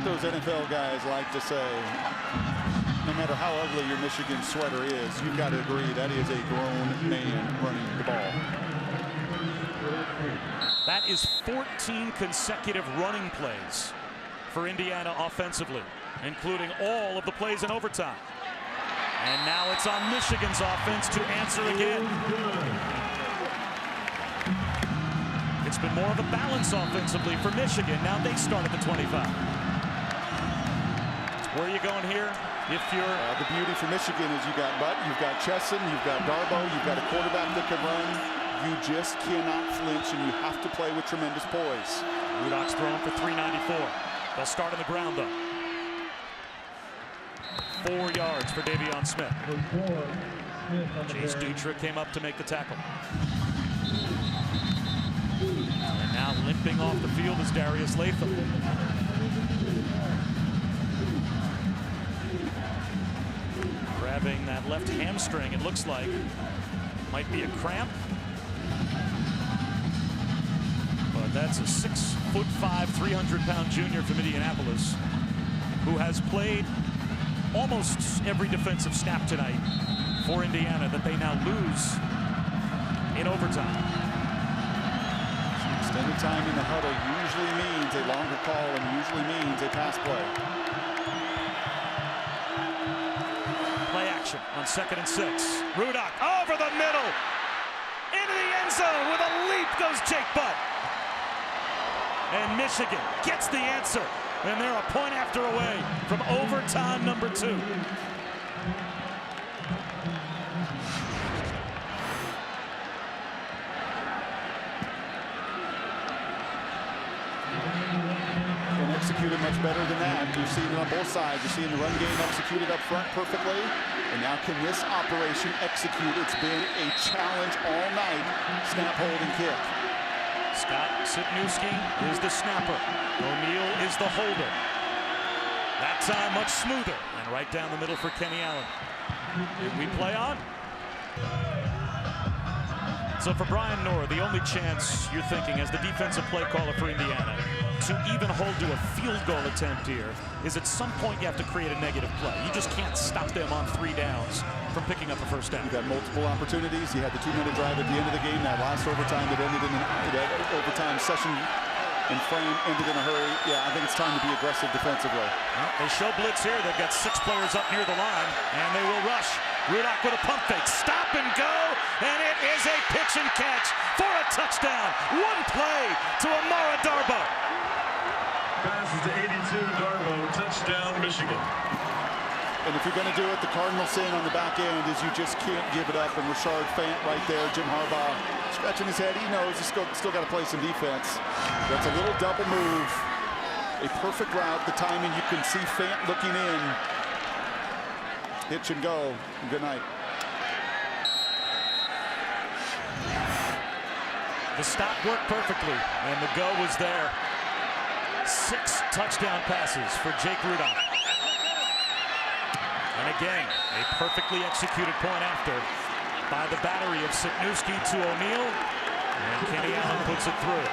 Those NFL guys like to say, no matter how ugly your Michigan sweater is, you've got to agree that is a grown man running the ball. That is 14 consecutive running plays for Indiana offensively, including all of the plays in overtime. And now it's on Michigan's offense to answer again. It's been more of a balance offensively for Michigan. Now they start at the 25. Where are you going here? If you're the beauty for Michigan is you got Butt, you've got Chesson, you've got Darbo, you've got a quarterback that can run. You just cannot flinch, and you have to play with tremendous poise. Rudock's thrown for 394. They'll start on the ground though. 4 yards for Davion Smith. Chase Dutra came up to make the tackle. And now limping off the field is Darius Latham. Grabbing that left hamstring, it looks like. Might be a cramp. But that's a 6'5", 300-pound junior from Indianapolis who has played almost every defensive snap tonight for Indiana that they now lose in overtime. Extended time in the huddle usually means a longer call and usually means a pass play. Play action on 2nd and 6. Rudock over the middle. Into the end zone with a leap goes Jake Butt. And Michigan gets the answer. And they're a point after away from overtime number 2. And executed much better than that. You've seen it on both sides. You're seeing the run game executed up front perfectly. And now can this operation execute? It's been a challenge all night. Snap, hold, and kick. Scott Sitnewski is the snapper. O'Neal is the holder. That time much smoother. And right down the middle for Kenny Allen. Did we play on? So for Brian Knorr, the only chance you're thinking as the defensive play caller for Indiana to even hold to a field goal attempt here is at some point you have to create a negative play. You just can't stop them on 3 downs from picking up a first down. You got multiple opportunities. You had the 2-minute drive at the end of the game. That last overtime that ended in that overtime session and frame ended in a hurry. Yeah, I think it's time to be aggressive defensively. Well, they show blitz here. They've got 6 players up near the line, and they will rush. Rudock with a pump fake. Stop and go, and it is a pitch and catch for a touchdown. 1 play to Amara Darbo. Passes to 82, Darbo, touchdown, Michigan. And if you're going to do it, the cardinal sin on the back end is you just can't give it up. And Rashard Fant right there, Jim Harbaugh scratching his head. He knows he's still got to play some defense. That's a little double move. A perfect route. The timing, you can see Fant looking in. Hitch and go. Good night. The stop worked perfectly, and the go was there. 6 touchdown passes for Jake Rudock. And again, a perfectly executed point after by the battery of Sitnewski to O'Neal. And Kenny Allen puts it through.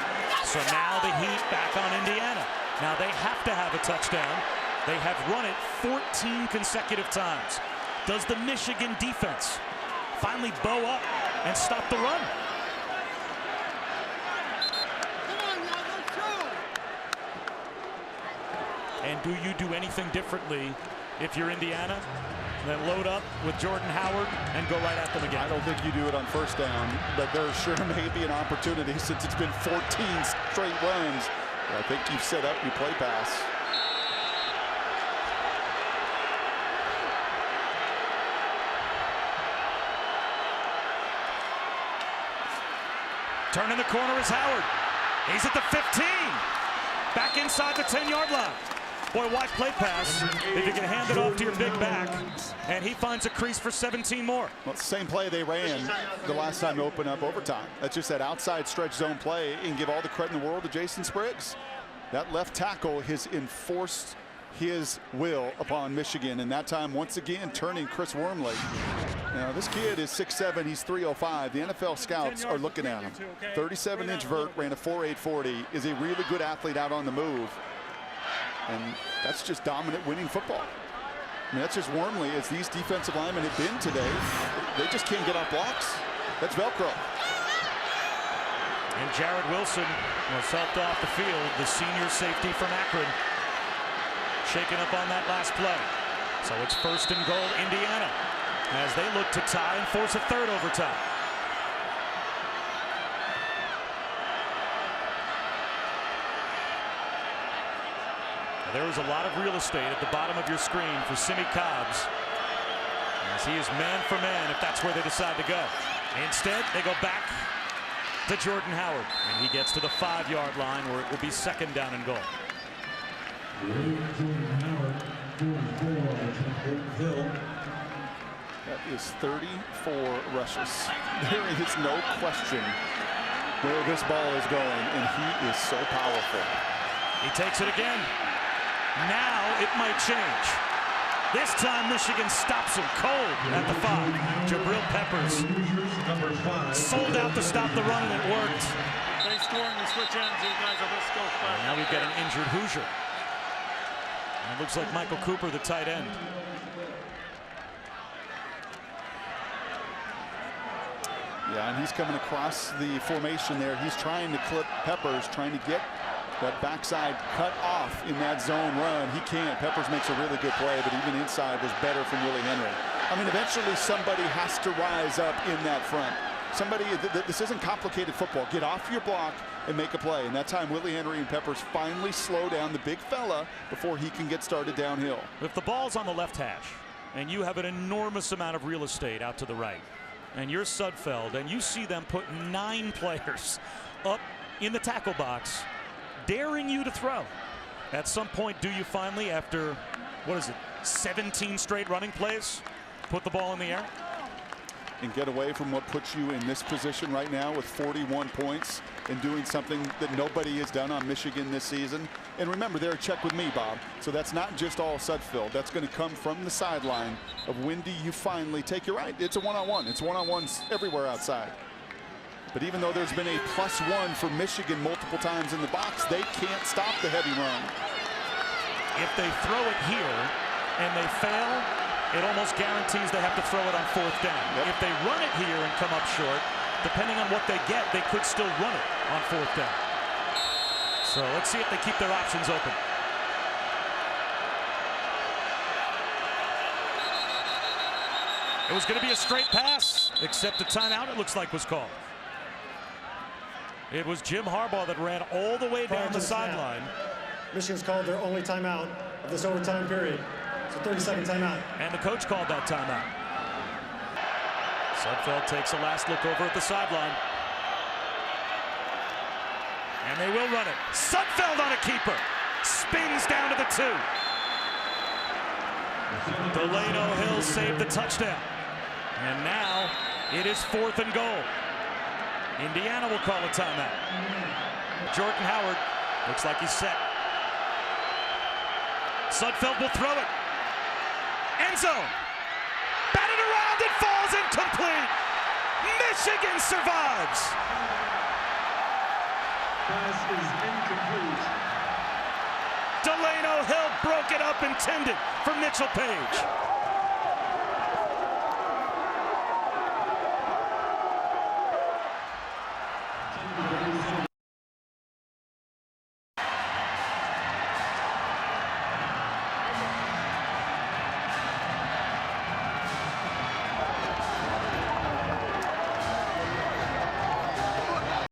So now the heat back on Indiana. Now they have to have a touchdown. They have run it 14 consecutive times. Does the Michigan defense finally bow up and stop the run? And do you do anything differently if you're Indiana? Then load up with Jordan Howard and go right at them again. I don't think you do it on first down, but there sure may be an opportunity since it's been 14 straight runs. I think you've set up your play pass. Turning the corner is Howard. He's at the 15. Back inside the 10-yard line. Boy, watch play pass. If you can hand it off to your big back, and he finds a crease for 17 more. Well, it's the same play they ran the last time to open up overtime. That's just that outside stretch zone play, and give all the credit in the world to Jason Spriggs. That left tackle has enforced his will upon Michigan, and that time once again turning Chris Wormley. Now this kid is 6'7", he's 305. The NFL scouts are looking at him. 37-inch vert, ran a 4.840, is a really good athlete out on the move. And that's just dominant winning football. I mean, that's just Wormley as these defensive linemen have been today. They just can't get off blocks. That's Velcro. And Jared Wilson was helped off the field, the senior safety from Akron, shaken up on that last play. So it's 1st and goal, Indiana, as they look to tie and force a third overtime. There is a lot of real estate at the bottom of your screen for Simi Cobbs, as he is man for man if that's where they decide to go. Instead, they go back to Jordan Howard, and he gets to the 5-yard line where it will be 2nd down and goal. That is 34 rushes. There is no question where this ball is going, and he is so powerful. He takes it again. Now it might change. This time Michigan stops him cold at the 5. Jabril Peppers sold out to stop the run, and it worked. They score and we switch ends. You guys are let's go back. Now we've got an injured Hoosier. And it looks like Michael Cooper, the tight end. Yeah, and he's coming across the formation there. He's trying to clip Peppers, trying to get that backside cut off in that zone run. He can't. Peppers makes a really good play, but even inside was better from Willie Henry. I mean, eventually somebody has to rise up in that front. Somebody, this isn't complicated football. Get off your block and make a play. And that time, Willie Henry and Peppers finally slow down the big fella before he can get started downhill. If the ball's on the left hash and you have an enormous amount of real estate out to the right, and you're Sudfeld, and you see them put 9 players up in the tackle box, daring you to throw. At some point, do you finally, after, 17 straight running plays, put the ball in the air? And get away from what puts you in this position right now with 41 points and doing something that nobody has done on Michigan this season. And remember, they're a check with me, Bob. So that's not just all Sudfeld. That's going to come from the sideline of when do you finally take your right. It's a one-on-one. It's one-on-ones everywhere outside. But even though there's been a +1 for Michigan multiple times in the box, they can't stop the heavy run. If they throw it here and they fail, it almost guarantees they have to throw it on 4th down. Yep. If they run it here and come up short, depending on what they get, they could still run it on 4th down. So let's see if they keep their options open. It was going to be a straight pass, except a timeout, it looks like, was called. It was Jim Harbaugh that ran all the way down the sideline. Michigan's called their only timeout of this overtime period. It's a 30-second timeout. And the coach called that timeout. Sudfeld takes a last look over at the sideline. And they will run it. Sudfeld on a keeper. Spins down to the 2. Delano Hill saved the touchdown. And now it is 4th and goal. Indiana will call a timeout. Jordan Howard looks like he's set. Sudfeld will throw it. End zone. Batted around, it falls incomplete. Michigan survives. Pass is incomplete. Delano Hill broke it up intended for Mitchell Page.